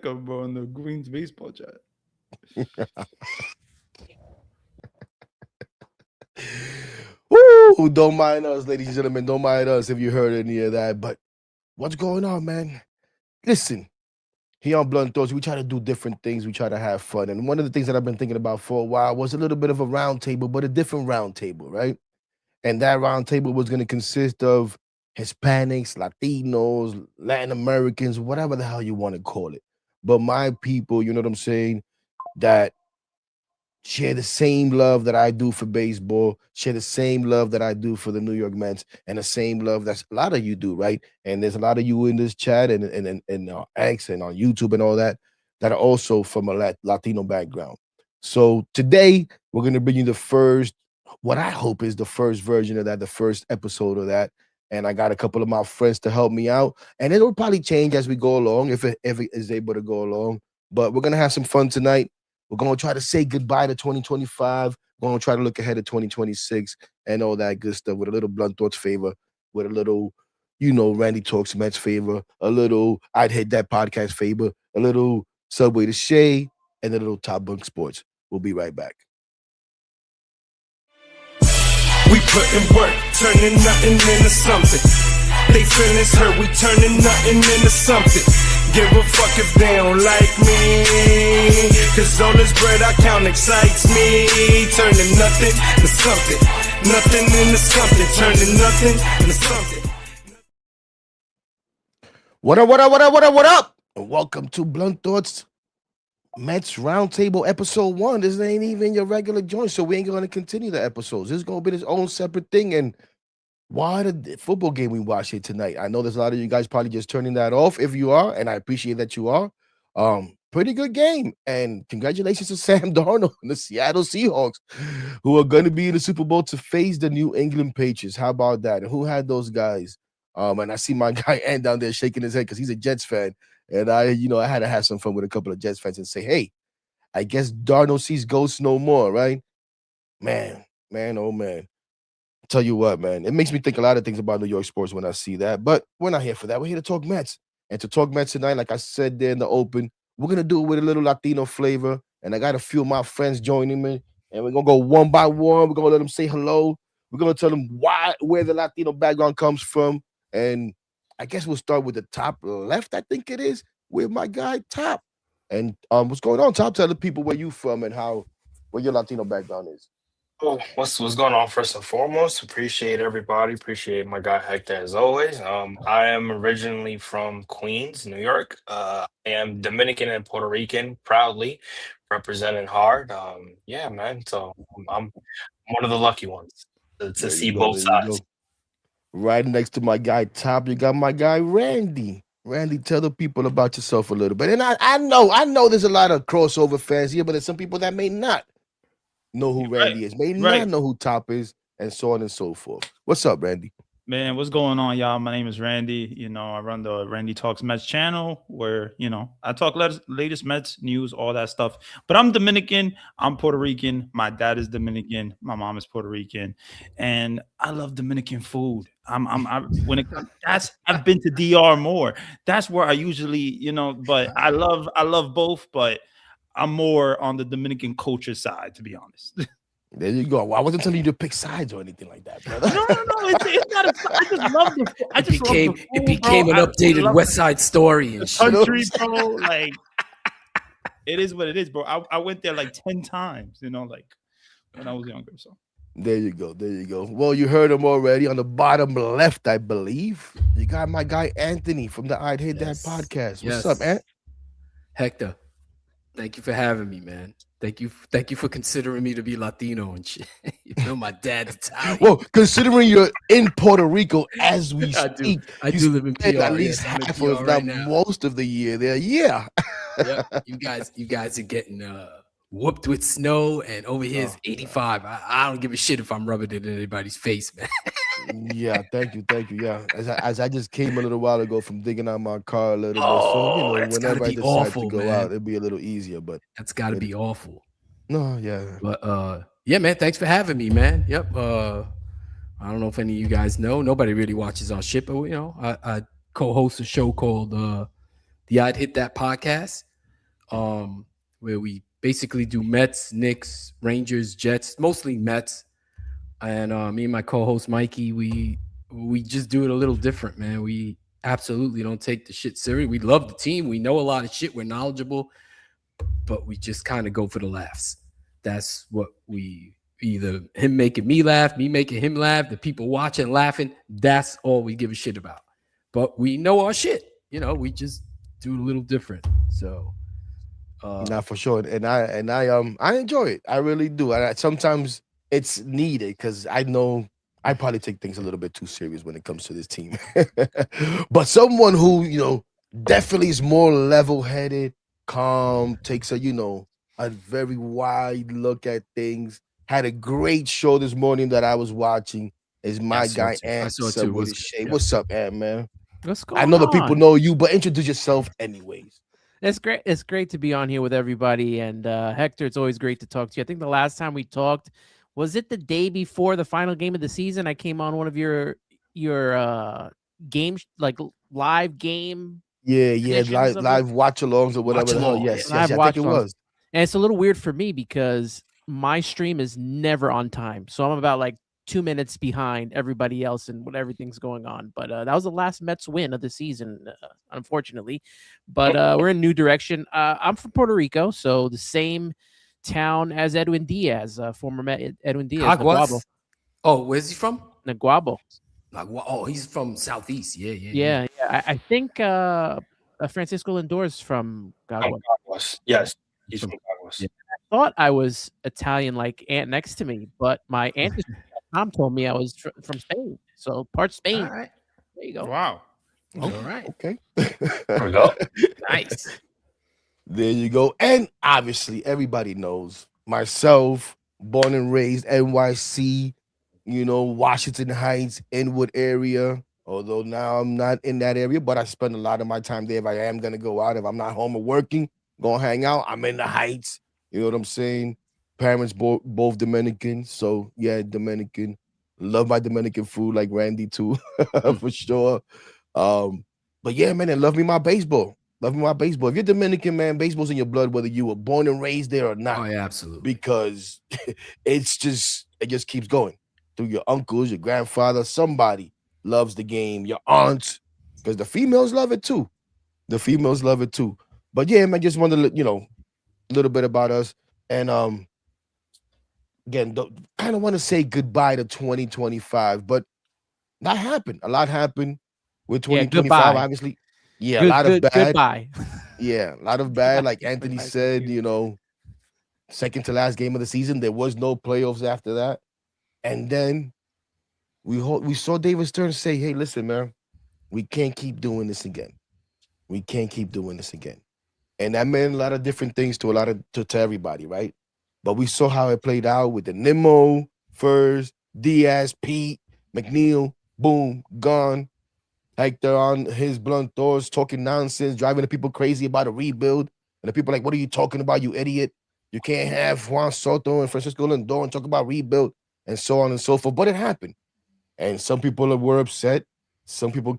welcome, bro, in the Queens baseball chat. Woo! Don't mind us, ladies and gentlemen. Don't mind us if you heard any of that. But what's going on, man? Listen, here on Blunt Thoughts, we try to do different things. We try to have fun. And one of the things that I've been thinking about for a while was a little bit of a round table, but a different round table, right? And that round table was going to consist of Hispanics, Latinos, Latin Americans, whatever the hell you want to call it. But my people, you know what I'm saying, that share the same love that I do for baseball, share the same love that I do for the New York Mets, and the same love that a lot of you do, right? And there's a lot of you in this chat and X and on YouTube and all that are also from a Latino background. So today we're gonna bring you the first, what I hope is the first version of that, the first episode of that. And I got a couple of my friends to help me out, and it'll probably change as we go along if it is able to go along. But we're gonna have some fun tonight. We're going to try to say goodbye to 2025. We're going to try to look ahead to 2026 and all that good stuff with a little Blunt Thoughts favor, with a little, Randy Talks Mets favor, a little I'd Hit That Podcast favor, a little Subway to Shea, and a little Top Bunk Sports. We'll be right back. We putting work, turning nothing into something. They feelings hurt, we turning nothing into something. Give a fuck if they don't like me, cause all this bread I count excites me. Turning nothing to something, nothing into something, turning nothing into something. What up? And welcome to Blunt Thoughts Mets Roundtable Episode 1. This ain't even your regular joint, so we ain't going to continue the episodes. This is going to be its own separate thing, and why the football game we watch here tonight? I know there's a lot of you guys probably just turning that off if you are, and I appreciate that you are. Pretty good game, and congratulations to Sam Darnold and the Seattle Seahawks, who are going to be in the Super Bowl to face the New England Patriots. How about that? And who had those guys? And I see my guy Ant down there shaking his head because he's a Jets fan, and I had to have some fun with a couple of Jets fans and say, hey, I guess Darnold sees ghosts no more, right? Man, oh man. Tell you what, man, it makes me think a lot of things about New York sports when I see that, but we're not here for that. We're here to talk Mets. And to talk Mets tonight, like I said there in the open, we're going to do it with a little Latino flavor, and I got a few of my friends joining me, and we're going to go one by one. We're going to let them say hello. We're going to tell them where the Latino background comes from, and I guess we'll start with the top left, I think it is, with my guy, Top. And what's going on, Top? Tell the people where you from and where your Latino background is. Oh, what's going on? First and foremost, appreciate everybody. Appreciate my guy Hector as always. I am originally from Queens, New York. I am Dominican and Puerto Rican, proudly representing hard. Yeah, man. So I'm one of the lucky ones to see both sides. Right next to my guy Top, you got my guy Randy. Randy, tell the people about yourself a little bit. And I know there's a lot of crossover fans here, but there's some people that may not know who Randy is, may not know who Top is, and so on and so forth. What's up, Randy? Man, what's going on, y'all? My name is Randy. I run the Randy Talks Mets channel where, I talk latest Mets news, all that stuff. But I'm Dominican. I'm Puerto Rican. My dad is Dominican. My mom is Puerto Rican. And I love Dominican food. I've been to DR more. That's where I usually, but I love both, but I'm more on the Dominican culture side, to be honest. There you go. Well, I wasn't telling you to pick sides or anything like that, brother. No. It's not. I just love the. It became an updated West Side Story and shit. Country, bro. Like, it is what it is, bro. I went there like 10 times. Like when I was younger. So there you go. Well, you heard him already on the bottom left, I believe. You got my guy Anthony from the I'd Hit That podcast. What's up, Ant? Hector, thank you for having me, man. Thank you for considering me to be Latino and shit. My dad's Italian. Well, considering you're in Puerto Rico as we speak, I do live in PR. At least half, if not most of the year there. Yeah. Yep. You guys are getting whooped with snow, and over here it's 85. I don't give a shit if I'm rubbing it in anybody's face, man. Yeah, thank you. Yeah, as I just came a little while ago from digging out my car a little bit, so whenever I decide to go out, it'll be a little easier. But that's got to be awful. No, yeah. But yeah, man. Thanks for having me, man. Yep. I don't know if any of you guys know. Nobody really watches our shit, but I co-host a show called the I'd Hit That podcast. where we basically do Mets, Knicks, Rangers, Jets, mostly Mets. And me and my co-host Mikey, we just do it a little different, man. We absolutely don't take the shit serious. We love the team. We know a lot of shit. We're knowledgeable, but we just kind of go for the laughs. That's what we either him making me laugh, me making him laugh, the people watching laughing. That's all we give a shit about. But we know our shit. We just do a little different. So Not for sure, and I enjoy it. I really do. And sometimes it's needed because I know I probably take things a little bit too serious when it comes to this team. But someone who definitely is more level-headed, calm, takes a very wide look at things. Had a great show this morning that I was watching. Is yeah, my guy I Ant saw it Sub too. with What's his good? shade. Yeah. What's up, Ant man? What's I going know the people on? know you, but introduce yourself anyways. It's great. It's great to be on here with everybody. And Hector, it's always great to talk to you. I think the last time we talked, was it the day before the final game of the season? I came on one of your game like live game Yeah, editions of it. live watch-alongs or whatever the hell. Watch-along, Yes, yeah. yes, Live yeah, I think watch it alongs. was. And it's a little weird for me because my stream is never on time. So I'm about like 2 minutes behind everybody else and what everything's going on. But that was the last Mets win of the season, unfortunately. But we're in new direction. I'm from Puerto Rico, so the same town as Edwin Diaz, former Met Edwin Diaz, Naguabo. Aguas. Oh, where's he from? Naguabo. Oh, he's from Southeast. Yeah. Yeah. I think Francisco Lindor's from Gagua. Caguas. Yes, he's From- from Caguas. yeah. Thought I was Italian, like aunt next to me, but my aunt Tom told me I was from Spain, so part Spain. All right. There you go. Wow. All right. Okay. There we go. Nice. There you go. And obviously, everybody knows myself, born and raised NYC, Washington Heights, Inwood area. Although now I'm not in that area, but I spend a lot of my time there. If I am going to go out, if I'm not home or working, going to hang out, I'm in the Heights. You know what I'm saying? Parents both Dominican. So, yeah, Dominican. Love my Dominican food like Randy, too, for sure. But yeah, man, and love me my baseball. Love me my baseball. If you're Dominican, man, baseball's in your blood, whether you were born and raised there or not. Oh, yeah, absolutely. Because it just keeps going through your uncles, your grandfather, somebody loves the game, your aunts, because the females love it too. The females love it too. But yeah, man, just wanted to, a little bit about us. And again, kind of want to say goodbye to 2025, but that happened. A lot happened with Yeah, 2025, goodbye. obviously. Yeah, a lot of bad. Goodbye. Yeah, a lot of bad. Like Goodbye. Anthony Goodbye. said, second to last game of the season. There was no playoffs after that. And then we saw David Stern say, hey, listen, man, we can't keep doing this again. We can't keep doing this again. And that meant a lot of different things to everybody, right? But we saw how it played out with the Nimmo first, Diaz, Pete, McNeil, boom, gone. Hector on his blunt doors, talking nonsense, driving the people crazy about a rebuild. And the people are like, what are you talking about, you idiot? You can't have Juan Soto and Francisco Lindor and talk about rebuild and so on and so forth. But it happened. And some people were upset. Some people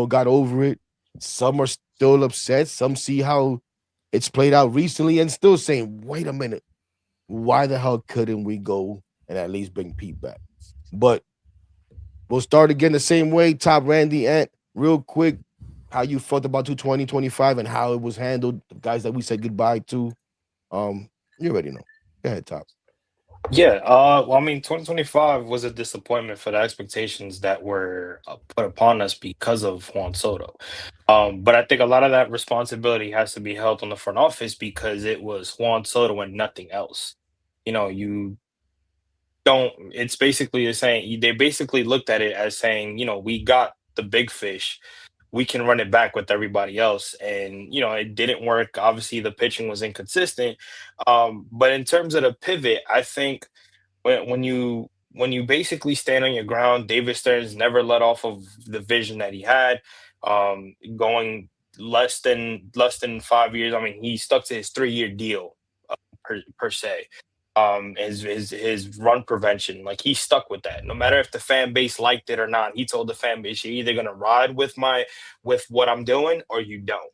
got over it. Some are still upset. Some see how it's played out recently and still saying, wait a minute, why the hell couldn't we go and at least bring Pete back? But we'll start again the same way. Top Randy, Ant, real quick, how you felt about 2025 and how it was handled. The guys that we said goodbye to. You already know. Go ahead, Top. Yeah, well, I mean, 2025 was a disappointment for the expectations that were put upon us because of Juan Soto. But I think a lot of that responsibility has to be held on the front office because it was Juan Soto and nothing else. You don't, it's basically saying, they basically looked at it as saying, we got the big fish, we can run it back with everybody else. And, it didn't work. Obviously, the pitching was inconsistent. But in terms of the pivot, I think when you basically stand on your ground, David Stearns never let off of the vision that he had. Going less than 5 years. I mean, he stuck to his 3-year deal per se. His run prevention, like he stuck with that. No matter if the fan base liked it or not, he told the fan base, "You're either gonna ride with what I'm doing or you don't."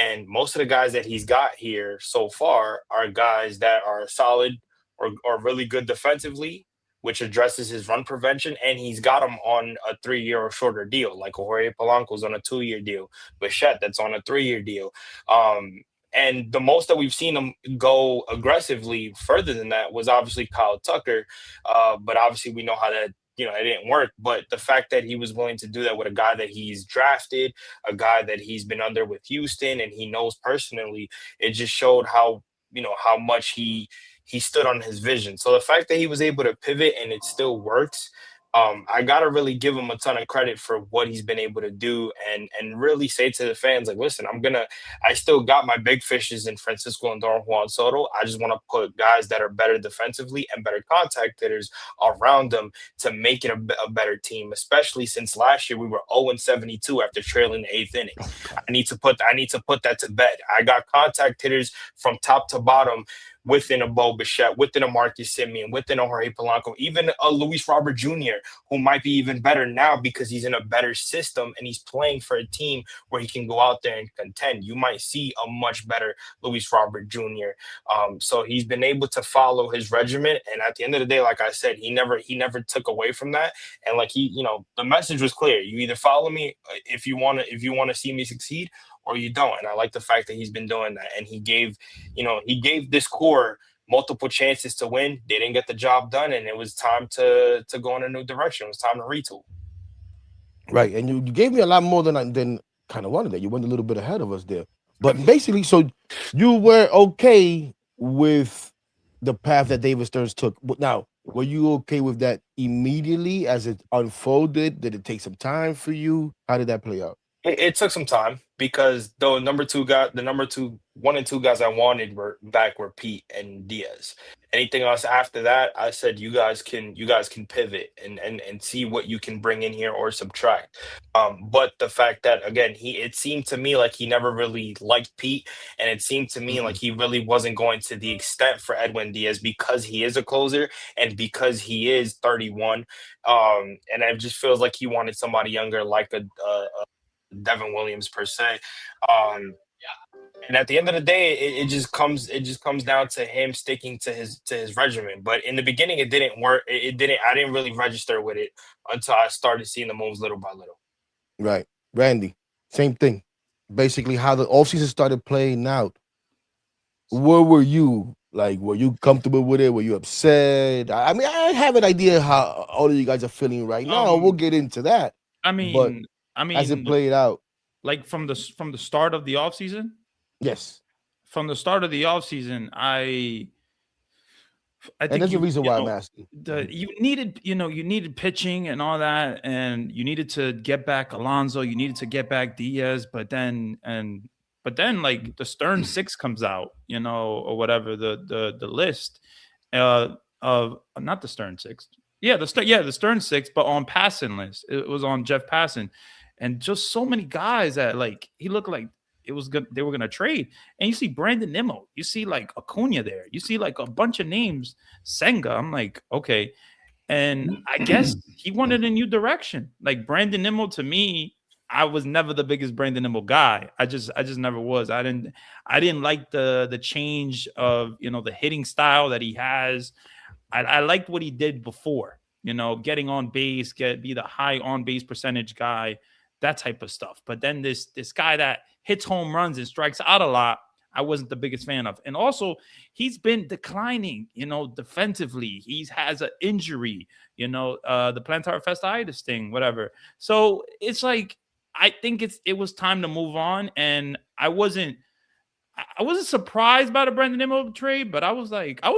And most of the guys that he's got here so far are guys that are solid or really good defensively, which addresses his run prevention. And he's got him on a 3 year or shorter deal, like Jorge Polanco's on a 2 year deal, Bichette that's on a 3 year deal. And the most that we've seen him go aggressively further than that was obviously Kyle Tucker. But obviously, we know how that, it didn't work. But the fact that he was willing to do that with a guy that he's drafted, a guy that he's been under with Houston and he knows personally, it just showed how much he stood on his vision. So the fact that he was able to pivot and it still works, I gotta really give him a ton of credit for what he's been able to do, and really say to the fans, like, listen, I still got my big fishes in Francisco and Don Juan Soto. I just want to put guys that are better defensively and better contact hitters around them to make it a better team, especially since last year we were 0-72 after trailing the eighth inning. I need to put that to bed. I got contact hitters from top to bottom within a Bo Bichette, within a Marcus Semien, within a Jorge Polanco, even a Luis Robert Jr., who might be even better now because he's in a better system and he's playing for a team where he can go out there and contend. You might see a much better Luis Robert Jr. So he's been able to follow his regimen, and at the end of the day, like I said, he never took away from that. And like the message was clear: you either follow me if you want to see me succeed, or you don't. And I like the fact that he's been doing that. And he gave this core multiple chances to win. They didn't get the job done, and it was time to go in a new direction. It was time to retool. Right, and you gave me a lot more than kind of wanted. That you went a little bit ahead of us there. But basically, so you were okay with the path that David Stearns took. But now, were you okay with that immediately as it unfolded? Did it take some time for you? How did that play out? It took some time because the number 1 and 2 guys I wanted were Pete and Diaz. Anything else after that, I said you guys can pivot and see what you can bring in here or subtract. But the fact that again it seemed to me like he never really liked Pete, and it seemed to me like he really wasn't going to the extent for Edwin Diaz because he is a closer and because he is 31. And it just feels like he wanted somebody younger like a Devin Williams per se. And at the end of the day, it just comes down to him sticking to his regimen. But in the beginning, it didn't work. I didn't really register with it until I started seeing the moves little by little. Right. Randy, same thing. Basically, how the offseason started playing out. Where were you? Like, were you comfortable with it? Were you upset? I mean, I have an idea how all of you guys are feeling right now. We'll get into that. I mean, as it played out, like from the start of the offseason. Yes. From the start of the offseason, I think there's a reason why I'm asking. You needed pitching and all that, and you needed to get back Alonso, you needed to get back Diaz, but then like the Stern 6 comes out, or whatever the list of not the Stern 6. Yeah, the Stern 6, but on Passan list. It was on Jeff Passan. And just so many guys that like he looked like it was good. They were gonna trade, and you see Brandon Nimmo, you see like Acuna there, you see like a bunch of names, Senga. I'm like, okay, and I guess he wanted a new direction. Like Brandon Nimmo, to me, I was never the biggest Brandon Nimmo guy. I just never was. I didn't like the change of the hitting style that he has. I liked what he did before. Getting on base, be the high on base percentage guy. That type of stuff. But then this guy that hits home runs and strikes out a lot, I wasn't the biggest fan of. And also, he's been declining, defensively. He has an injury, the plantar fasciitis thing, whatever. So it's like, I think it was time to move on. And I wasn't surprised by the Brandon Nimmo trade, but I was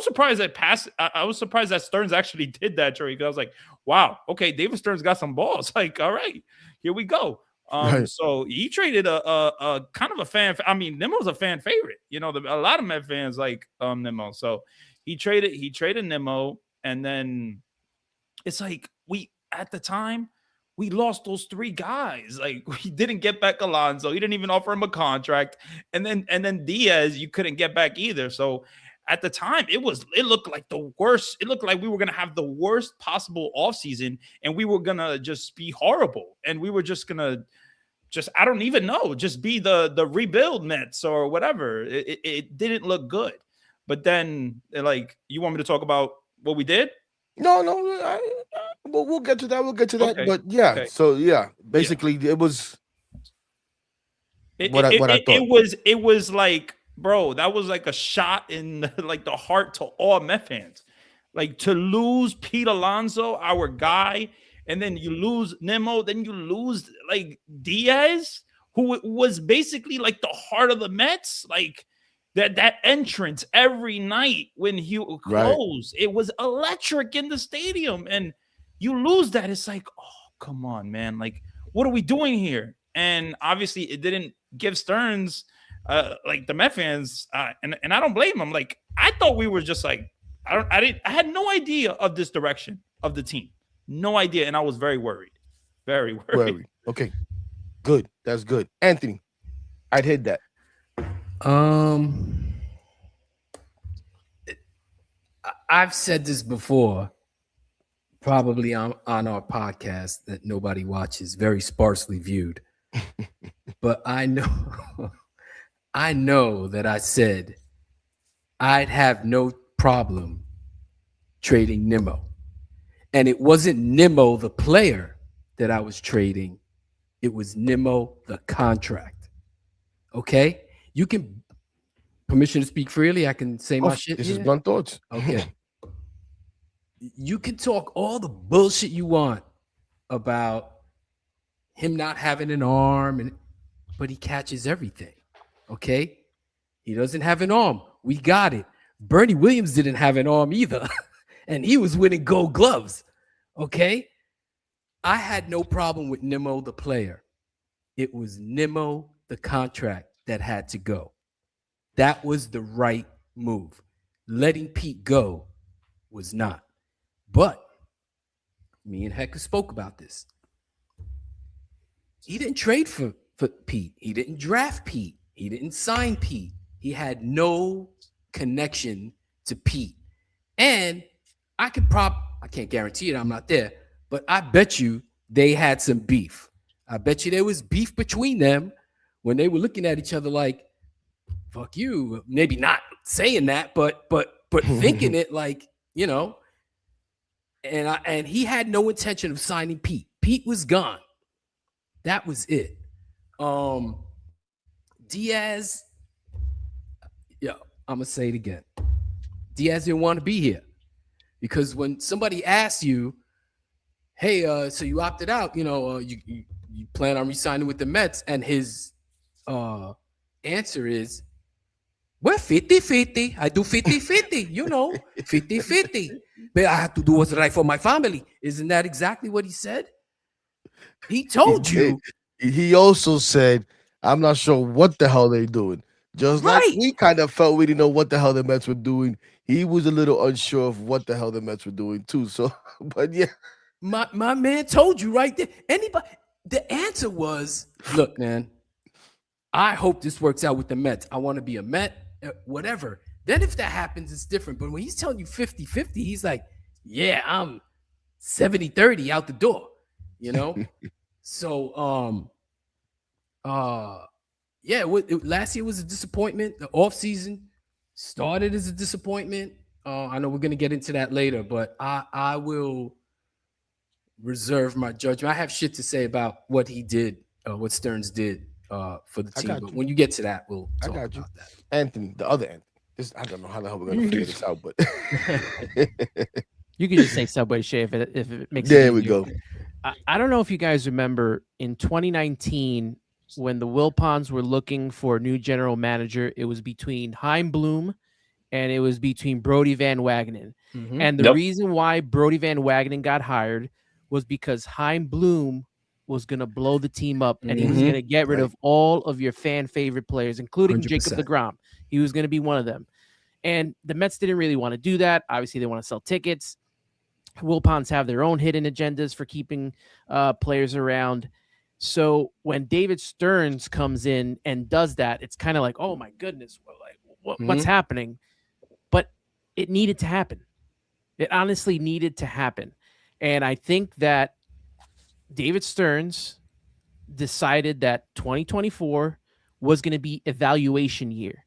surprised that Stearns actually did that trade, because I was like, wow, okay, David Stearns got some balls. Like, all right, here we go. Right. So he traded a kind of a fan. I mean, Nimmo's a fan favorite. A lot of Met fans like Nimmo. So he traded Nimmo, and then it's like at the time we lost those 3 guys. Like, we didn't get back Alonso. He didn't even offer him a contract. And then Diaz, you couldn't get back either. So at the time, it looked like the worst. It looked like we were going to have the worst possible offseason, and we were going to just be horrible. And we were just going to just I don't even know, just be the rebuild Mets or whatever. It didn't look good. But then like you want me to talk about what we did? No, no, we'll get to that. We'll get to that. Okay. But yeah, Okay. so yeah, Yeah. basically it was It what it, I it, thought. it was like, bro, that was like a shot in like the heart to all Met fans. Like to lose Pete Alonso, our guy, and then you lose Nemo, then you lose like Diaz, who was basically like the heart of the Mets. Like that entrance every night when he Right. closed, it was electric in the stadium, and you lose that. It's like, oh come on, man! Like, what are we doing here? And obviously, it didn't give Stearns, like the Met fans, and I don't blame him. Like, I thought we were just like, I had no idea of this direction of the team, no idea, and I was very worried, very worried. Worried. Okay. Good. That's good. Anthony, I'd hit that. I've said this before, probably on our podcast that nobody watches, very sparsely viewed. But I know, I know that I said I'd have no problem trading Nemo. And it wasn't Nemo, the player, that I was trading. It was Nemo, the contract. Okay? You can, permission to speak freely. I can say my shit. This here? is blunt thoughts. Okay. You can talk all the bullshit you want about him not having an arm, but he catches everything. Okay? He doesn't have an arm. We got it. Bernie Williams didn't have an arm either. And he was winning gold gloves. Okay? I had no problem with Nemo, the player. It was Nemo, the contract, that had to go. That was the right move. Letting Pete go was not. But me and Hector spoke about this. He didn't trade for Pete. He didn't draft Pete. He didn't sign Pete. He had no connection to Pete. And I can't guarantee it, I'm not there, but I bet you they had some beef. I bet you there was beef between them when they were looking at each other like, fuck you. Maybe not saying that, but thinking it like, you know. And he had no intention of signing Pete. Pete was gone. That was it. Diaz, I'm gonna say it again. Diaz didn't want to be here. Because when somebody asks you, hey, so you opted out, you plan on resigning with the Mets, and his answer is, well, 50-50. I do 50-50, 50-50. But I have to do what's right for my family. Isn't that exactly what he said? He told you. He also said, I'm not sure what the hell they're doing. Just like we kind of felt we didn't know what the hell the Mets were doing. He was a little unsure of what the hell the Mets were doing too. So, but yeah. My man told you right there. The answer was, look, man, I hope this works out with the Mets. I want to be a Met, whatever. Then if that happens, it's different. But when he's telling you 50-50, he's like, yeah, I'm 70-30 out the door, So, last year was a disappointment. The offseason started as a disappointment. I know we're going to get into that later, but I will reserve my judgment. I have shit to say about what he did, what Stearns did for the team. But when you get to that, we'll talk about that. Anthony, the other Anthony. I don't know how the hell we're going to figure this out, but you can just say Subway Shea if it makes there it we easier. go. I don't know if you guys remember in 2019 when the Wilpons were looking for a new general manager, it was between Chaim Bloom and it was between Brody Van Wagenen. Mm-hmm. And the reason why Brody Van Wagenen got hired was because Chaim Bloom was going to blow the team up and he was going to get rid of all of your fan favorite players, including 100%. Jacob deGrom. He was going to be one of them. And the Mets didn't really want to do that. Obviously, they want to sell tickets. Wilpons have their own hidden agendas for keeping players around. So when David Stearns comes in and does that, it's kind of like, oh my goodness, what's happening? But it needed to happen. It honestly needed to happen. And I think that David Stearns decided that 2024 was going to be evaluation year.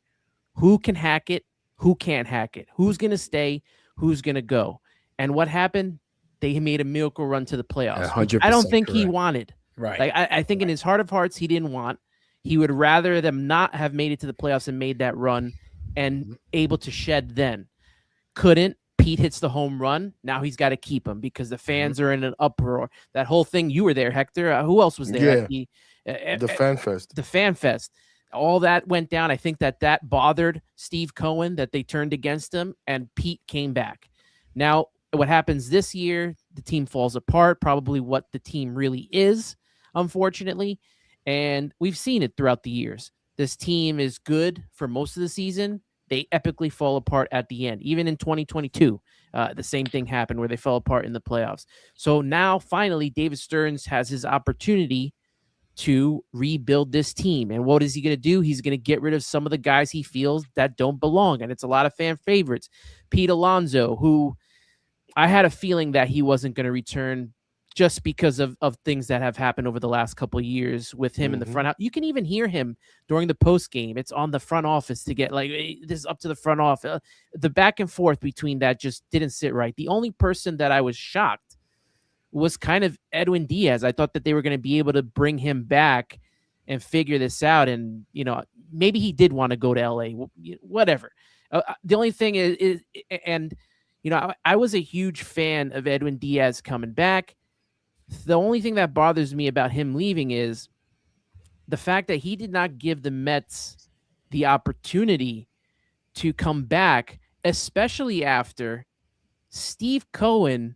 Who can hack it? Who can't hack it? Who's going to stay? Who's going to go? And what happened? They made a miracle run to the playoffs, which I don't 100% think he correct. wanted. Right. Like I think in his heart of hearts, he didn't want. He would rather them not have made it to the playoffs and made that run and able to shed then. Couldn't. Pete hits the home run. Now he's got to keep him because the fans are in an uproar. That whole thing, you were there, Hector. Who else was there at the fan fest. the fan fest? All that went down. I think that bothered Steve Cohen, that they turned against him, and Pete came back. Now, what happens this year, the team falls apart, probably what the team really is, unfortunately. And we've seen it throughout the years. This team is good for most of the season. They epically fall apart at the end. Even in 2022, the same thing happened where they fell apart in the playoffs. So now, finally, David Stearns has his opportunity to rebuild this team. And what is he going to do? He's going to get rid of some of the guys he feels that don't belong. And it's a lot of fan favorites. Pete Alonso, who I had a feeling that he wasn't going to return just because of things that have happened over the last couple of years with him in the front. You can even hear him during the post game. It's on the front office to get like this is up to the front office. The back and forth between that just didn't sit right. The only person that I was shocked was kind of Edwin Diaz. I thought that they were going to be able to bring him back and figure this out. And, maybe he did want to go to LA, whatever. The only thing is I was a huge fan of Edwin Diaz coming back. The only thing that bothers me about him leaving is the fact that he did not give the Mets the opportunity to come back, especially after Steve Cohen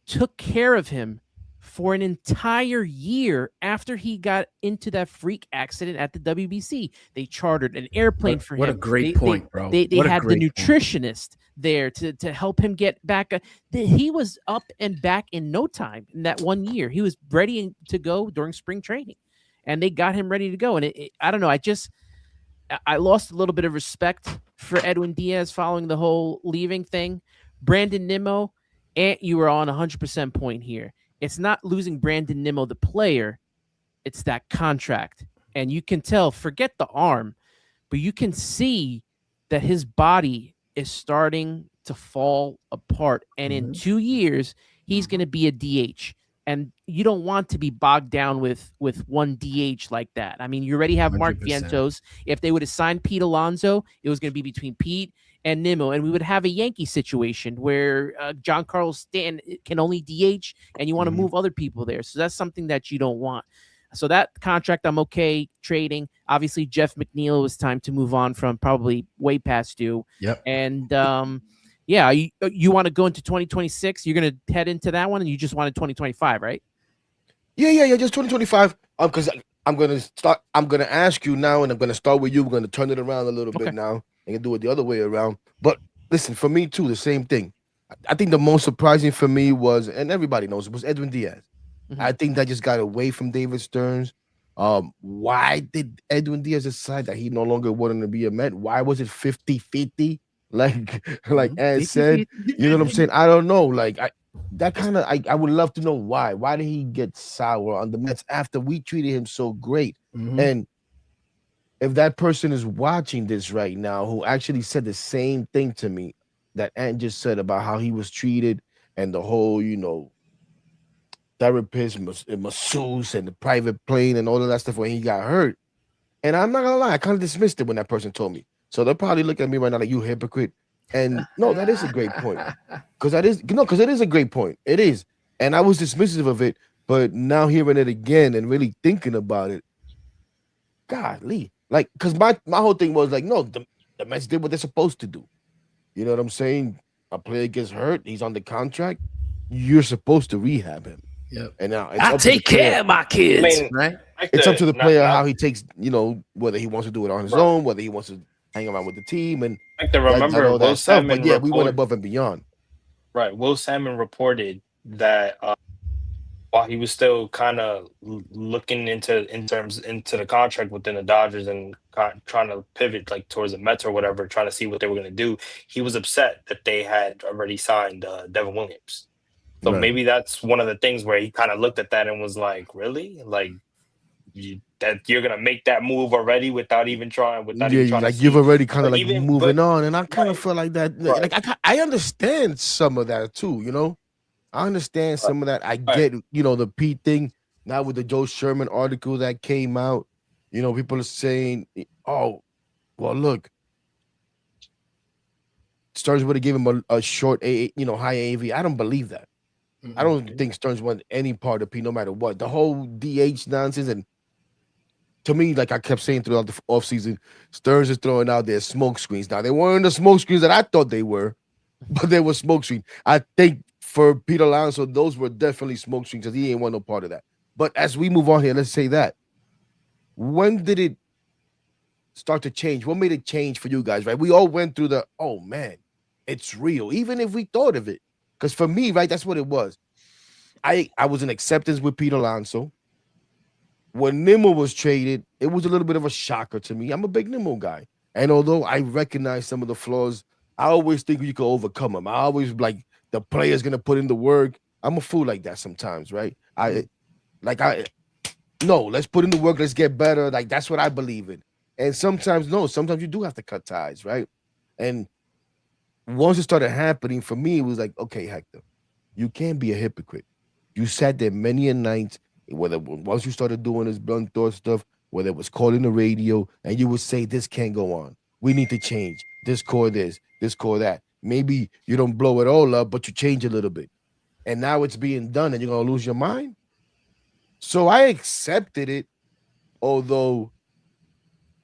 took care of him for an entire year after he got into that freak accident at the WBC. They chartered an airplane for him. What a great point, bro. They had the nutritionist there to help him get back. He was up and back in no time in that 1 year. He was ready to go during spring training, and they got him ready to go. And I don't know. I lost a little bit of respect for Edwin Diaz following the whole leaving thing. Brandon Nimmo, and you were on 100% point here. It's not losing Brandon Nimmo, the player. It's that contract. And you can tell, forget the arm, but you can see that his body is starting to fall apart. And in 2 years, he's going to be a DH. And you don't want to be bogged down with one DH like that. I mean, you already have 100%. Mark Vientos. If they would have signed Pete Alonso, it was going to be between Pete and Nimmo, and we would have a Yankee situation where Giancarlo Stanton can only DH, and you want to move other people there. So that's something that you don't want. So that contract, I'm okay trading. Obviously, Jeff McNeil, it was time to move on from, probably way past due. Yep. And you want to go into 2026? You're going to head into that one, and you just wanted 2025, right? Yeah, just 2025. Because I'm going to ask you now, and I'm going to start with you. We're going to turn it around a little bit now and do it the other way around. But listen, for me too, the same thing. I think the most surprising for me was, and everybody knows, it was Edwin Diaz. I think that just got away from David Stearns. Why did Edwin Diaz decide that he no longer wanted to be a Met? Why was it 50-50? Like Ed said, you know what I'm saying? I don't know. I would love to know why. Why did he get sour on the Mets after we treated him so great? And if that person is watching this right now, who actually said the same thing to me that Ant just said about how he was treated and the whole, therapist, masseuse, and the private plane and all of that stuff when he got hurt. And I'm not gonna lie, I kind of dismissed it when that person told me. So they'll probably look at me right now like, you hypocrite. And no, that is a great point. Because it is a great point. It is. And I was dismissive of it, but now hearing it again and really thinking about it, golly. Because my whole thing was no, the Mets did what they're supposed to do. You know what I'm saying? A player gets hurt, he's on the contract, you're supposed to rehab him. Yep. And now I take care of my kids, right? It's up to the player how he takes, whether he wants to do it on his own, whether he wants to hang around with the team, and remember all that stuff. But we went above and beyond. Right. Will Salmon reported that while he was still kind of looking into the contract within the Dodgers and trying to pivot towards the Mets or whatever, trying to see what they were going to do, he was upset that they had already signed Devin Williams. So maybe that's one of the things where he kind of looked at that and was like, really? that you're gonna make that move already without even Yeah, trying to like you've see. already kind of But like even but moving on, and I kind of right, feel like that. right, Like I understand some of that too. I understand right, some of that. I right. get the Pete thing now with the Joe Sherman article that came out. People are saying, "Oh, well, look, Stearns would have given him a short high AV." I don't believe that. I don't think Stearns won any part of Pete, no matter what. The whole DH nonsense, and to me, like I kept saying throughout the offseason, Stearns is throwing out their smoke screens. Now they weren't the smoke screens that I thought they were, but they were smoke screen. I think for Pete Alonso, those were definitely smoke screens because he ain't want no part of that. But as we move on here, let's say that. When did it start to change? What made it change for you guys, right? We all went through oh man, it's real, even if we thought of it. Because for me, right, that's what it was. I was in acceptance with Pete Alonso. When Nimmo was traded, it was a little bit of a shocker to me. I'm a big Nimmo guy. And although I recognize some of the flaws, I always think you can overcome them. I always like the player's gonna put in the work. I'm a fool like that sometimes, right? I no, let's put in the work, let's get better. Like that's what I believe in. And sometimes no, sometimes you do have to cut ties, right? And once it started happening for me, it was like, okay, Hector, you can't be a hypocrite. You sat there many a night, whether once you started doing this blunt thought stuff, whether it was calling the radio, and you would say, this can't go on. We need to change. This core this core that. Maybe you don't blow it all up, but you change a little bit. And now it's being done, and you're gonna lose your mind. So I accepted it, although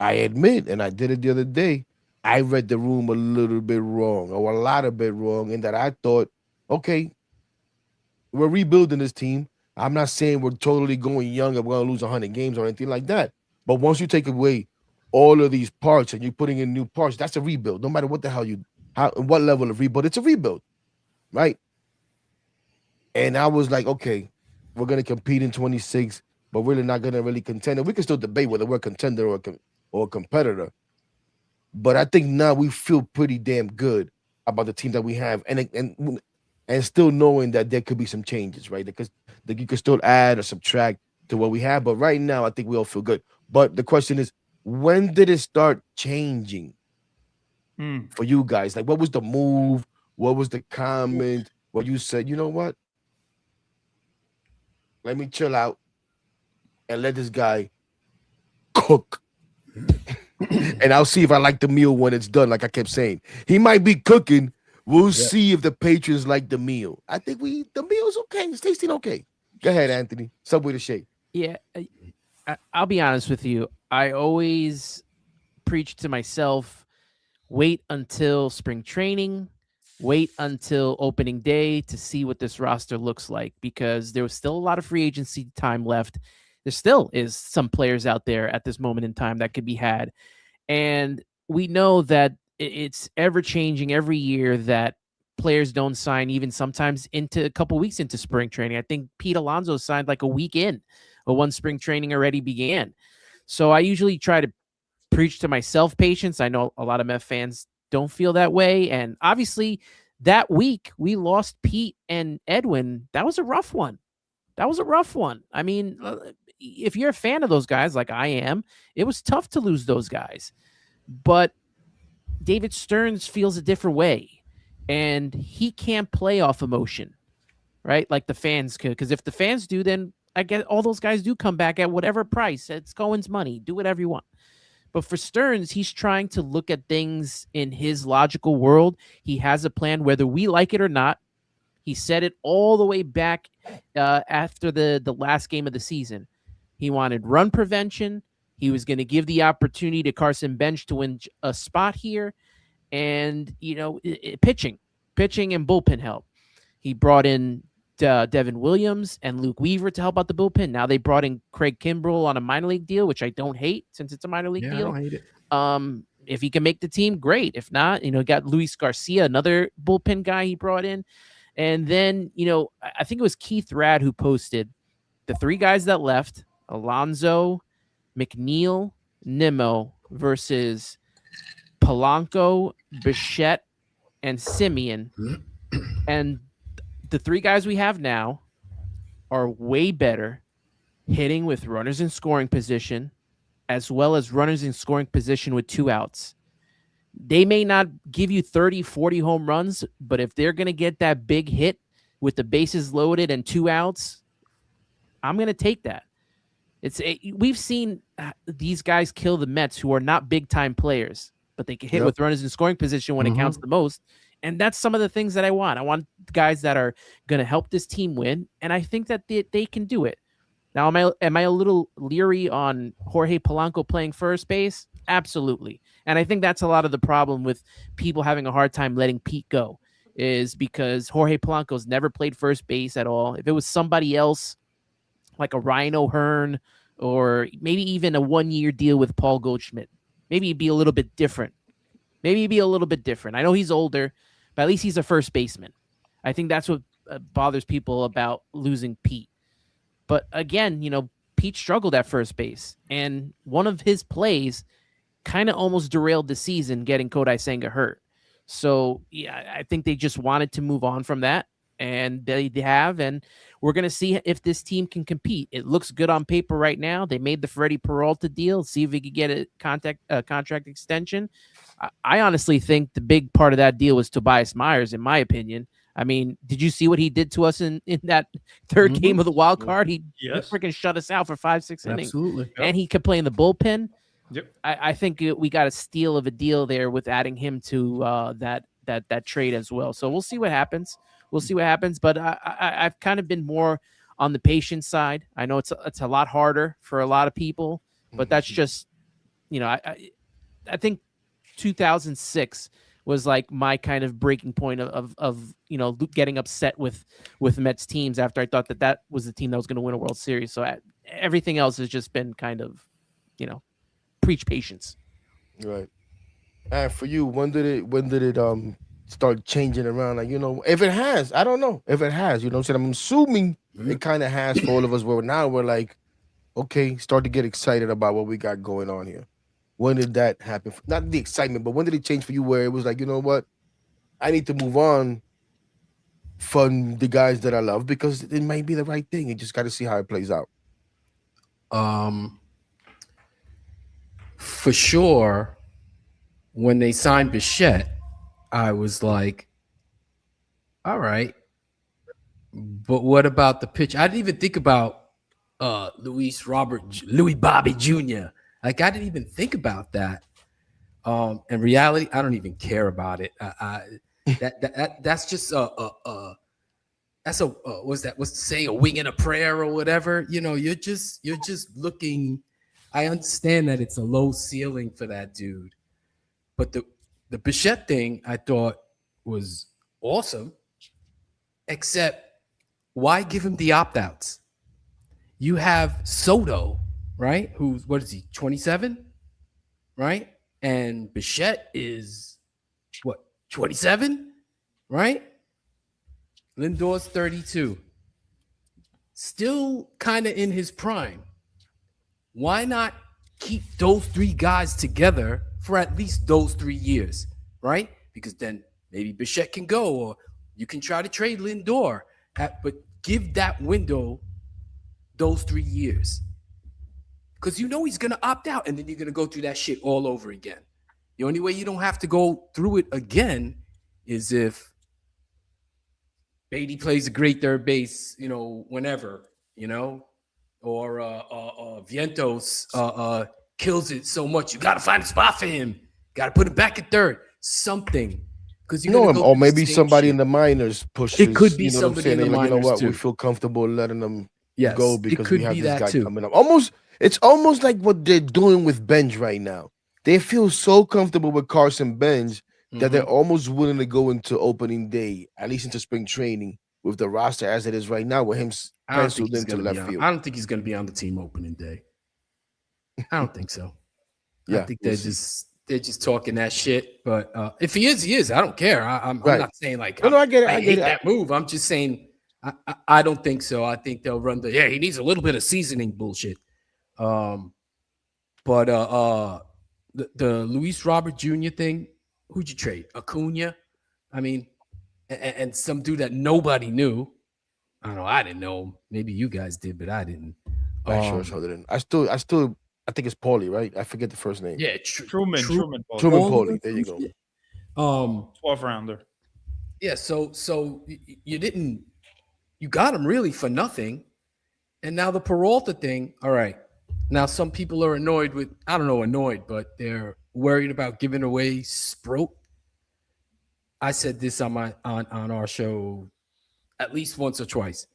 I admit, and I did it the other day, I read the room a little bit wrong, or a lot of bit wrong, in that I thought, okay, we're rebuilding this team. I'm not saying we're totally going young and we're going to lose 100 games or anything like that. But once you take away all of these parts and you're putting in new parts, that's a rebuild. No matter what the hell what level of rebuild, it's a rebuild, right? And I was like, okay, we're going to compete in 26, but we're not going to really contend. And we can still debate whether we're a contender or a competitor. But I think now we feel pretty damn good about the team that we have, and still knowing that there could be some changes, right? Because you could still add or subtract to what we have. But right now, I think we all feel good. But the question is, when did it start changing for you guys? Like, what was the move? What was the comment? What you said, you know what? Let me chill out and let this guy cook. And I'll see if I like the meal when it's done. Like I kept saying, he might be cooking. We'll see if the patrons like the meal. I think the meal's okay. It's tasting okay. Go ahead, Anthony. Subway to shake. Yeah, I'll be honest with you. I always preach to myself, wait until spring training, wait until opening day to see what this roster looks like, because there was still a lot of free agency time left. There still is some players out there at this moment in time that could be had. And we know that it's ever changing every year, that players don't sign even sometimes into a couple weeks into spring training. I think Pete Alonso signed like a week in, or one spring training already began. So I usually try to preach to myself patience. I know a lot of Mets fans don't feel that way. And obviously that week we lost Pete and Edwin. That was a rough one. I mean, if you're a fan of those guys like I am, it was tough to lose those guys. But David Stearns feels a different way, and he can't play off emotion, right? Like the fans could. Because if the fans do, then I guess all those guys do come back at whatever price. It's Cohen's money. Do whatever you want. But for Stearns, he's trying to look at things in his logical world. He has a plan, whether we like it or not. He said it all the way back after the last game of the season. He wanted run prevention. He was going to give the opportunity to Carson Bench to win a spot here. And, pitching and bullpen help. He brought in Devin Williams and Luke Weaver to help out the bullpen. Now they brought in Craig Kimbrell on a minor league deal, which I don't hate since it's a minor league deal. I don't hate it. If he can make the team, great. If not, got Luis Garcia, another bullpen guy he brought in. And then, I think it was Keith Rad who posted the three guys that left: Alonso, McNeil, Nimmo versus Polanco, Bichette, and Simeon. And the three guys we have now are way better hitting with runners in scoring position, as well as runners in scoring position with 2 outs. They may not give you 30, 40 home runs, but if they're going to get that big hit with the bases loaded and 2 outs, I'm going to take that. We've seen these guys kill the Mets who are not big time players, but they can hit with runners in scoring position when it counts the most. And that's some of the things that I want. I want guys that are going to help this team win, and I think that they can do it. Now, am I a little leery on Jorge Polanco playing first base? Absolutely. And I think that's a lot of the problem with people having a hard time letting Pete go, is because Jorge Polanco's never played first base at all. If it was somebody else, like a Ryan O'Hearn, or maybe even a 1-year deal with Paul Goldschmidt, maybe it'd be a little bit different. I know he's older, but at least he's a first baseman. I think that's what bothers people about losing Pete. But again, Pete struggled at first base, and one of his plays kind of almost derailed the season, getting Kodai Senga hurt. So yeah, I think they just wanted to move on from that, and they have, and we're going to see if this team can compete. It looks good on paper right now. They made the Freddie Peralta deal, see if he could get a contract extension. I honestly think the big part of that deal was Tobias Myers, in my opinion. I mean, did you see what he did to us in that third game of the wild card? He freaking shut us out for 5-6 innings. Absolutely. And he could play in the bullpen. Yep. I think we got a steal of a deal there with adding him to that trade as well. So we'll see what happens. But I've kind of been more on the patient side. I know it's a lot harder for a lot of people, but that's just, I think 2006 was like my kind of breaking point of getting upset with Mets teams after I thought that was the team that was going to win a World Series. So everything else has just been kind of, preach patience. Right. And for you, when did it start changing around? Like, if it has, I don't know if it has. What I'm saying? I'm assuming it kind of has for all of us. Where now we're like, okay, start to get excited about what we got going on here. When did that happen? Not the excitement, but when did it change for you where it was like, you know what? I need to move on from the guys that I love because it might be the right thing. You just got to see how it plays out. For sure, when they signed Bichette, I was like, all right. But what about the pitch? I didn't even think about Louis Bobby Jr. Like, I didn't even think about that. In reality, I don't even care about it. That's just what's saying, a wing and a prayer or whatever. You're just looking. I understand that it's a low ceiling for that dude, but the Bichette thing I thought was awesome. Except, why give him the opt-outs? You have Soto, right? What is he, 27? Right? And Bichette is, 27? Right? Lindor's 32. Still kind of in his prime. Why not keep those three guys together for at least those 3 years, right? Because then maybe Bichette can go, or you can try to trade Lindor, but give that window those 3 years. Because he's going to opt out, and then you're going to go through that shit all over again. The only way you don't have to go through it again is if Beatty plays a great third base, whenever, or Vientos kills it so much. You got to find a spot for him. Got to put him back at third. Something. Because or maybe somebody in the minors pushes. It could be somebody in the minors, you know what? too. We feel comfortable letting them Yes, go because we have this guy too. coming up. It's almost like what they're doing with Benj right now. They feel so comfortable with Carson Benj that they're almost willing to go into opening day, at least into spring training, with the roster as it is right now, with him penciled into left field. I don't think he's going to be on the team opening day. I don't think so. Yeah, I think they're just talking that shit. But if he is, he is. I don't care. I'm not saying like I get it. I hate that move. I'm just saying I don't think so. I think they'll run he needs a little bit of seasoning bullshit. But the Luis Robert Jr. thing, who'd you trade? Acuna? I mean, and some dude that nobody knew. I don't know. I didn't know. Maybe you guys did, but I didn't. Right, sure, Sutherland. I think it's Paulie, right? I forget the first name. Yeah, Truman Paul, Truman Paulie. There you go. 12th rounder. Yeah, so you got him really for nothing. And now the Peralta thing, all right. Now some people are annoyed with, I don't know, annoyed, but they're worried about giving away Sproat. I said this on our show at least once or twice.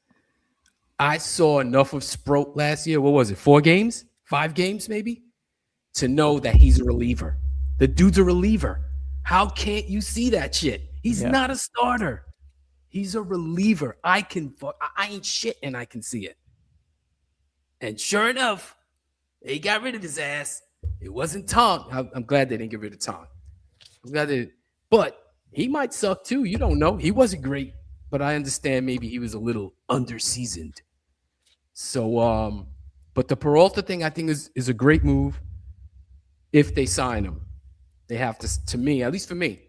I saw enough of Sproat last year. What was it? 4 games? 5 games maybe? To know that he's a reliever. The dude's a reliever. How can't you see that shit? He's not a starter. He's a reliever. I ain't shit and I can see it. And sure enough, they got rid of his ass. It wasn't Tom. I'm glad they didn't get rid of Tom. But he might suck too. You don't know. He wasn't great, but I understand maybe he was a little underseasoned. So, but the Peralta thing I think is a great move. If they sign him, they have to me, at least for me,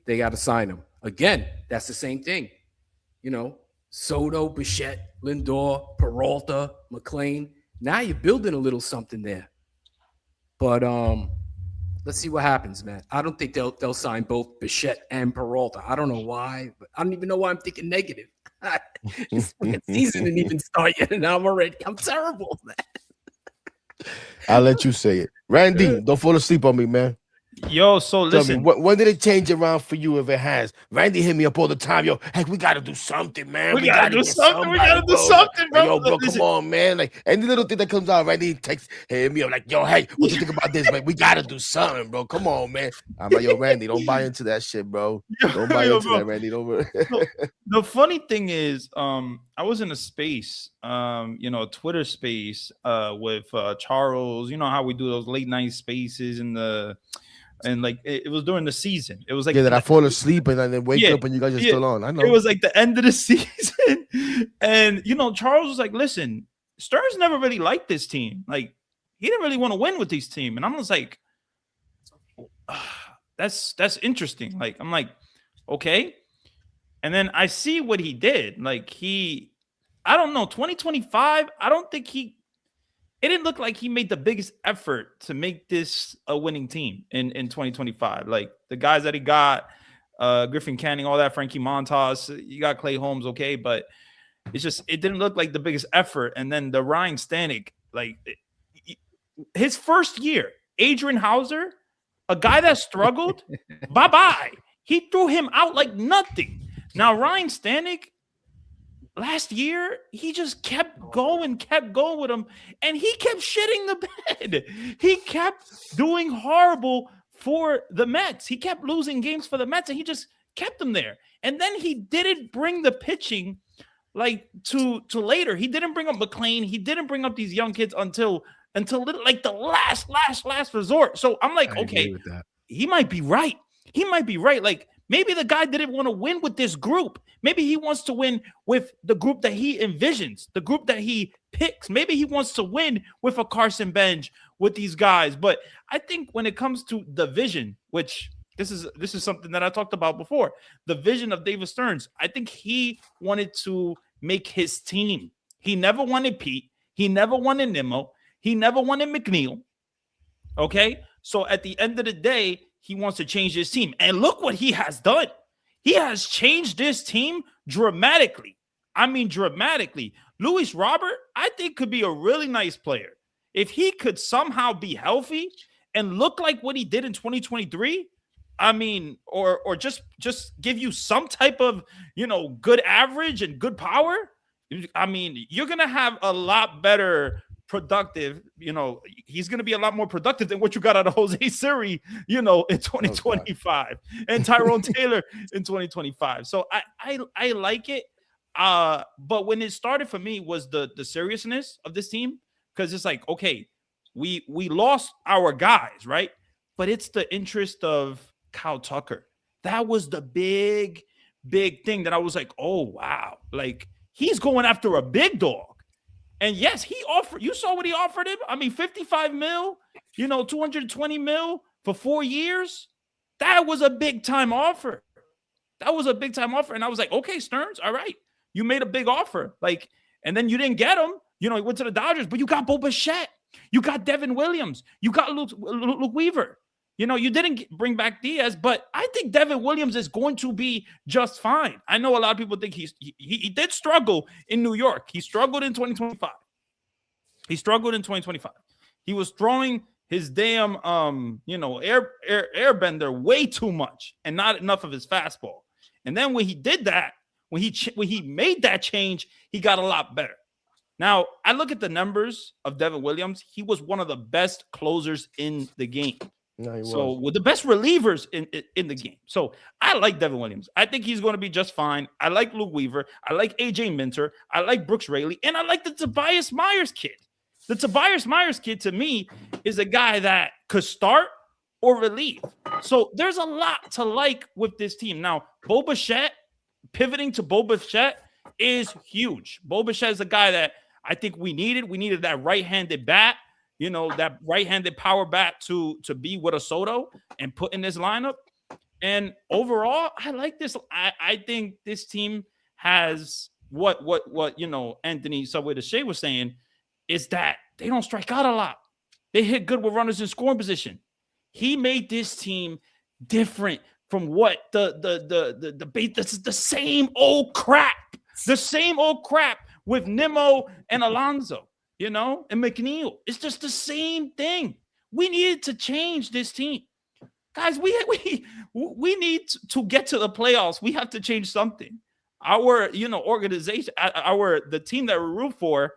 they got to sign him. Again, that's the same thing. You know, Soto, Bichette, Lindor, Peralta, McLean. Now you're building a little something there. But let's see what happens, man. I don't think they'll sign both Bichette and Peralta. I don't know why, but I don't even know why I'm thinking negative. This fucking season didn't even start yet, and I'm terrible, man. I'll let you say it. Randy, don't fall asleep on me, man. Yo, so listen. Tell me, when did it change around for you if it has? Randy hit me up all the time. Yo, heck, we got to do something, man. We got to do something. We got to do something, bro. Yo, bro, come on, man. Like, any little thing that comes out, Randy texts hit me up like, yo, hey, what you think about this, man? We got to do something, bro. Come on, man. I'm like, yo, Randy, don't buy into that shit, bro. Don't buy into that, Randy. Don't. The funny thing is, I was in a space, a Twitter space with Charles. You know how we do those late night spaces and like it was during the season. It was like that I fall asleep and then wake up and you guys are still on. I know it was like the end of the season, and Charles was like, "Listen, Stearns never really liked this team. Like he didn't really want to win with this team." And I'm just like, "That's interesting." Like I'm like, okay. And then I see what he did. Like I don't know, 2025. I don't think it didn't look like he made the biggest effort to make this a winning team in 2025. Like the guys that he got, Griffin Canning, all that, Frankie Montas, you got Clay Holmes, okay, but it didn't look like the biggest effort. And then the Ryan Stanek, like his first year, Adrian Hauser, a guy that struggled, bye-bye. He threw him out like nothing. Now Ryan Stanek, last year, he just kept going with him, and he kept shitting the bed. He kept doing horrible for the Mets. He kept losing games for the Mets, and he just kept them there. And then he didn't bring the pitching like to later. He didn't bring up McLean. He didn't bring up these young kids until like the last resort. So I'm like, okay, he might be right. He might be right. Like maybe the guy didn't want to win with this group. Maybe he wants to win with the group that he envisions, the group that he picks. Maybe he wants to win with a Carson Bench, with these guys. But I think when it comes to the vision, which this is something that I talked about before, the vision of David Stearns, I think he wanted to make his team. He never wanted Pete. He never wanted Nimmo. He never wanted McNeil. Okay? So at the end of the day, he wants to change his team. And look what he has done. He has changed this team dramatically. I mean, dramatically. Luis Robert, I think, could be a really nice player. If he could somehow be healthy and look like what he did in 2023, I mean, or just give you some type of, good average and good power, I mean, you're going to have a lot better productive, he's going to be a lot more productive than what you got out of Jose Siri, in 2025 and Tyrone Taylor in 2025. So I like it. But when it started for me was the seriousness of this team, because it's like, okay, we lost our guys, right? But it's the interest of Kyle Tucker. That was the big thing that I was like, oh, wow. Like he's going after a big dog. And yes, he offered, you saw what he offered him. I mean, 55 mil, 220 mil for 4 years. That was a big time offer. And I was like, okay, Stearns, all right. You made a big offer. Like, and then you didn't get him. You know, he went to the Dodgers, but you got Bo Bichette. You got Devin Williams. You got Luke Weaver. You know, you didn't bring back Diaz, but I think Devin Williams is going to be just fine. I know a lot of people think he did struggle in New York. He struggled in 2025. He struggled in 2025. He was throwing his damn airbender way too much and not enough of his fastball. And then when he did that, when he made that change, he got a lot better. Now, I look at the numbers of Devin Williams. He was one of the best closers in the game. So with the best relievers in the game. So I like Devin Williams. I think he's going to be just fine. I like Luke Weaver. I like AJ Minter. I like Brooks Raley. And I like the Tobias Myers kid. The Tobias Myers kid, to me, is a guy that could start or relieve. So there's a lot to like with this team. Now, Bo Bichette, pivoting to Bo Bichette is huge. Bo Bichette is a guy that I think we needed. We needed that right-handed bat, you know, that right-handed power bat to be with a Soto and put in this lineup. And overall, I like this. I think this team has what you know, Anthony Subway to Shea was saying, is that they don't strike out a lot. They hit good with runners in scoring position. He made this team different from what the same old crap. The same old crap with Nimmo and Alonso, you know, and McNeil. It's just the same thing. We needed to change this team. Guys, we need to get to the playoffs. We have to change something. Our, you know, organization, the team that we root for,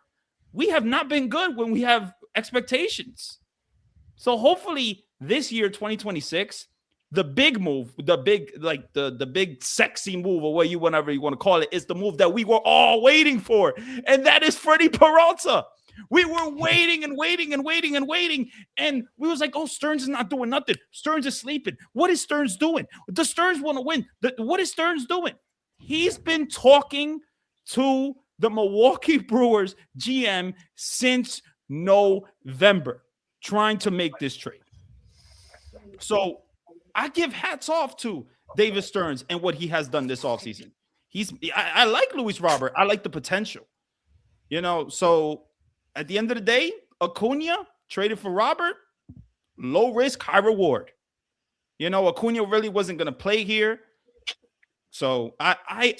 we have not been good when we have expectations. So hopefully this year, 2026, the big move, the big sexy move, or whatever you want to call it, is the move that we were all waiting for. And that is Freddie Peralta. We were waiting and waiting and waiting and waiting. And we was like, oh, Stearns is not doing nothing. Stearns is sleeping. What is Stearns doing? The Stearns want to win. What is Stearns doing? He's been talking to the Milwaukee Brewers GM since November, trying to make this trade. So I give hats off to David Stearns and what he has done this offseason. I like Luis Robert. I like the potential. You know, so at the end of the day, Acuna traded for Robert, low risk, high reward. You know, Acuna really wasn't going to play here. So I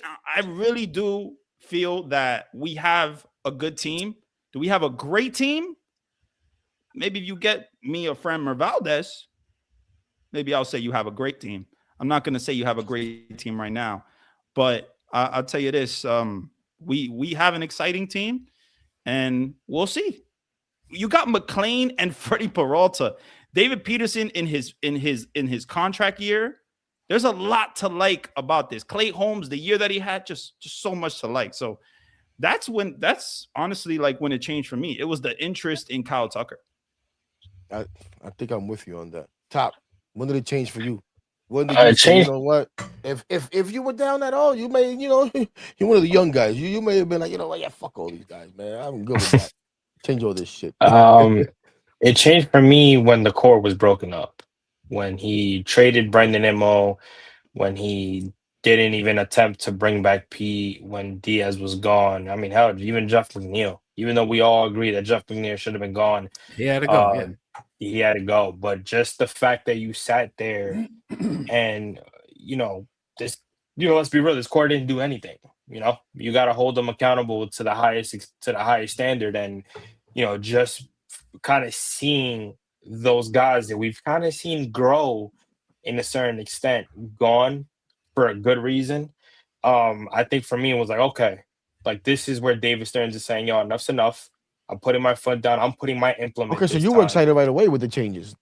really do feel that we have a good team. Do we have a great team? Maybe if you get me a Framber Valdez, maybe I'll say you have a great team. I'm not going to say you have a great team right now, but I'll tell you this: we have an exciting team, and we'll see. You got McLean and Freddie Peralta, David Peterson in his contract year. There's a lot to like about this. Clay Holmes, the year that he had, just so much to like. So that's honestly like when it changed for me. It was the interest in Kyle Tucker. I think I'm with you on that. Top. When did it change for you? When did you say, you know what? If you were down at all, you may, you know, you're one of the young guys. You may have been like, you know what? Yeah, fuck all these guys, man. I'm good with that. Change all this shit. It changed for me when the core was broken up. When he traded Brendan Nimmo, when he didn't even attempt to bring back Pete when Diaz was gone. I mean, hell, even Jeff McNeil, even though we all agree that Jeff McNeil should have been gone. He had to go, He had to go. But just the fact that you sat there and, you know, this, you know, let's be real, this core didn't do anything. You know, you got to hold them accountable to the highest standard. And, you know, just kind of seeing those guys that we've kind of seen grow in a certain extent gone for a good reason. I think for me, it was like, okay, like this is where David Stearns is saying, yo, enough's enough. I'm putting my foot down. I'm putting my implement. Okay, so you were excited right away with the changes.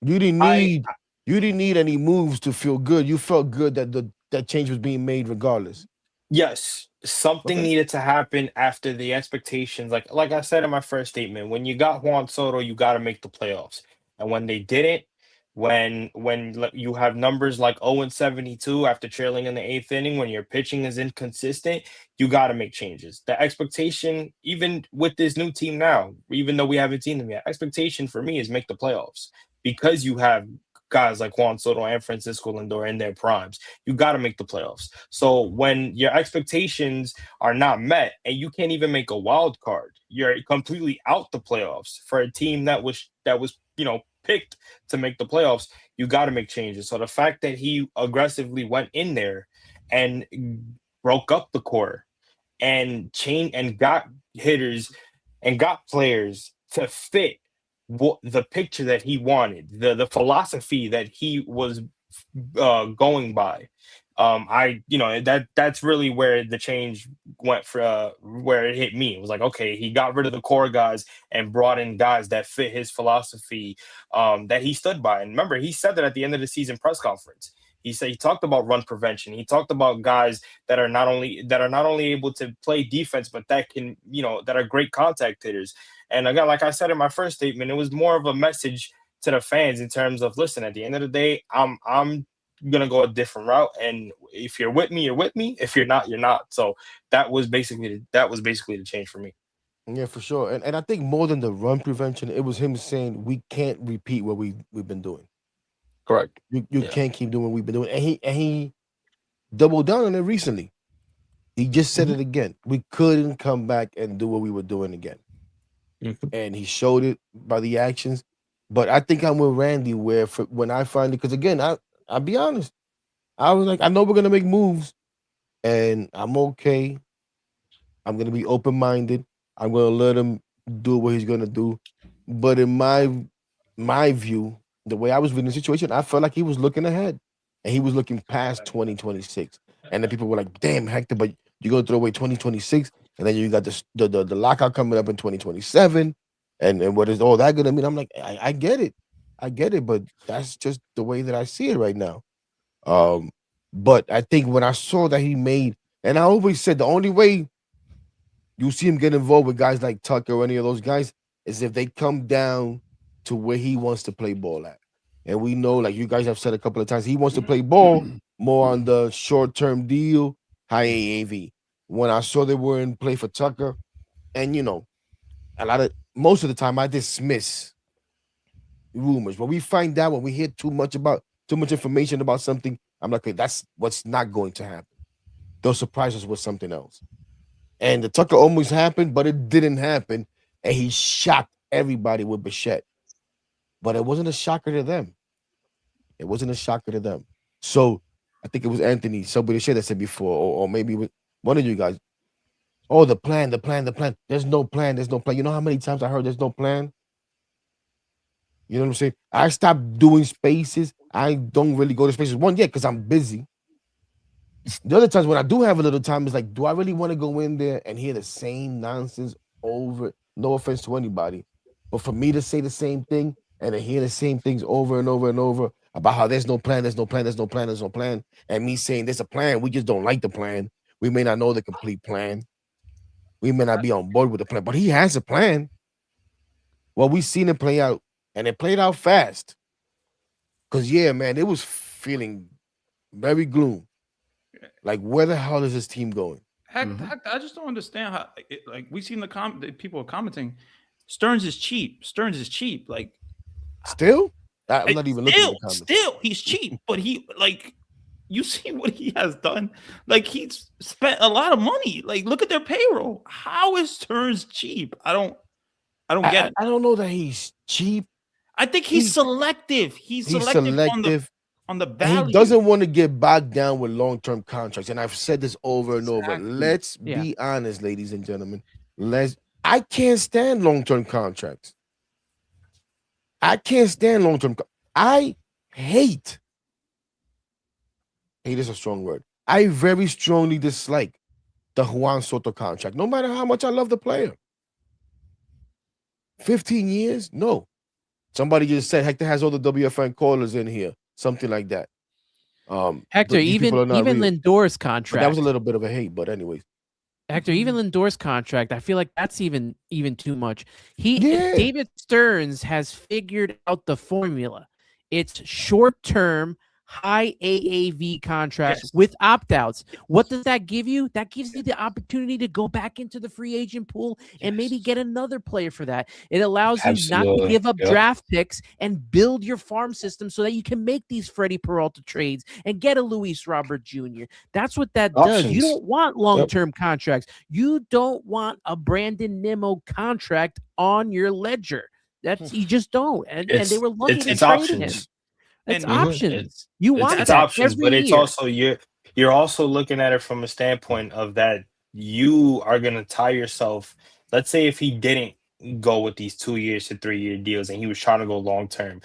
You didn't need any moves to feel good. You felt good that that change was being made regardless. Yes, something needed to happen after the expectations. Like I said in my first statement, when you got Juan Soto, you got to make the playoffs. And when they didn't, when you have numbers like 0-72 after trailing in the 8th inning, when your pitching is inconsistent, you got to make changes. The expectation, even with this new team now, even though we haven't seen them yet, expectation for me is make the playoffs because you have guys like Juan Soto and Francisco Lindor in their primes. You got to make the playoffs. So when your expectations are not met and you can't even make a wild card, you're completely out the playoffs for a team that was picked to make the playoffs. You got to make changes. So the fact that he aggressively went in there and broke up the core and changed and got hitters and got players to fit the picture that he wanted, the philosophy that he was going by. That's really where the change went for where it hit me. It was like, okay, he got rid of the core guys and brought in guys that fit his philosophy, that he stood by. And remember, he said that at the end of the season press conference. He talked about run prevention. He talked about guys that are not only able to play defense, but that can, that are great contact hitters. And again, like I said in my first statement, it was more of a message to the fans in terms of, listen, at the end of the day, I'm gonna go a different route, and if you're with me, you're with me. If you're not, you're not. So that was basically the change for me. Yeah, for sure. And I think more than the run prevention, it was him saying we can't repeat what we've been doing. Correct. You Yeah. can't keep doing what we've been doing. And he doubled down on it recently. He just said it again. We couldn't come back and do what we were doing again. And he showed it by the actions. But I think I'm with Randy where when I finally, because again, I'll be honest, I was like, I know we're gonna make moves, and I'm okay. I'm gonna be open-minded. I'm gonna let him do what he's gonna do. But in my view, the way I was reading the situation, I felt like he was looking ahead and he was looking past 2026. And then people were like, damn, Hector, but you're gonna throw away 2026, and then you got the lockout coming up in 2027. And what is all that gonna mean? I'm like, I get it. I get it, but that's just the way that I see it right now. But I think when I saw that he made, and I always said the only way you see him get involved with guys like Tucker or any of those guys is if they come down to where he wants to play ball at. And we know, like you guys have said a couple of times, he wants to play ball more on the short-term deal, high AAV. When I saw they were in play for Tucker, and most of the time I dismiss rumors. When we find out, when we hear too much information about something, I'm like, okay, that's what's not going to happen. They'll surprise us with something else. And the Tucker almost happened, but it didn't happen. And he shocked everybody with Bichette. But it wasn't a shocker to them. It wasn't a shocker to them. So I think it was Anthony, somebody that said before, or maybe it was one of you guys. Oh, the plan. There's no plan. You know how many times I heard there's no plan? You know what I'm saying? I stopped doing spaces. I don't really go to spaces. One, because I'm busy. The other times when I do have a little time, it's like, do I really want to go in there and hear the same nonsense over? No offense to anybody, but for me to say the same thing and to hear the same things over and over and over about how there's no plan, and me saying there's a plan, we just don't like the plan. We may not know the complete plan. We may not be on board with the plan, but he has a plan. Well, we've seen it play out, and it played out fast. Because, man, it was feeling very gloom. Like, where the hell is this team going? Heck, I just don't understand how. We've seen the people are commenting. Stearns is cheap. Like, still, I'm not even looking at the comments. Still, he's cheap, but you see what he has done. Like, he's spent a lot of money. Like, look at their payroll. How is Stearns cheap? I don't get it. I don't know that he's cheap. I think he's selective. He's selective on the value. He doesn't want to get bogged down with long-term contracts. And I've said this over and over. Let's be honest, ladies and gentlemen. I can't stand long-term contracts. I hate is a strong word. I very strongly dislike the Juan Soto contract, no matter how much I love the player. 15 years? No. Somebody just said Hector has all the WFN callers in here. Something like that. Hector, even Lindor's contract. But that was a little bit of a hate, but anyways. Hector, even Lindor's contract, I feel like that's even too much. David Stearns has figured out the formula. It's short-term, high AAV contracts Yes. with opt-outs. What does that give you? That gives you the opportunity to go back into the free agent pool and maybe get another player for that. It allows you not to Absolutely. give up Yep. draft picks and build your farm system so that you can make these Freddie Peralta trades and get a Luis Robert Jr. That's what that does. You Options. don't want long-term contracts. You don't want a Brandon Nimmo contract on your ledger. That's you just don't. And they It's were lucky to it's trade him. options. It's And options. You want It's that options, every but it's year. also you're also looking at it from a standpoint of that you are gonna tie yourself. Let's say if he didn't go with these 2 years to 3 year deals and he was trying to go long term,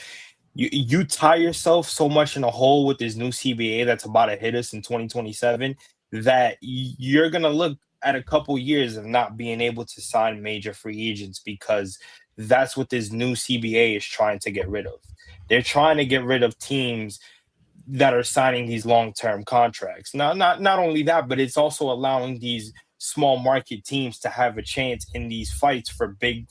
you tie yourself so much in a hole with this new CBA that's about to hit us in 2027 that you're gonna look at a couple years of not being able to sign major free agents because that's what this new CBA is trying to get rid of. They're trying to get rid of teams that are signing these long-term contracts. Now, not only that, but it's also allowing these small market teams to have a chance in these fights for big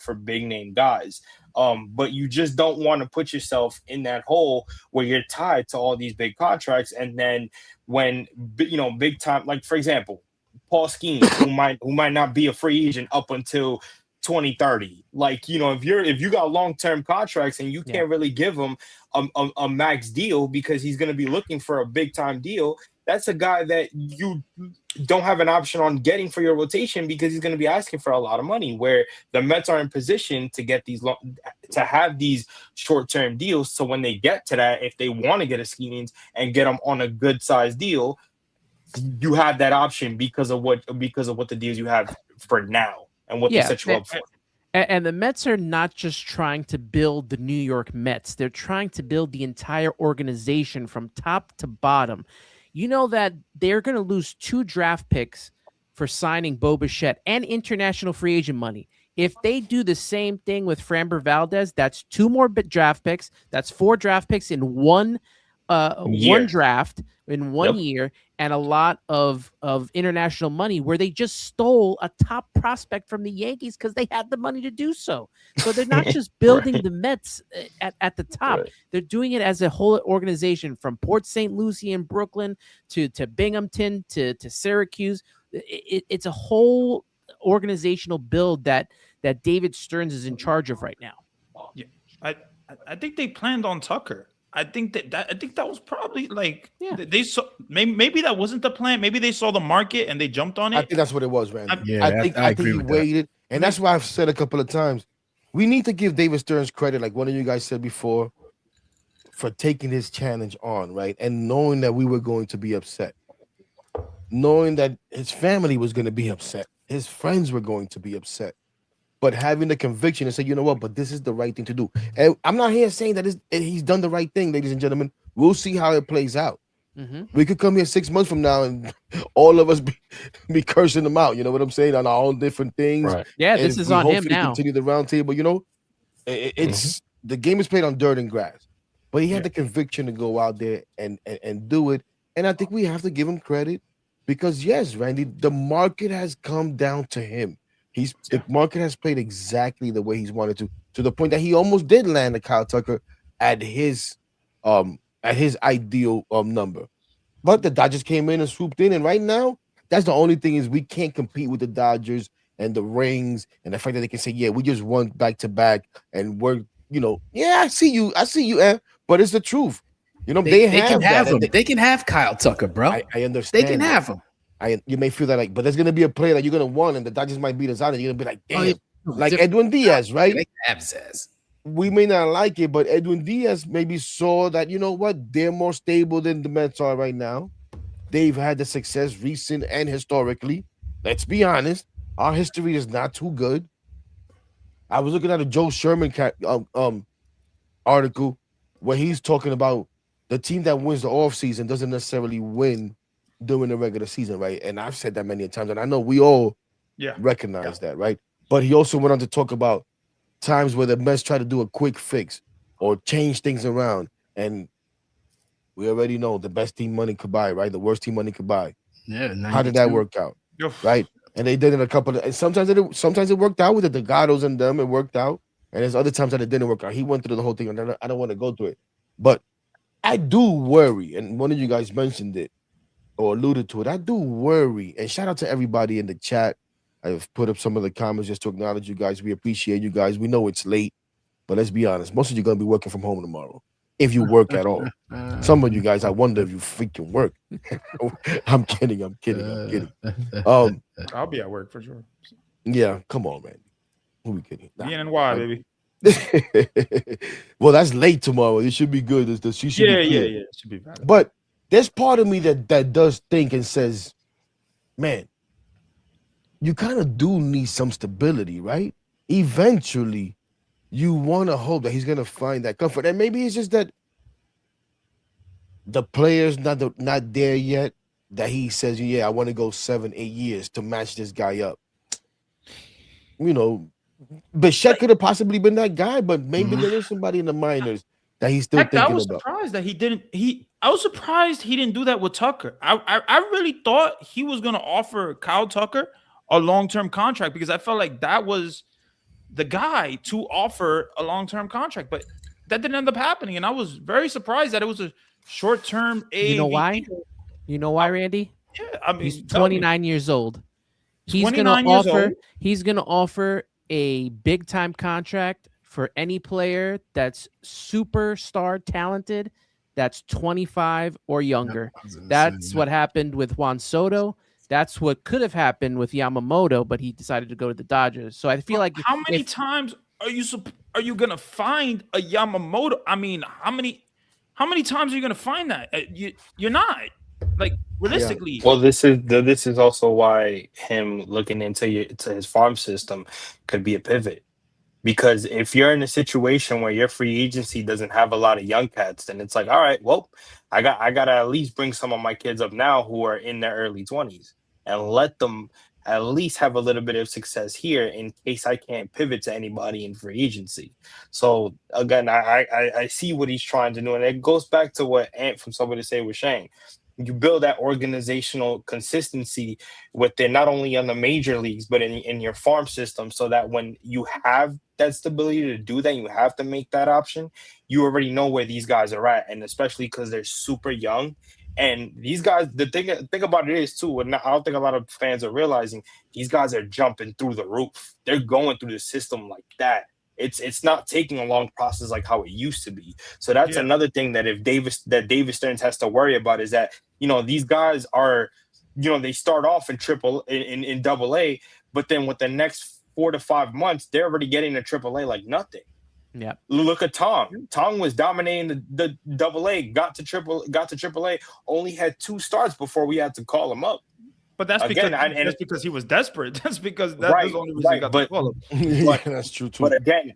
name guys. But you just don't want to put yourself in that hole where you're tied to all these big contracts, and then when big time, like for example, Paul Skeens, who might not be a free agent up until 2030. Like, if you got long-term contracts and you can't really give him a max deal because he's going to be looking for a big time deal, that's a guy that you don't have an option on getting for your rotation because he's going to be asking for a lot of money, where the Mets are in position to get to have these short-term deals. So when they get to that, if they want to get a Skeens and get them on a good size deal, you have that option because of what the deals you have for now and what they set you up for. And the Mets are not just trying to build the New York Mets. They're trying to build the entire organization from top to bottom. You know that they're going to lose 2 draft picks for signing Bo Bichette and international free agent money. If they do the same thing with Framber Valdez, that's 2 more draft picks. That's 4 draft picks in one draft in 1 year, and a lot of international money where they just stole a top prospect from the Yankees because they had the money to do so. So they're not just building the Mets at the top. Right. They're doing it as a whole organization, from Port St. Lucie in Brooklyn to Binghamton to Syracuse. It's a whole organizational build that David Stearns is in charge of right now. Yeah, I think they planned on Tucker. I think that was probably they saw maybe that wasn't the plan. Maybe they saw the market and they jumped on it. I think that's what it was, man. I think he waited, and that's why I've said a couple of times, we need to give David Stearns credit, like one of you guys said before, for taking this challenge on, right? And knowing that we were going to be upset, knowing that his family was going to be upset, his friends were going to be upset, but having the conviction and say, you know what, but this is the right thing to do. And I'm not here saying that he's done the right thing, ladies and gentlemen. We'll see how it plays out. Mm-hmm. We could come here 6 months from now and all of us be cursing him out. You know what I'm saying? On our own different things. Right. Yeah, this is on him now. Continue the round table. It's the game is played on dirt and grass, but he had the conviction to go out there and do it. And I think we have to give him credit because, yes, Randy, the market has come down to him. The market has played exactly the way he's wanted to the point that he almost did land a Kyle Tucker at his ideal number. But the Dodgers came in and swooped in, and right now, that's the only thing is we can't compete with the Dodgers and the rings and the fact that they can say, yeah, we just won back-to-back and we're, I see you, but it's the truth. They can have him. They can have Kyle Tucker, bro. I understand. They can have him. You may feel that but there's gonna be a player that you're gonna want, and the Dodgers might beat us out, and you're gonna be like, damn, like Edwin Diaz, right? We may not like it, but Edwin Diaz maybe saw that, you know what, they're more stable than the Mets are right now. They've had the success recent and historically. Let's be honest, our history is not too good. I was looking at a Joe Sherman article where he's talking about the team that wins the offseason doesn't necessarily win during the regular season, right? And I've said that many times, and I know we all recognize that, right? But he also went on to talk about times where the Mets try to do a quick fix or change things around, and we already know the best team money could buy, right? The worst team money could buy. Yeah. 92. How did that work out? Right? And they did it a couple of, and sometimes it worked out with the Delgados and them. It worked out, and there's other times that it didn't work out. He went through the whole thing, and I don't want to go through it, but I do worry, and one of you guys mentioned it or alluded to it. I do worry, and shout out to everybody in the chat. I've put up some of the comments just to acknowledge you guys. We appreciate you guys. We know it's late, but let's be honest. Most of you are gonna be working from home tomorrow, if you work at all. Some of you guys, I wonder if you freaking work. I'm kidding. I'm kidding. I'm kidding. I'll be at work for sure. Yeah, come on, man. Who we kidding? Nah. BNY, baby. Well, that's late tomorrow. It should be good. She should be clear. Yeah. It should be better. But there's part of me that does think and says, man, you kind of do need some stability, right? Eventually, you want to hope that he's gonna find that comfort, and maybe it's just that the player's not there yet. That he says, yeah, I want to go 7-8 years to match this guy up. You know, Bichette could have possibly been that guy, but maybe there is somebody in the minors that he's still thinking about. I was surprised that he didn't. I was surprised he didn't do that with Tucker. I really thought he was going to offer Kyle Tucker a long-term contract because I felt like that was the guy to offer a long-term contract, but that didn't end up happening, and I was very surprised that it was a short-term. You know why? You know why, Randy? Yeah, I mean, he's 29 years old. He's gonna offer a big time contract for any player that's superstar talented, that's 25 or younger. That's what happened with Juan Soto. That's what could have happened with Yamamoto, but he decided to go to the Dodgers. So I feel like how many times are you gonna find a Yamamoto? I mean, how many times are you gonna find that? You're not. Like realistically, well, this is also why him looking into his farm system could be a pivot. Because if you're in a situation where your free agency doesn't have a lot of young cats, then it's like, all right, well, I gotta at least bring some of my kids up now who are in their early 20s and let them at least have a little bit of success here in case I can't pivot to anybody in free agency. So again, I see what he's trying to do, and it goes back to what Ant from Somebody to Say was saying. You build that organizational consistency within not only on the major leagues but in your farm system, so that when you have that stability to do that, you have to make that option, you already know where these guys are at. And especially because they're super young, and these guys, the thing about it is too, and I don't think a lot of fans are realizing, these guys are jumping through the roof. They're going through the system like that. It's not taking a long process like how it used to be. So that's another thing that Davis Stearns has to worry about, is that, you know, these guys are, you know, they start off in double A, but then with the next 4 to 5 months, they're already getting to triple A like nothing. Yeah. Look at Tong. Tong was dominating the double A, got to triple A, only had 2 starts before we had to call him up. But that's because he was desperate. That's because that's the only reason he got to call him. Yeah, that's true too. But again,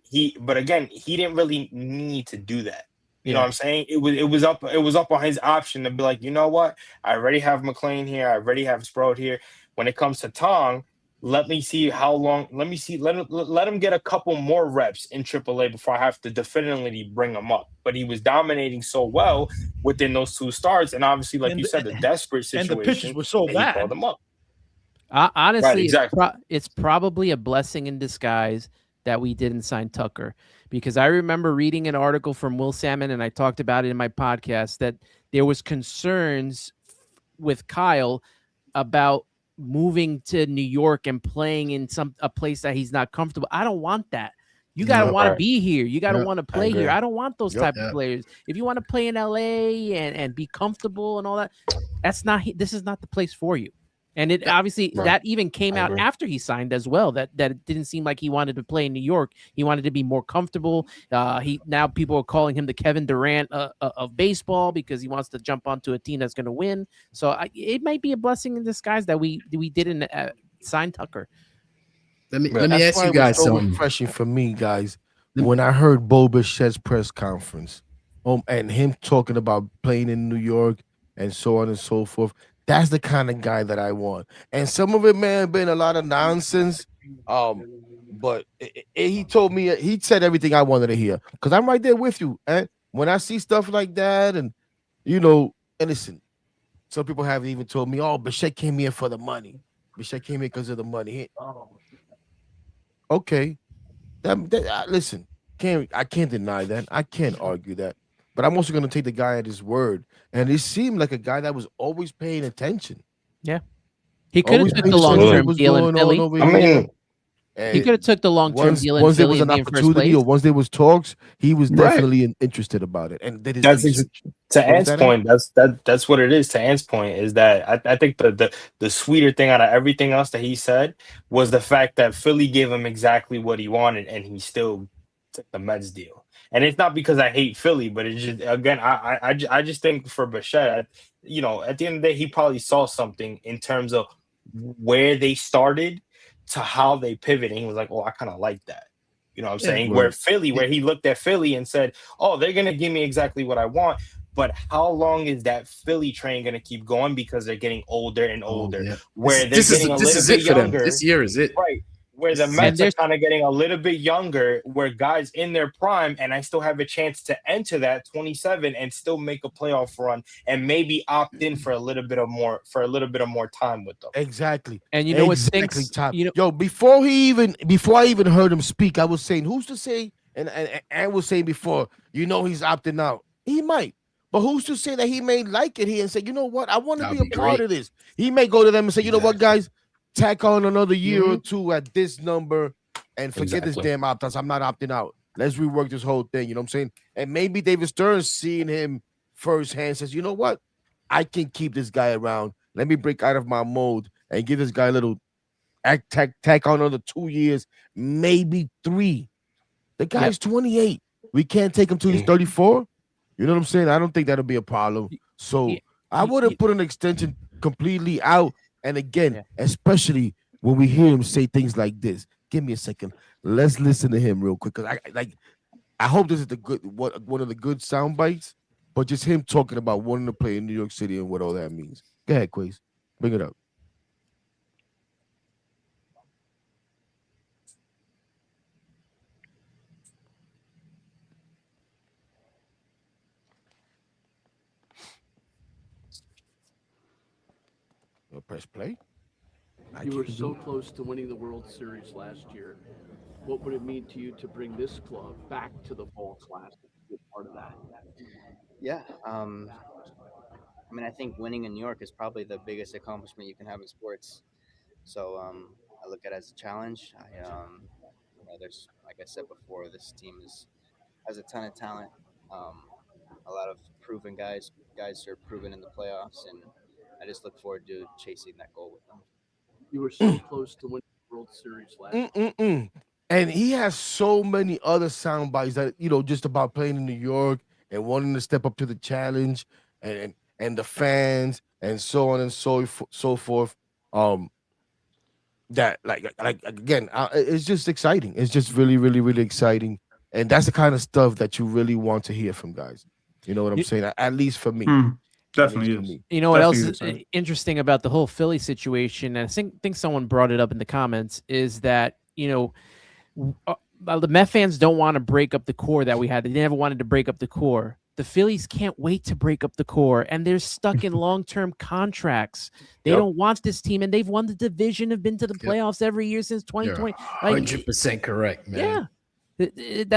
he didn't really need to do that. You know what I'm saying? It was up on his option to be like, you know what? I already have McLean here. I already have Sprout here. When it comes to Tong, let me see how long. Let him get a couple more reps in AAA before I have to definitively bring him up. But he was dominating so well within those 2 starts, and obviously, like you said, the desperate situation. And the pitches were so bad. He called him up. Honestly, right, exactly. It's probably a blessing in disguise that we didn't sign Tucker, because I remember reading an article from Will Salmon, and I talked about it in my podcast, that there was concerns with Kyle about moving to New York and playing in a place that he's not comfortable. I don't want that. You gotta want to be here. You gotta want to play here. I don't want those type of players. If you want to play in LA and be comfortable and all that, this is not the place for you. And it obviously that even came out after he signed as well. That it didn't seem like he wanted to play in New York. He wanted to be more comfortable. Now people are calling him the Kevin Durant of baseball, because he wants to jump onto a team that's going to win. So it might be a blessing in disguise that we didn't sign Tucker. Let me ask you guys something. Refreshing for me, guys, when I heard Bo Bichette's press conference, and him talking about playing in New York and so on and so forth. That's the kind of guy that I want. And some of it may have been a lot of nonsense. But he told me, he said everything I wanted to hear. Because I'm right there with you. And when I see stuff like that, and you know, and listen, some people have even told me, oh, Bichette came here for the money. Bichette came here because of the money. Okay. Listen, I can't deny that. I can't argue that. but I'm also gonna take the guy at his word. And he seemed like a guy that was always paying attention, Yeah. He could have always took paying the attention to what Absolutely. long-term was deal in going on Philly. over I here. mean, He could have And took the long-term deal in once there Philly was and an be in first opportunity, place. or once there was talks, he was right. definitely interested about it and did his That's ex- research. to What was Ant's that at? point. That's what it is. To Ant's point is that I think the sweeter thing out of everything else that he said was the fact that Philly gave him exactly what he wanted, and he still took the Mets deal. And it's not because I hate Philly, but it's just again I just think for Bichette, at the end of the day, he probably saw something in terms of where they started to how they pivot, and he was like, oh, I kind of like that. You know what I'm Yeah. saying? Word. Where he looked at Philly and said, oh, they're gonna give me exactly what I want. But how long is that Philly train gonna keep going because they're getting older and Oh older? yeah. Where they're getting a This little is bit it for them. younger, This year is it. right? Where This the is it. And Mets are there's kind of getting a little bit younger, where guys in their prime, and I still have a chance to enter that 27 and still make a playoff run and maybe opt in for a little bit of more time with them. Exactly. and you know what Exactly, stinks? Top. You know, Yo, before I even heard him speak, I was saying, who's to say? And was saying before, he's opting out. He might, but who's to say that he may like it here and say, you know what, I want to be That'd a be part great. of this. He may go to them and say, you know what, Exactly. guys, tack on another year or Mhm. two at this number and forget this Exactly. damn opt-outs. I'm not opting out. Let's rework this whole thing. You know what I'm saying? And maybe David Stern seeing him firsthand says, you know what, I can keep this guy around. Let me break out of my mode and give this guy a little tack on another 2 years, maybe three. The yep. guy's 28. We can't take him till he's Mm. 34. You know what I'm saying? I don't think that'll be a problem. Y- So I would have y- put an extension completely out. And again, yeah. especially when we hear him say things like this. Give me a second. Let's listen to him real quick. Cause I hope this is the good one of the good sound bites, but just him talking about wanting to play in New York City and what all that means. Go ahead, Quaze. Bring it up. Press play. I You were can't so do it. close to winning the World Series last year. What would it mean to you to bring this club back to the Fall Classic? To be a part of that. Yeah. I mean, I think winning in New York is probably the biggest accomplishment you can have in sports. So I look at it as a challenge. There's like I said before, this team has a ton of talent. Um, a lot of proven guys who are proven in the playoffs, and I just look forward to chasing that goal with them. You were so close to winning the World Series last year. Mm-mm-mm. And he has so many other sound bites that just about playing in New York and wanting to step up to the challenge and the fans and so on and so forth. Um, that like again, it's just exciting. It's just really, really, really exciting, and that's the kind of stuff that you really want to hear from guys. You know what I'm You, saying? At least for me. Hmm. At least Definitely for is. me. you know what Definitely else is is exciting. interesting about the whole Philly situation? And I think someone brought it up in the comments is that the Met fans don't want to break up the core that we had. They never wanted to break up the core. The Phillies can't wait to break up the core, and they're stuck in long-term contracts. They Yep. don't want this team, and they've won the division, have been to the Yep. playoffs every year since You're 2020. Like, 100% correct, man. yeah,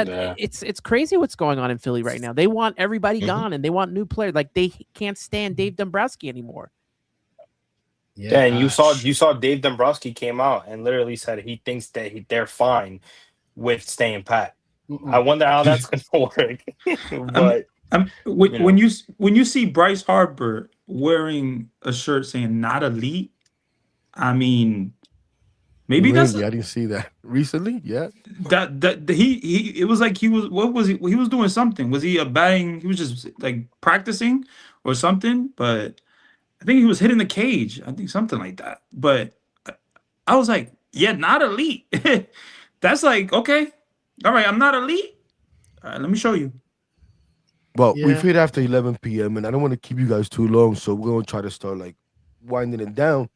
Yeah. it's crazy what's going on in Philly right now. They want everybody Mhm. gone, and they want new players. Like they can't stand Dave Dombrowski anymore. Yeah, and Yeah. you saw Dave Dombrowski came out and literally said he thinks that they're fine with staying pat. I Mm-mm. wonder how that's going to work. I'm, But when you know, when you see Bryce Harper wearing a shirt saying "not elite," I mean, maybe that's Really, I didn't see that recently. Yeah. that he it was like he was what was he was doing something. Was he a batting? He was just like practicing or something. But I think he was hitting the cage. I think something like that. But I was like, yeah, not elite. That's like okay, all right. I'm not elite. All right, let me show you. Well, we've Yeah. hit after 11 p.m. and I don't want to keep you guys too long, so we're gonna try to start like winding it down.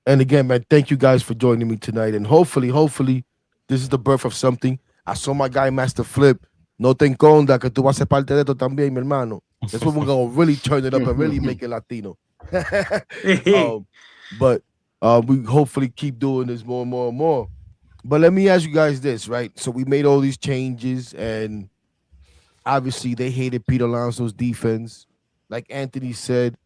And again, man, thank you guys for joining me tonight. And hopefully, this is the birth of something. I saw my guy Master Flip. No te enconda que tú vas a ser parte de esto también, mi hermano. That's when we're gonna really turn it up and really make it Latino. Hey, um, but we hopefully keep doing this more and more and more. But let me ask you guys this, right? So we made all these changes, and Obviously, they hated Pete Alonso's defense. Like Anthony said,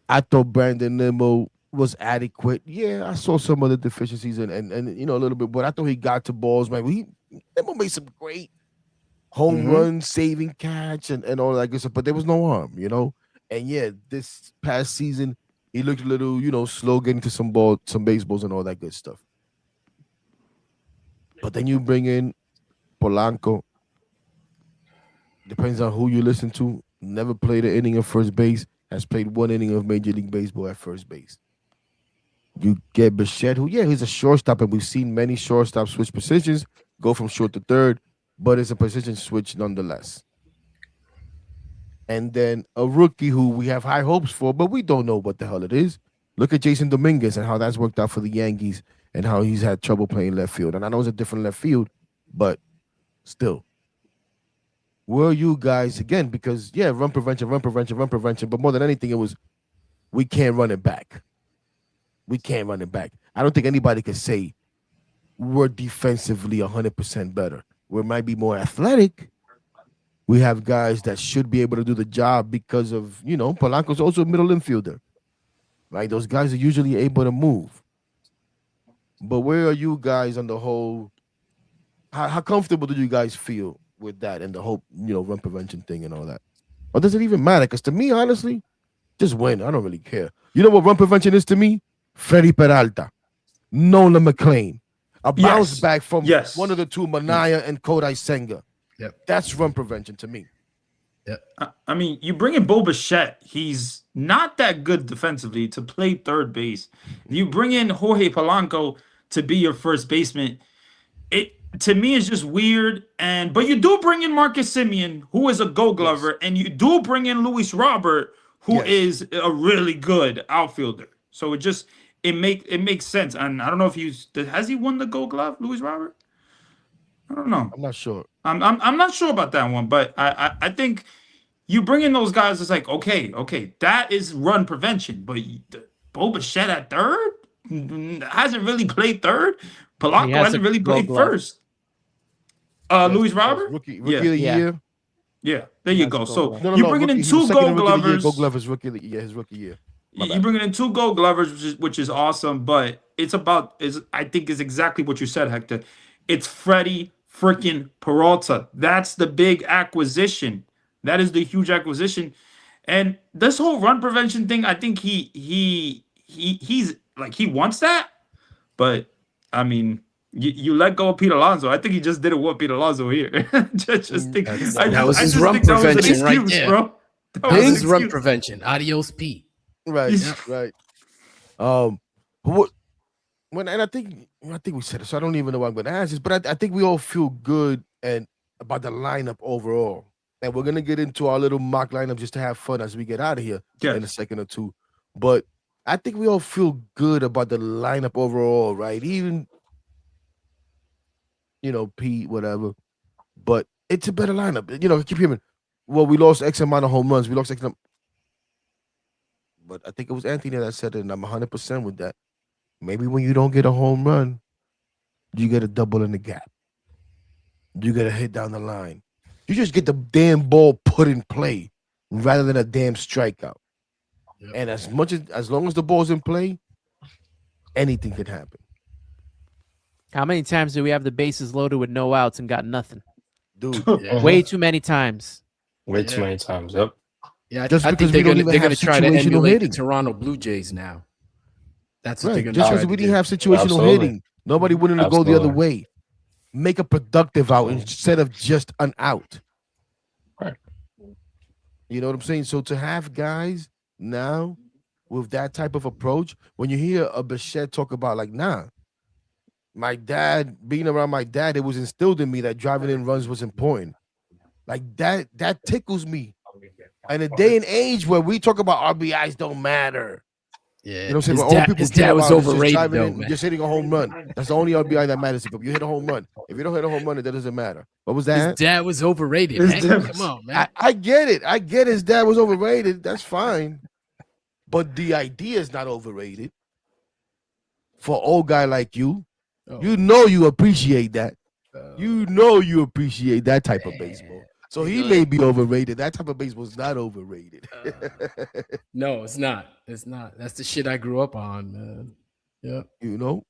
I thought Brandon Nimmo was adequate. Yeah, I saw some of the deficiencies and a little bit, but I thought he got to balls, man. Nimmo made some great home run saving catch and all that good stuff, but there was no arm. And yeah, this past season he looked a little, slow getting to some baseballs and all that good stuff. But then you bring in Polanco. Depends on who you listen to. Never played an inning of first base. Has played one inning of Major League Baseball at first base. You get Bichette, he's a shortstop, and we've seen many shortstops switch positions, go from short to third, but it's a position switch nonetheless. And then a rookie who we have high hopes for, but we don't know what the hell it is. Look at Jason Dominguez and how that's worked out for the Yankees and how he's had trouble playing left field. And I know it's a different left field, but still. Where are you guys again? Because run prevention. But more than anything, it was we can't run it back. We can't run it back. I don't think anybody could say we're defensively 100% better. We might be more athletic. We have guys that should be able to do the job because of, Polanco's also a middle infielder. Right? Those guys are usually able to move. But where are you guys on the whole? How comfortable do you guys feel with that and the whole, run prevention thing and all that? Or does it even matter? Because to me, honestly, just win. I don't really care. You know what run prevention is to me? Freddie Peralta, Nolan McLean, a bounce back from one of the two, Manaya and Kodai Senga. Yep. That's run prevention to me. Yeah. I mean, you bring in Bo Bichette. He's not that good defensively to play third base. You bring in Jorge Polanco to be your first baseman. It to me is just weird. But you do bring in Marcus Semien, who is a Gold Glover, and you do bring in Luis Robert, who is a really good outfielder. So it makes sense. And I don't know if has he won the Gold Glove, Luis Robert? I don't know. I'm not sure. I'm not sure about that one, but I think you bring in those guys. It's like okay, that is run prevention. But Bo Bichette at third hasn't really played third. Polanco hasn't really played first. Luis Robert, rookie of the year. Yeah, there you go. So No, you're bringing in two Gold Glovers. Gold Glovers rookie of the year, his rookie year. You're bringing in two Gold Glovers, which is awesome. But I think is exactly what you said, Hector. It's Freddie freaking Peralta. That's the big acquisition. That is the huge acquisition. And this whole run prevention thing, I think he's like he wants that. But I mean, you let go of Pete Alonso. I think he just didn't want Pete Alonso here. That was his run prevention right there. Bro. That was his run prevention. Adios, Pete. Right, right. And I think we said it, so I don't even know what I'm going to ask this, but I think we all feel good and about the lineup overall. And we're going to get into our little mock lineup just to have fun as we get out of here in a second or two. But I think we all feel good about the lineup overall, right? Even, Pete, whatever. But it's a better lineup. Keep hearing, well, we lost X amount of home runs. We lost X amount. But I think it was Anthony that said it, and I'm 100% with that. Maybe when you don't get a home run, you get a double in the gap. You get a hit down the line. You just get the damn ball put in play rather than a damn strikeout. Yep. And as long as the ball's in play, anything can happen. How many times do we have the bases loaded with no outs and got nothing? Dude, way too many times. Way too many times. Yep. Yeah, I think they're going to try to emulate the Toronto Blue Jays now. That's what they're going to just try because we to didn't have situational hitting, nobody wanted to go the other way. Make a productive out instead of just an out. Right. You know what I'm saying? So to have guys now with that type of approach, when you hear a Bichette talk about my dad, being around my dad, it was instilled in me that driving in runs was important. Like that tickles me. In a day and age where we talk about RBIs don't matter. Yeah, you know what I'm saying? His dad was overrated, though, man. Just hitting a home run. That's the only RBI that matters. If you hit a home run, if you don't hit a home run, it doesn't matter. What was that? His dad was overrated. Come on, man. I get it. I get his dad was overrated. That's fine. But the idea is not overrated. For an old guy like you, you appreciate that. You appreciate that type of baseball. So Hey, he Billy. may be overrated. That type of baseball is not overrated. No, it's not. It's not. That's the shit I grew up on, man. Yep. You know?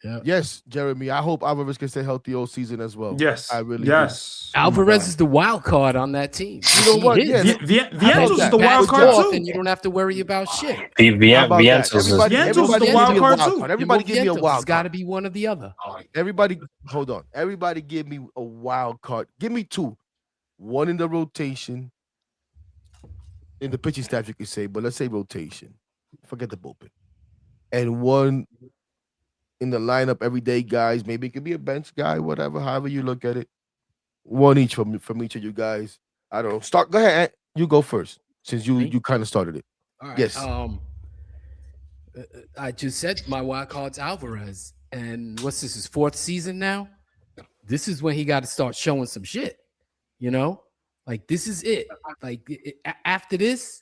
Yep. Yes, Jeremy. I hope Alvarez can stay healthy all season as well. Yes. I really yes. do. Oh my Alvarez God. is the wild card on that team. You know He what? hits, Yeah, Vientos is that? the wild But card Josh- too. and you don't have to worry about shit. How about that? Vientos is Everybody, Vientos everybody is the give wild me a card wild too. card. Everybody give me a wild It's got to card. be one or the other. Everybody, hold on. Everybody give me a wild card. Give me two. One in the rotation. In the pitching staff, you could say, but let's say rotation. Forget the bullpen. And one in the lineup everyday guys. Maybe it could be a bench guy, whatever, however you look at it. One each from each of you guys. I don't know. Start. Go ahead. Ant. You go first, since Me? you kind of started it. All right. Yes. I just said my wild card's Alvarez, and what's this? His fourth season now. This is when he got to start showing some shit. You know, like this is it. Like after this,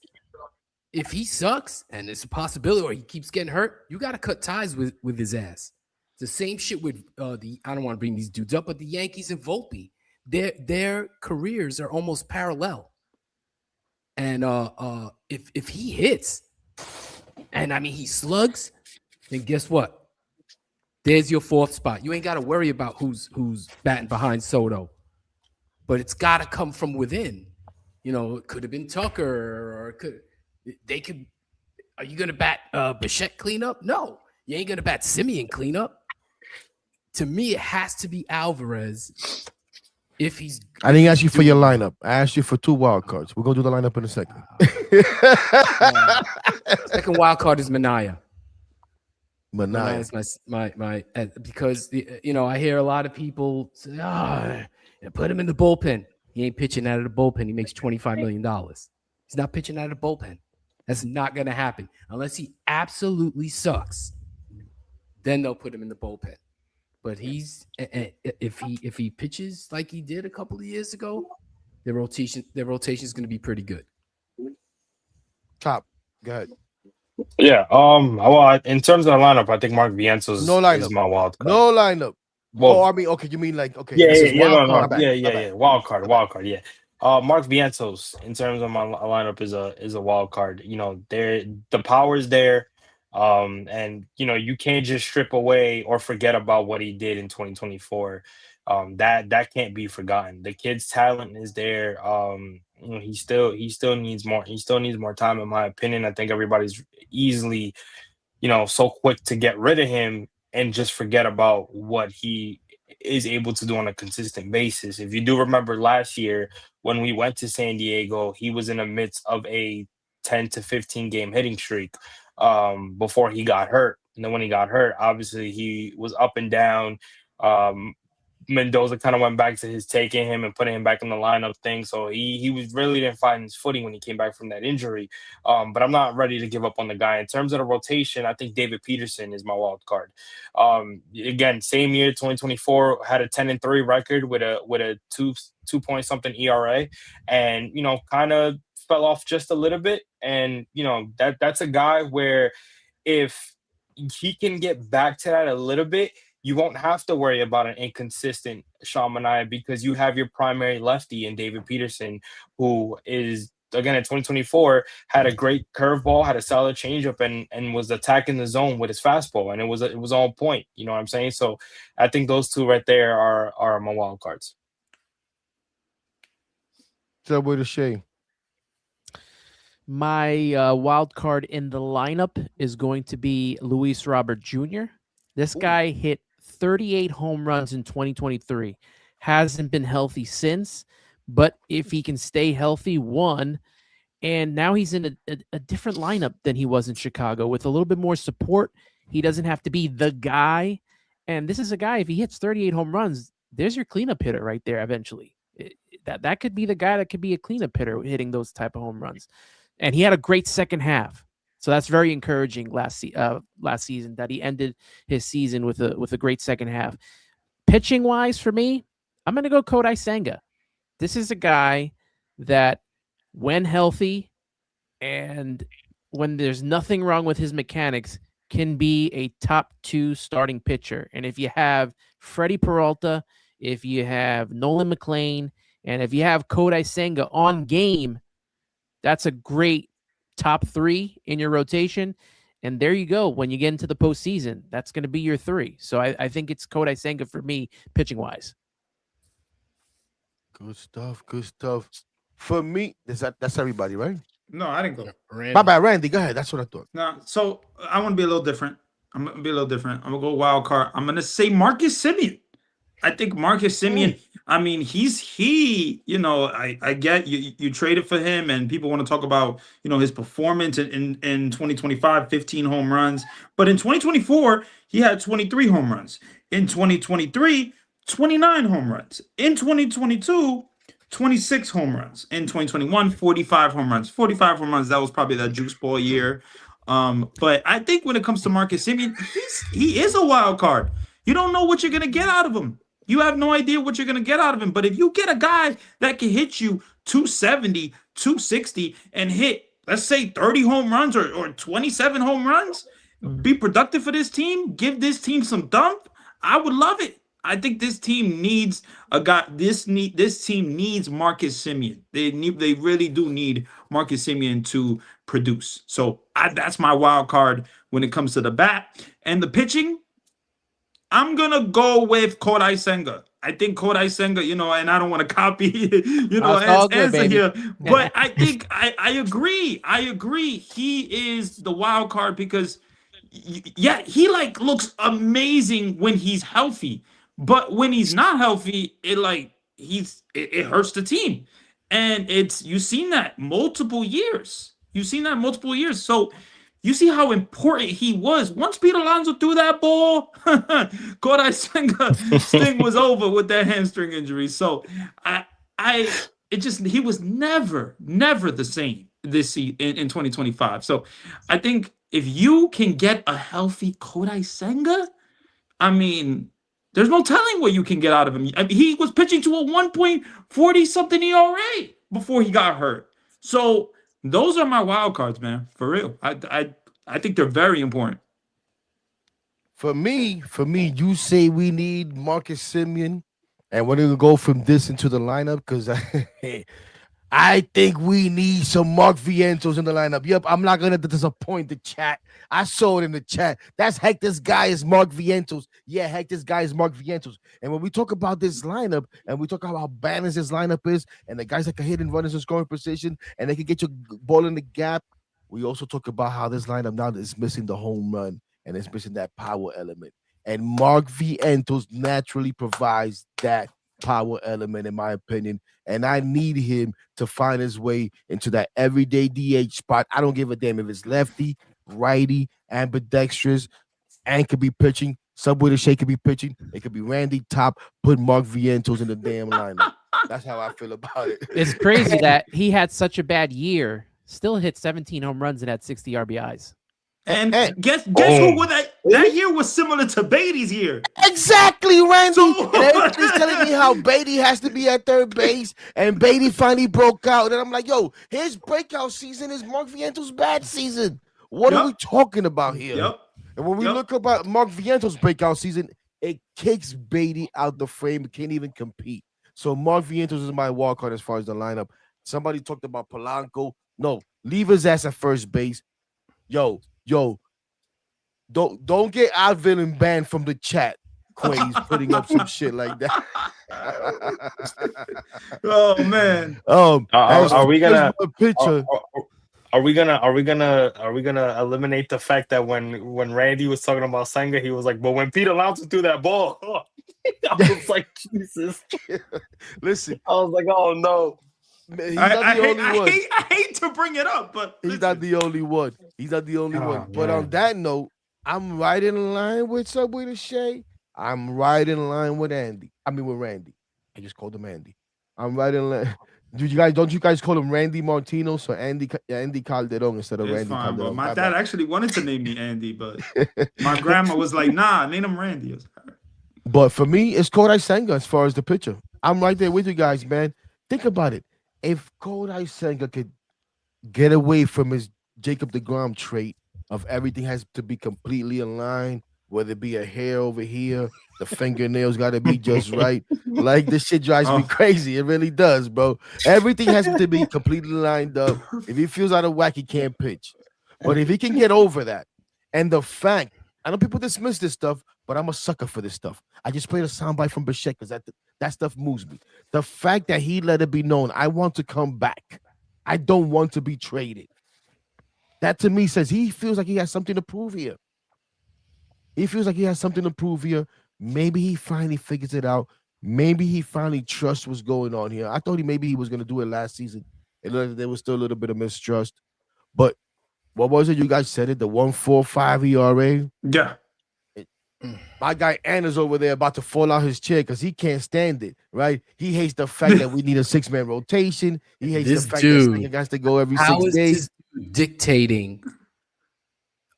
if he sucks and it's a possibility, or he keeps getting hurt, you got to cut ties with his ass. It's the same shit with the. I don't want to bring these dudes up, but the Yankees and Volpe, their careers are almost parallel. And if he hits, and I mean he slugs, then guess what? There's your fourth spot. You ain't got to worry about who's batting behind Soto, but it's got to come from within. You know, it could have been Tucker, or they could. Are you gonna bat Bichette cleanup? No, you ain't gonna bat Simeon cleanup. To me, it has to be Alvarez. If he's, I didn't ask you for your lineup. I asked you for two wild cards. We're gonna do the lineup in a second. second wild card is Manaea. Manaea. Is my because I hear a lot of people say, put him in the bullpen. He ain't pitching out of the bullpen. He makes $25 million. He's not pitching out of the bullpen. That's not gonna happen unless he absolutely sucks. Then they'll put him in the bullpen. But he's if he pitches like he did a couple of years ago, their rotation is going to be pretty good. Top. Go ahead. Yeah. Well, in terms of the lineup, I think Mark Vientos No lineup. is my wild card. No lineup. Well, I mean, okay. You mean like okay? yeah, this is wild no, card. yeah. Wild card. Yeah. Mark Vientos, in terms of my lineup, is a wild card. You know, the power's there. And you can't just strip away or forget about what he did in 2024. That can't be forgotten. The kid's talent is there. He still needs more. He still needs more time, in my opinion. I think everybody's easily, so quick to get rid of him and just forget about what he is able to do on a consistent basis. If you do remember last year when we went to San Diego, he was in the midst of a 10 to 15 game hitting streak before he got hurt. And then when he got hurt, obviously he was up and down. Mendoza kind of went back to his taking him and putting him back in the lineup thing. So he was really didn't find his footing when he came back from that injury. But I'm not ready to give up on the guy. In terms of the rotation, I think David Peterson is my wild card. Again, same year, 2024, had a 10-3 record with a 2 point something ERA, and kind of fell off just a little bit. And that's a guy where if he can get back to that a little bit, you won't have to worry about an inconsistent Sean Manaea, because you have your primary lefty in David Peterson, who is, again, in 2024, had a great curveball, had a solid changeup, and was attacking the zone with his fastball, and it was on point. You know what I'm saying? So I think those two right there are my wild cards. So with a shame. My wild card in the lineup is going to be Luis Robert Jr. This guy hit 38 home runs in 2023. Hasn't been healthy since, but if he can stay healthy, and now he's in a different lineup than he was in Chicago with a little bit more support. He doesn't have to be the guy. And this is a guy, if he hits 38 home runs, there's your cleanup hitter right there eventually. That could be the guy that could be a cleanup hitter hitting those type of home runs. And he had a great second half. So that's very encouraging last season that he ended his season with a great second half. Pitching wise for me, I'm going to go Kodai Senga. This is a guy that when healthy and when there's nothing wrong with his mechanics can be a top 2 starting pitcher. And if you have Freddie Peralta, if you have Nolan McLean, And if you have Kodai Senga on game, that's a great top 3 in your rotation. And there you go. When you get into the postseason, that's going to be your 3. So I think it's Kodai Senga for me, pitching wise. Good stuff. Good stuff. For me, that's everybody, right? No, I didn't go. My bad, Randy. Go ahead. That's what I thought. No, so I want to be a little different. I'm gonna be a little different. I'm gonna go wild card. I'm gonna say Marcus Simeon. I think Marcus Simeon. I mean, I get you traded for him, and people want to talk about his performance in 2025, 15 home runs, but in 2024 he had 23 home runs. In 2023, 29 home runs. In 2022. 26 home runs in 2021, 45 home runs. 45 home runs. That was probably that juice ball year. But I think when it comes to Marcus Simeon, he is a wild card. You don't know what you're gonna get out of him. You have no idea what you're gonna get out of him. But if you get a guy that can hit you 270, 260, and hit, let's say 30 home runs or 27 home runs, be productive for this team, give this team some dump, I would love it. I think this team needs a guy. This team needs Marcus Simeon. They really do need Marcus Simeon to produce. So that's my wild card when it comes to the bat and the pitching. I'm gonna go with Kodai Senga. I think Kodai Senga, and I don't want to copy, answer here, but I think I agree. I agree. He is the wild card because, yeah, he looks amazing when he's healthy. But when he's not healthy, it hurts the team. And you've seen that multiple years. So you see how important he was. Once Pete Alonso threw that ball, Kodai Senga thing was over with that hamstring injury. So he was never the same this season in 2025. So I think if you can get a healthy Kodai Senga, I mean, there's no telling what you can get out of him. I mean, he was pitching to a 1.40 something ERA before he got hurt. So those are my wild cards, man. For real. I think they're very important. For me, you say we need Marcus Simeon, and we're gonna go from this into the lineup because I think we need some Mark Vientos in the lineup. Yep, I'm not gonna disappoint the chat. I saw it in the chat. That's Hector's guy is Mark Vientos. Yeah, Hector's guy is Mark Vientos. And when we talk about this lineup and we talk about how balanced this lineup is, and the guys that can hit and run in the scoring position, and they can get your ball in the gap, we also talk about how this lineup now is missing the home run and it's missing that power element. And Mark Vientos naturally provides that power element, in my opinion. And I need him to find his way into that everyday DH spot. I don't give a damn if it's lefty, righty, ambidextrous, and could be pitching. Subway to Shea could be pitching. It could be Randy Top. Put Mark Vientos in the damn lineup. That's how I feel about it. It's crazy that he had such a bad year, still hit 17 home runs and had 60 RBIs. And guess who that year was similar to Beatty's year. Exactly, Randy. And everybody's telling me how Beatty has to be at third base, and Beatty finally broke out. And I'm like, yo, his breakout season is Mark Vientos' bad season. What are we talking about here? Yep. And when we look about Mark Vientos' breakout season, it kicks Beatty out the frame. It can't even compete. So Mark Vientos is my wild card as far as the lineup. Somebody talked about Polanco. No, leave his ass at first base. Yo, don't get Alvin and banned from the chat. Quay's putting up some shit like that. Oh man. Are we gonna a picture? Are we gonna eliminate the fact that when Randy was talking about Senga, he was like, but when Pete Alonso threw that ball, I was like, Jesus. Listen, I was like, oh no. I hate to bring it up, but he's not the only one. He's not the only one. But on that note, I'm right in line with Subway to Shea. I'm right in line with Randy. I just called him Andy. I'm right in line. Don't you guys call him Randy Martinez or Andy Calderon instead of it's Randy fine, Calderon? Bro. My dad actually wanted to name me Andy, but my grandma was like, nah, name him Randy. But for me, it's Kodai Senga as far as the pitcher. I'm right there with you guys, man. Think about it. If Kodai Senga could get away from his Jacob deGrom trait of everything has to be completely aligned, whether it be a hair over here, the fingernails got to be just right. Like this shit drives me Oh. crazy. It really does, bro. Everything has to be completely lined up. If he feels out of whack, he can't pitch. But if he can get over that, and the fact, I know people dismiss this stuff, but I'm a sucker for this stuff. I just played a soundbite from Bichette because that stuff moves me. The fact that he let it be known, I want to come back. I don't want to be traded. That to me says he feels like he has something to prove here. He feels like he has something to prove here. Maybe he finally figures it out. Maybe he finally trusts what's going on here. I thought maybe he was going to do it last season. It looked like there was still a little bit of mistrust. But what was it? You guys said it, the 1.45 ERA. Yeah. My guy Anna's over there about to fall out his chair because he can't stand it, right? He hates the fact that we need a 6-man rotation. He hates This the fact dude, that Singer has to go every how 6 is days. this dude dictating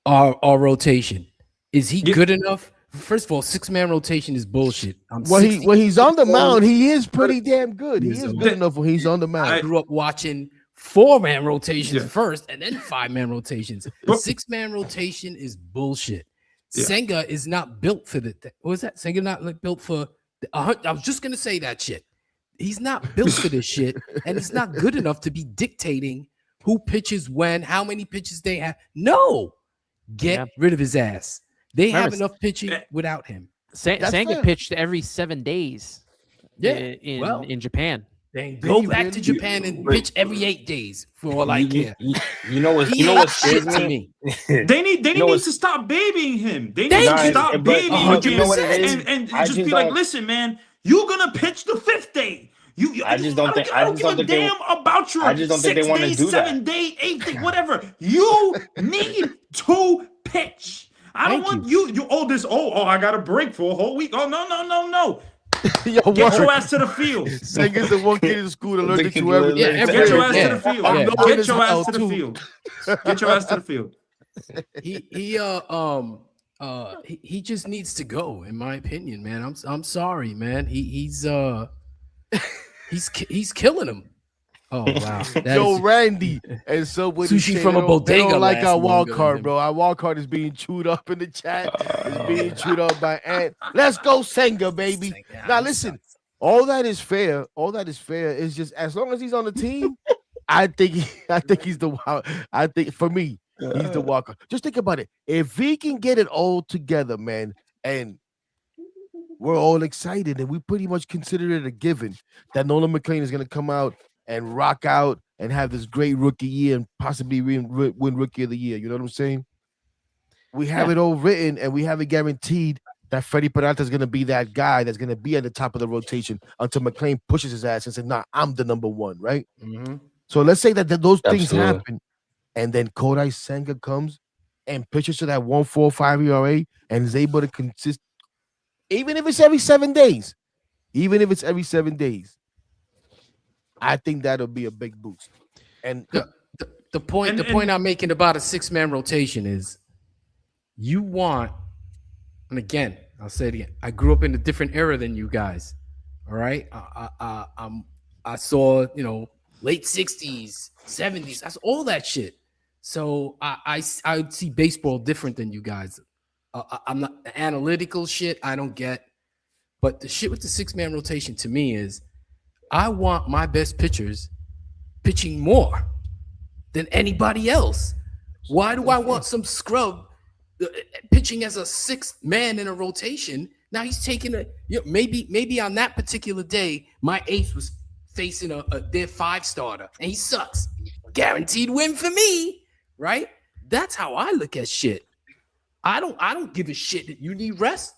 our rotation? Is he Yeah. good enough? First of all, 6-man rotation is bullshit. When he's on the mound, he is pretty damn good. He He's is a- good enough when he's on the I mound. grew up watching 4-man rotations Yeah. first and then 5-man rotations. The But- 6-man rotation is bullshit. Yeah. Senga is not built for the. What was that? Senga not like built for. I was just gonna say that shit. He's not built for this shit, and he's not good enough to be dictating who pitches when, how many pitches they have. No, get Yeah. rid of his ass. They have Remember, enough pitching without him. That's Sanga fair. pitched every 7 days. Yeah, in Japan. Then Did go he back to really? Japan and Wait. pitch every 8 days for all I You, care. you know what? He You know what ain't scares shit to me? me. They need know need what's- to stop babying him. They Thank need to you. stop But babying you know what it him is? and I just just be like, don't- listen, man, you're gonna pitch the 5th day. I just don't think- I don't give a damn about your I just don't think they 6 wanna days, do that. 7 day, 8 day, whatever. You need to pitch. I don't Thank want you. Oh, this. Oh, I got a break for a whole week. Oh, no. Yo, Get your word. ass to the field. Singer's the one kid in school allergic to Yeah, everything. Yeah, every- Get your ass Yeah. to the field. I'm Yeah. knowing Get as your hell, ass to the too. field. Get your ass to the field. He just needs to go, in my opinion, man. I'm sorry, man. He's killing him. Oh wow, that Yo, is- Randy. And so what he Sushi said, from they a don't- they bodega don't like lasts our wild longer card, than bro. Our wild card is being chewed up in the chat. It's being chewed up by Ant. Let's go, Senga, baby. Senga, Now I'm listen, sucks. all that is fair. All that is fair is just as long as he's on the team, I think he's the wild. I think for me, he's the wild card. Just think about it. If he can get it all together, man, and we're all excited, and we pretty much consider it a given that Nolan McLean is going to come out and rock out and have this great rookie year and possibly win rookie of the year. You know what I'm saying? We have it all written and we have it guaranteed that Freddie Peralta is going to be that guy that's going to be at the top of the rotation until McLean pushes his ass and says, nah, I'm the number one, right? Mhm. So let's say that those things Absolutely. happen and then Kodai Senga comes and pitches to that 1.45 ERA and is able to consist, even if it's every 7 days, I think that'll be a big boost. And The point I'm making about a 6-man rotation is you want, and again, I'll say it again. I grew up in a different era than you guys. All right. I saw, late 60s, 70s. That's all that shit. So I see baseball different than you guys. I'm not the analytical shit. I don't get, but the shit with the 6-man rotation to me is I want my best pitchers pitching more than anybody else. Why do I want some scrub pitching as a 6th man in a rotation? Now he's taking maybe on that particular day, my ace was facing their 5-starter and he sucks. Guaranteed win for me, right? That's how I look at shit. I don't give a shit that you need rest.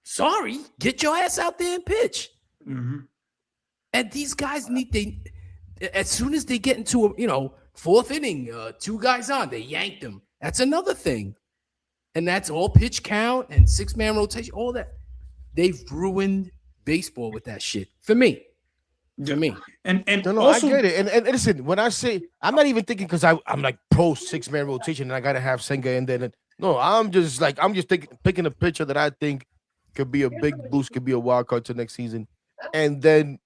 Sorry, get your ass out there and pitch. Mm-hmm. And these guys as soon as they get into a 4th inning, 2 guys on, they yank them. That's another thing. And that's all pitch count and 6-man rotation, all that. They've ruined baseball with that shit. For me. For me. And no, also, I get it. And listen, when I say I'm not even thinking because I'm like pro 6-man rotation and I gotta have Senga in there. No, I'm just picking a pitcher that I think could be a big boost, could be a wild card to next season. And then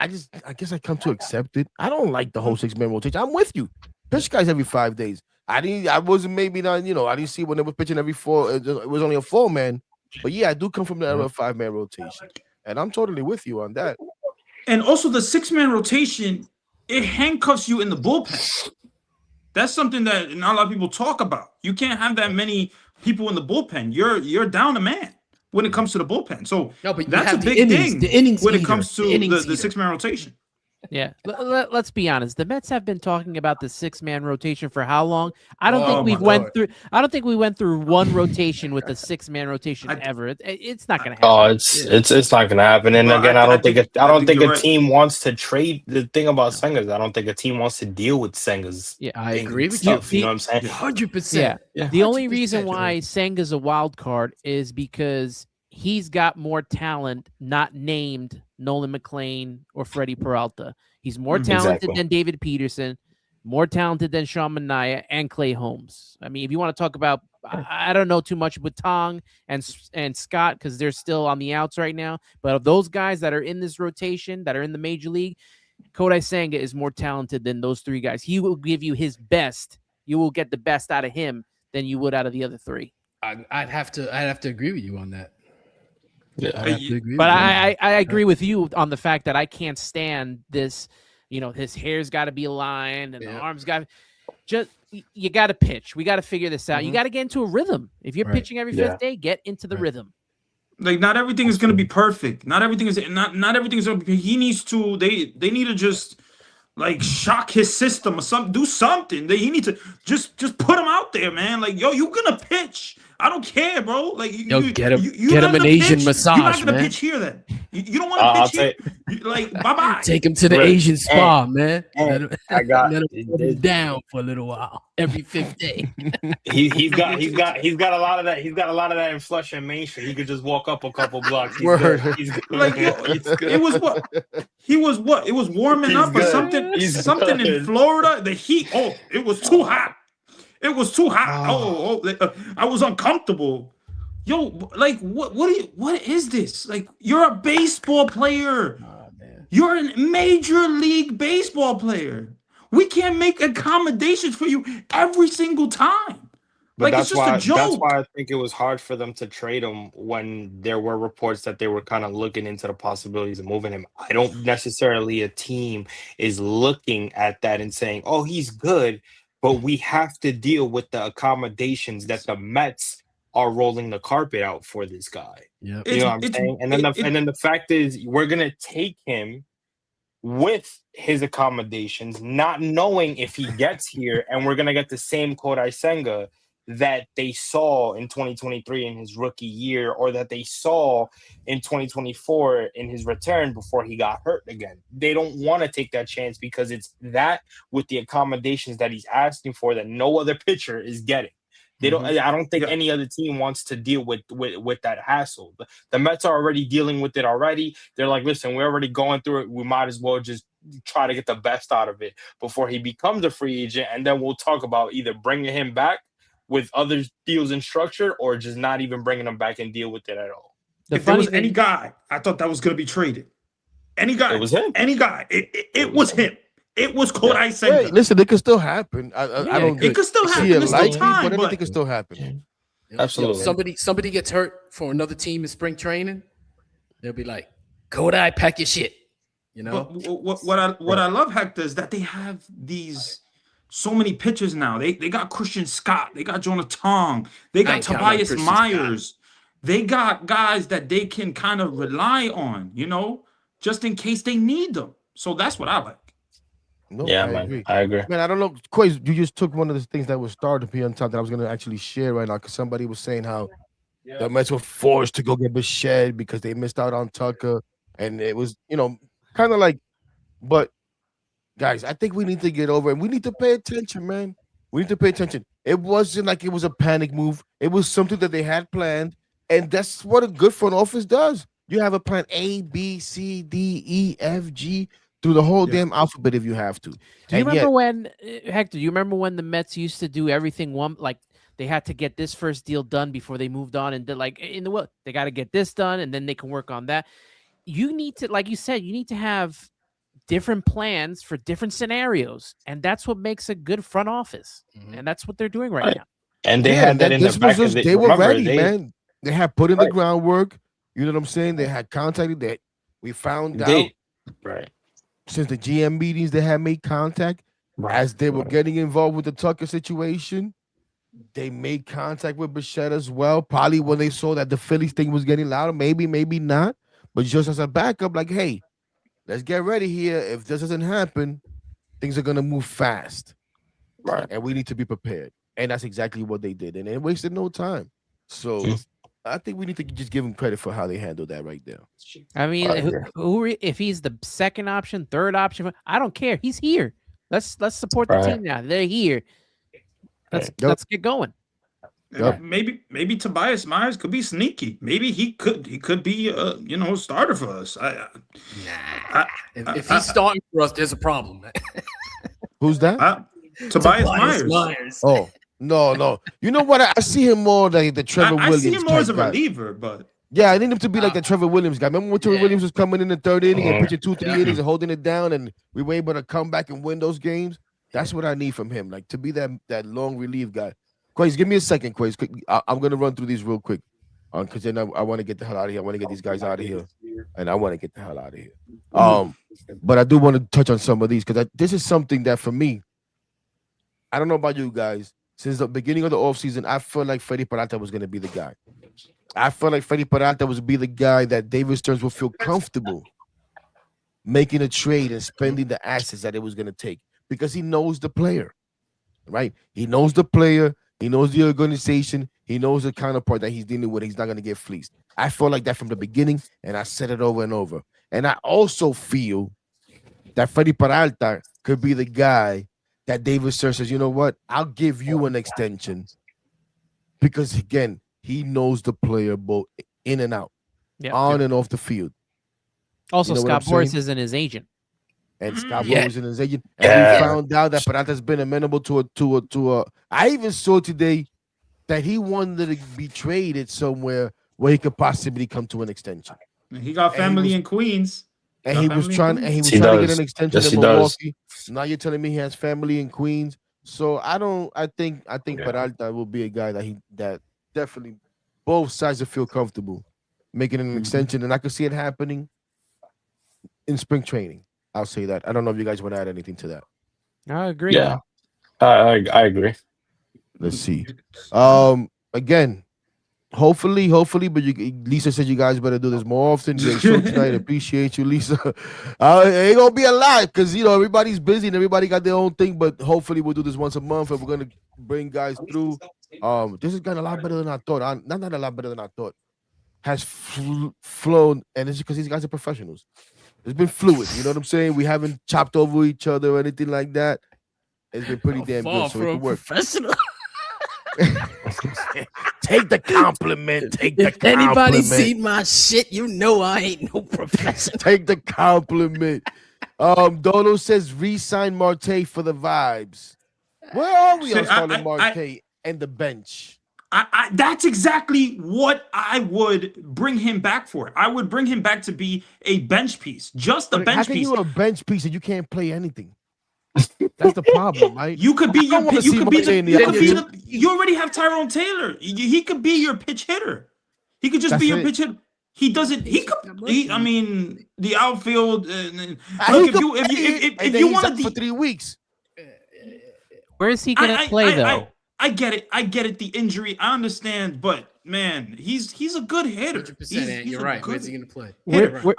I guess I come to accept it. I don't like the whole 6-man rotation. I'm with you. Pitch guys every 5 days. I wasn't maybe not, I didn't see when they were pitching every four. It was only a 4-man. But yeah, I do come from the era of 5-man rotation. And I'm totally with you on that. And also the 6-man rotation, it handcuffs you in the bullpen. That's something that not a lot of people talk about. You can't have that many people in the bullpen. You're down a man when it comes to the bullpen. So No, but you that's a have the big innings, thing the innings when it eater, comes the to innings the eater. 6-man rotation. Yeah, let's be honest. The Mets have been talking about the 6-man rotation for how long? I don't Oh, think my we've went Lord. through. I don't think we went through one rotation with a 6-man rotation ever. It's not going to Oh, happen. it's not gonna happen. And Bro, again, I don't think I I don't think think you're a right. team wants to trade. The thing about Senga's, I don't think a team wants to deal with Senga's Yeah, I things agree and with you. stuff. You know what I'm saying? 100%. Yeah. The only reason why Senga's a wild card is because he's got more talent not named Nolan McLean or Freddie Peralta. He's more talented Exactly. than David Peterson, more talented than Sean Manaea and Clay Holmes. I mean, if you want to talk about, I don't know too much with Tong and Scott because they're still on the outs right now. But of those guys that are in this rotation, that are in the major league, Kodai Senga is more talented than those three guys. He will give you his best. You will get the best out of him than you would out of the other three. I'd have to agree with you on that. Yeah. I'd have to agree But with you. I agree with you on the fact that I can't stand this. His hair's got to be aligned and the arms got just. You got to pitch. We got to figure this out. You got to get into a rhythm. If you're pitching every fifth day, get into the rhythm. Like not everything is going to be perfect. Not everything is not everything is. He needs to. They need to just like shock his system or something. Do something. He need to just put him out there, man. Like yo, you gonna pitch. I don't care, bro. Like get him an Asian massage, You're not gonna man. pitch here then. You don't want to pitch here. Like bye bye. Take him to the Asian spa, man. let him down for a little while every fifth day. He's got a lot of that. He's got a lot of that in Flushing Main Street. He could just walk up a couple blocks. He's good. He's good. Like yo, it was what he was. What it was warming up or something. Something in Florida. The heat. Oh, it was too hot. It was too hot. I was uncomfortable. Yo, like what is this? Like you're a baseball player. You're a major league baseball player. We can't make accommodations for you every single time. But it's just a joke. That's why I think it was hard for them to trade him when there were reports that they were kind of looking into the possibilities of moving him. I don't necessarily a team is looking at that and saying, "Oh, he's good," but we have to deal with the accommodations that the Mets are rolling the carpet out for this guy. Yep. You know what I'm saying? And then the fact is, we're gonna take him with his accommodations, not knowing if he gets here, and we're gonna get the same Kodai Senga that they saw in 2023 in his rookie year, or that they saw in 2024 in his return before he got hurt again. They don't want to take that chance because it's that with the accommodations that he's asking for that no other pitcher is getting. They don't. I don't think any other team wants to deal with that hassle. The Mets are already dealing with it already. They're like, listen, we're already going through it. We might as well just try to get the best out of it before he becomes a free agent, and then we'll talk about either bringing him back with other deals in structure or just not even bringing him back and deal with it at all. If there was any guy, I thought that was going to be traded. Any guy, it was him. Any guy, it was him. It was Kodai Senga. Hey, listen, it could still happen. I don't. It could still happen. It's still time, but anything can still happen. Absolutely. Somebody gets hurt for another team in spring training, they'll be like, "Kodai, pack your shit." You know. But what I love, Hector, is that they have these so many pitchers now. They got Christian Scott. They got Jonah Tong. They got Tobias Myers. They got guys that they can kind of rely on, just in case they need them. So that's what I like. No, yeah, man, I agree. Man, I don't know. Quays, you just took one of the things that was started here on top that I was going to actually share right now because somebody was saying how the Mets were forced to go get Bichette because they missed out on Tucker. And it was, kind of like, but guys, I think we need to get over and we need to pay attention, man. We need to pay attention. It wasn't like it was a panic move. It was something that they had planned. And that's what a good front office does. You have a plan A, B, C, D, E, F, G through the whole damn alphabet if you have to. Do you remember when, Hector, you remember when the Mets used to do everything like they had to get this first deal done before they moved on and did like they got to get this done and then they can work on that. You need to, like you said, you need to have different plans for different scenarios, and that's what makes a good front office, and that's what they're doing right now. And they Yeah, had that in the this was back of just the. they were Remember, ready, man. They had put in the Right. groundwork. You know what I'm saying? They had contacted that. We found out They right. since the GM meetings they had made contact as they were getting involved with the Tucker situation. They made contact with Bichette as well. Probably when they saw that the Phillies thing was getting louder, maybe not. But just as a backup, like, hey, let's get ready here. If this doesn't happen, things are gonna move fast, Right. and we need to be prepared. And that's exactly what they did, and they wasted no time. So I think we need to just give them credit for how they handled that right there. I mean, if he's the second option, third option, I don't care. He's here. Let's support the team now. They're here. Let's get going. Yep. Maybe Tobias Myers could be sneaky. Maybe he could be a starter for us. If he's starting for us, there's a problem. Who's that? Tobias Myers. Oh no. You know what? I see him more like the Trevor Williams. I see him more as a guy. reliever, but yeah, I need him to be like the Trevor Williams guy. Remember when Trevor Williams was coming in the third inning and pitching 2-3 innings and holding it down, and we were able to come back and win those games? That's what I need from him, like to be that long relief guy. Quays, give me a second, Quays. I'm gonna run through these real quick, because then I want to get the hell out of here. I want to get these guys out of here, and I want to get the hell out of here. But I do want to touch on some of these because this is something that for me, I don't know about you guys. Since the beginning of the offseason, I felt like Freddie Peralta was gonna be the guy. I felt like Freddie Peralta was be the guy that David Stearns would feel comfortable making a trade and spending the assets that it was gonna take because he knows the player, right? He knows the player. He knows the organization. He knows the counterpart that he's dealing with. He's not going to get fleeced. I felt like that from the beginning, and I said it over and over. And I also feel that Freddie Peralta could be the guy that David Stearns says, you know what? I'll give you an extension because, again, he knows the player both in and out, on and off the field. Also, you know Scott Boras isn't his agent. And Scott Boras and his agent. And we found out that Peralta's been amenable to a. I even saw today that he wanted to be traded somewhere where he could possibly come to an extension. He got family in Queens. And he was trying to get an extension in Milwaukee. Now you're telling me he has family in Queens. So I think Peralta will be a guy that definitely both sides will feel comfortable making an extension. And I could see it happening in spring training. I'll say that. I don't know if you guys want to add anything to that. I agree. Yeah, I agree. Let's see. Again, hopefully, but Lisa said you guys better do this more often. Great show tonight. Appreciate you, Lisa. It ain't gonna be a lot because everybody's busy and everybody got their own thing. But hopefully, we'll do this once a month and we're gonna bring guys through. This has gone a lot better than I thought. Not a lot better than I thought. Has flown, and it's because these guys are professionals. It's been fluid, you know what I'm saying? We haven't chopped over each other or anything like that. It's been pretty damn good, so it can work. Professional. Take the compliment. If anybody's seen my shit, you know I ain't no professional. Take the compliment. Dono says re-sign Marte for the vibes. Where are we on Starling Marte and the bench? That's exactly what I would bring him back for. I would bring him back to be a bench piece, just a bench piece. How can you a bench piece and you can't play anything? That's the problem, right? You could be you already have Tyrone Taylor. He could be your pitch hitter. He could just be your pitch hitter. He doesn't. I mean, the outfield. If you want to for 3 weeks, where is he gonna play though? I get it. The injury, I understand, but man, he's a good hitter. 100%. You're right. Where's he gonna play? Where's he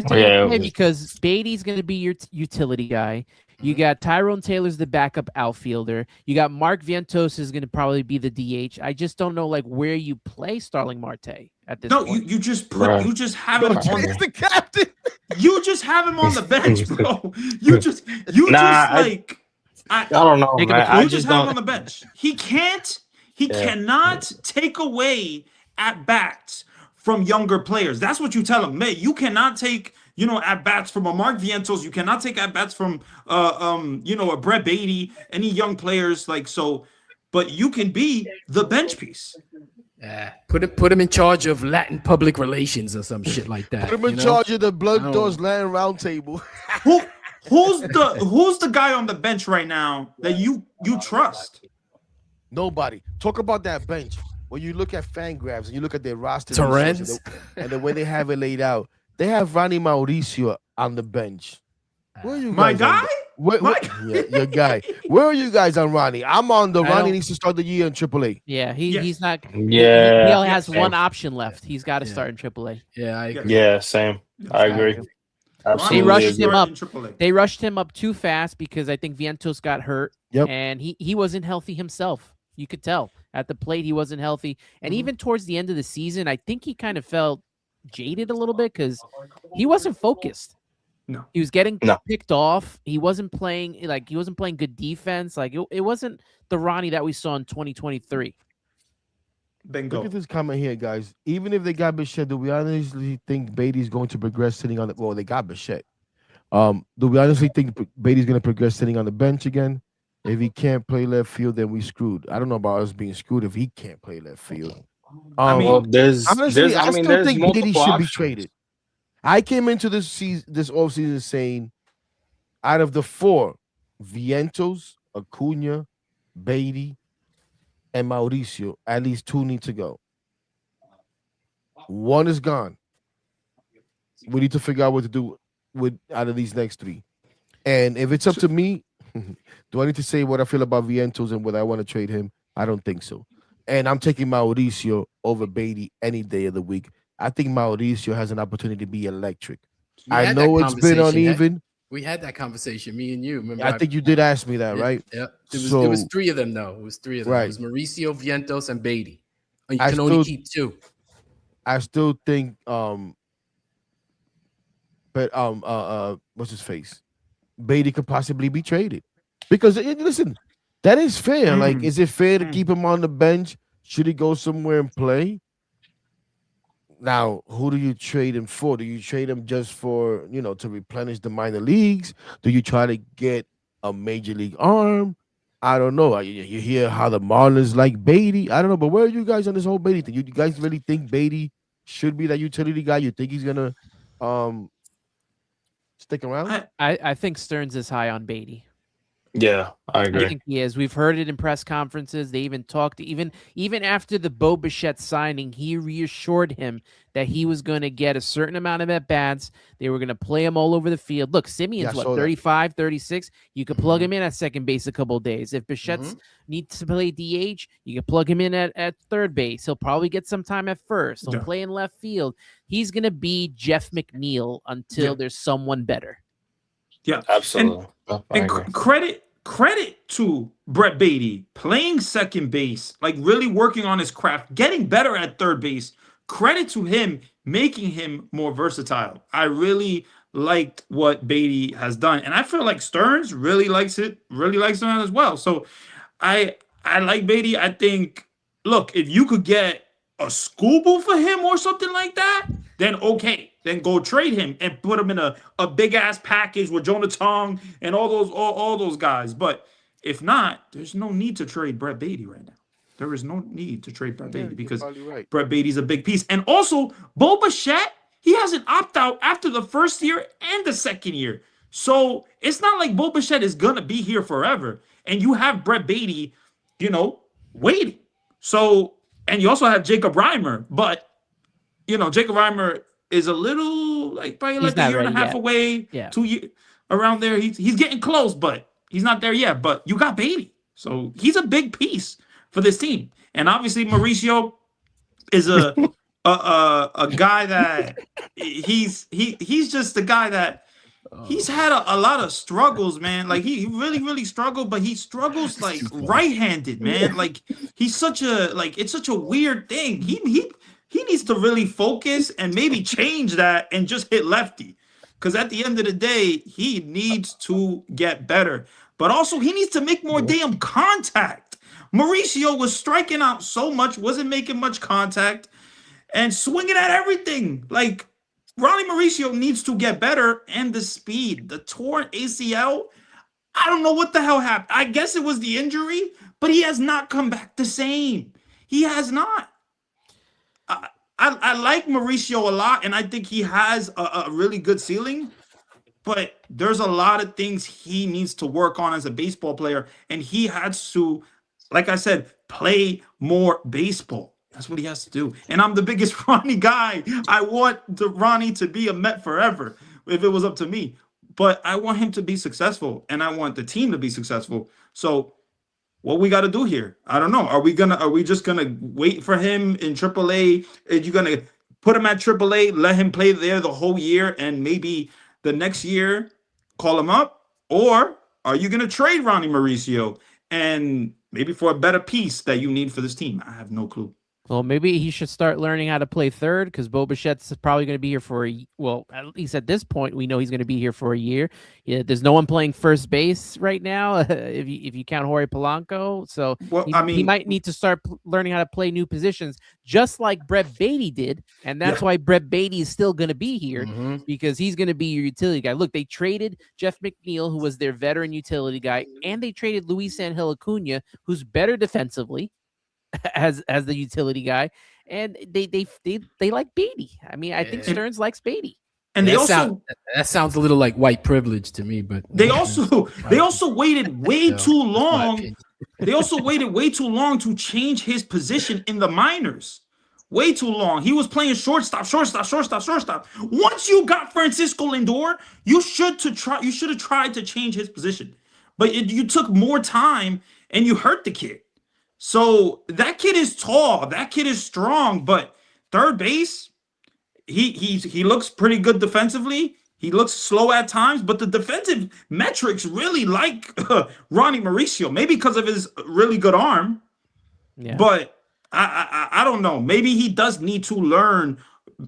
gonna play? Because Beatty's gonna be your utility guy. You got Tyrone Taylor's the backup outfielder. You got Mark Vientos is going to probably be the DH. I just don't know where you play Starling Marte at this point. No, you just have him on the captain. You just have him on the bench, bro. I don't know, man. You just have him on the bench. He cannot take away at bats from younger players. That's what you tell him, man. You cannot take at bats from a Mark Vientos. You cannot take at bats from a Brett Beatty, any young players. So but you can be the bench piece. Put him in charge of Latin public relations or some shit like that. Put him in charge of the Blood Doors Land Roundtable. Who's the guy on the bench right now that you trust? Nobody. Talk about that bench. When you look at Fangraphs and you look at their roster Torrens. and the way they have it laid out, they have Ronnie Mauricio on the bench. Where are you My guys? guy? Yeah, your guy. Where are you guys on Ronnie? I'm on the Ronnie needs to start the year in AAA. Yeah, Yes. he's not. Yeah. He only has Same. one option left. He's got to Yeah. start in AAA. Yeah, I agree. Yeah, same. I agree. They Absolutely rushed agree. him up. In AAA. They rushed him up too fast because I think Vientos got hurt. Yep. And he wasn't healthy himself. You could tell at the plate he wasn't healthy. And even towards the end of the season, I think he kind of felt jaded a little bit because he wasn't focused. No. He was getting No. picked off. He wasn't playing good defense. Like it wasn't the Ronnie that we saw in 2023. Bingo. Look at this comment here, guys. Even if they got Bichette, do we honestly think Beatty's going to progress sitting on the? Well, they got Bichette. Do we honestly think Beatty's going to progress sitting on the bench again? If he can't play left field, then we screwed. I don't know about us being screwed if he can't play left field. I mean, Well, there's Honestly, I still think multiple Beatty should be options. traded. I came into this offseason saying, out of the four, Vientos, Acuna, Beatty, and Mauricio, at least two need to go. One is gone. We need to figure out what to do with out of these next three. And if it's up to me, do I need to say what I feel about Vientos and whether I want to trade him? I don't think so. And I'm taking Mauricio over Beatty any day of the week. I think Mauricio has an opportunity to be electric. We I had know that it's been conversation, uneven. We had that conversation, me and you. Remember? I think you did ask me that, Yeah, right? Yeah. It was three of them, though. It was three of them. Right. It was Mauricio, Vientos, and Beatty. You I can only still- keep two. I still think but what's his face? Beatty could possibly be traded. Because listen, that is fair. Like, is it fair to keep him on the bench? Should he go somewhere and play? Now, who do you trade him for? Do you trade him just for, to replenish the minor leagues? Do you try to get a major league arm? I don't know. You hear how the Marlins like Beatty. I don't know, but where are you guys on this whole Beatty thing? You guys really think Beatty should be that utility guy? You think he's gonna stick around? I think Stearns is high on Beatty. Yeah, I I agree. think he is. We've heard it in press conferences. They even talked, even after the Bo Bichette signing, he reassured him that he was going to get a certain amount of at-bats. They were going to play him all over the field. Look, Simeon's Yeah, I saw that. 35, 36. You could plug him in at second base a couple of days. If Bichette's needs to play DH, you can plug him in at third base. He'll probably get some time at first. He'll Yeah. play in left field. He's going to be Jeff McNeil until there's someone better. Yeah, Absolutely. I And agree. credit to Brett Beatty playing second base, like really working on his craft, getting better at third base. Credit to him making him more versatile. I really liked what Beatty has done, and I feel like Stearns really likes it as well. So I like Beatty. I think, look, if you could get a Scooble for him or something like that, then okay. Then go trade him and put him in a big ass package with Jonah Tong and all those guys. But if not, there's no need to trade Brett Beatty right now. There is no need to trade Brett Beatty because right. Brett Beatty's a big piece. And also, Bo Bichette, he has an opt-out after the first year and the second year. So it's not like Bo Bichette is gonna be here forever. And you have Brett Beatty, waiting. So, and you also have Jacob Reimer, but Jacob Reimer is a little probably He's a not year and a ready half yet. away, Yeah. 2 years around there. He's getting close, but he's not there yet. But you got Beatty, so he's a big piece for this team. And obviously Mauricio is a guy that he's just the guy that he's had a lot of struggles, man. Like he really struggled, but he struggles like right-handed, man. Like he's such a it's such a weird thing. He needs to really focus and maybe change that and just hit lefty. Because at the end of the day, he needs to get better. But also, he needs to make more damn contact. Mauricio was striking out so much, wasn't making much contact, and swinging at everything. Like, Ronnie Mauricio needs to get better, and the speed. The torn ACL, I don't know what the hell happened. I guess it was the injury, but he has not come back the same. He has not. I like Mauricio a lot, and I think he has a really good ceiling. But there's a lot of things he needs to work on as a baseball player, and he has to, like I said, play more baseball. That's what he has to do. And I'm the biggest Ronnie guy. I want Ronnie to be a Met forever if it was up to me. But I want him to be successful, and I want the team to be successful. So what we got to do here? I don't know. Are we just gonna wait for him in AAA? Are you gonna put him at AAA, let him play there the whole year, and maybe the next year call him up? Or are you gonna trade Ronnie Mauricio and maybe for a better piece that you need for this team? I have no clue. Well, maybe he should start learning how to play third because Bo Bichette's probably going to be here for well, at least at this point, we know he's going to be here for a year. Yeah, there's no one playing first base right now if you count Jorge Polanco. So Well, he might need to start learning how to play new positions, just like Brett Beatty did, and that's why Brett Beatty is still going to be here because he's going to be your utility guy. Look, they traded Jeff McNeil, who was their veteran utility guy, and they traded Luis Angel Acuna, who's better defensively. As the utility guy, and they like Beatty. I mean, I think Stearns likes Beatty. And that sounds a little like white privilege to me, but they also waited way too long. They also waited way too long to change his position in the minors. Way too long. He was playing shortstop. Once you got Francisco Lindor, you should have tried to change his position, but you took more time and you hurt the kid. So that kid is tall, that kid is strong, but third base, he looks pretty good defensively. He looks slow at times, but the defensive metrics really like Ronnie Mauricio, maybe because of his really good arm. Yeah. But I don't know. Maybe he does need to learn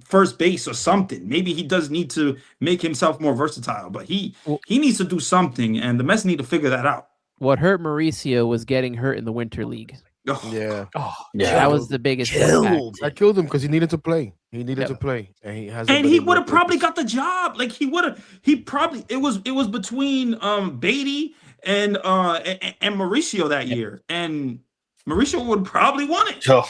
first base or something. Maybe he does need to make himself more versatile, but he needs to do something, and the Mets need to figure that out. What hurt Mauricio was getting hurt in the Winter League. Yeah. That was the biggest impact. I killed him because he needed to play. He neneeded to play, and he has. And he would have probably got the job. Like it was between Beatty and Mauricio that year, and Mauricio would probably won it. So,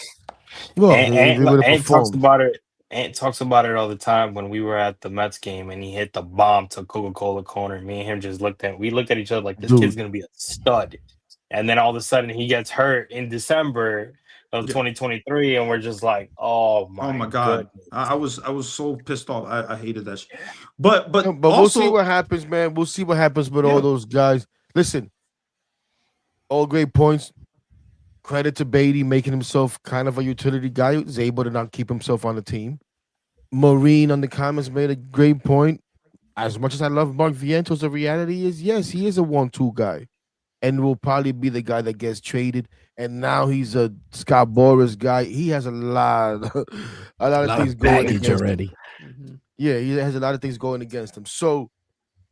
Ant talks about it. Ant talks about it all the time when we were at the Mets game and he hit the bomb to Coca-Cola corner. Me and him just looked at each other like this kid's gonna be a stud. And then all of a sudden he gets hurt in December of 2023, and we're just like, oh my god. I was so pissed off. I hated that shit. But also, we'll see what happens, man. We'll see what happens with all those guys. Listen, all great points. Credit to Beatty making himself kind of a utility guy who's able to not keep himself on the team. Marine on the comments made a great point. As much as I love Mark Vientos, the reality is, yes, he is a 1-2 guy and will probably be the guy that gets traded. And now he's a Scott Boras guy. He has a lot of things going against already. Him. Yeah, he has a lot of things going against him. So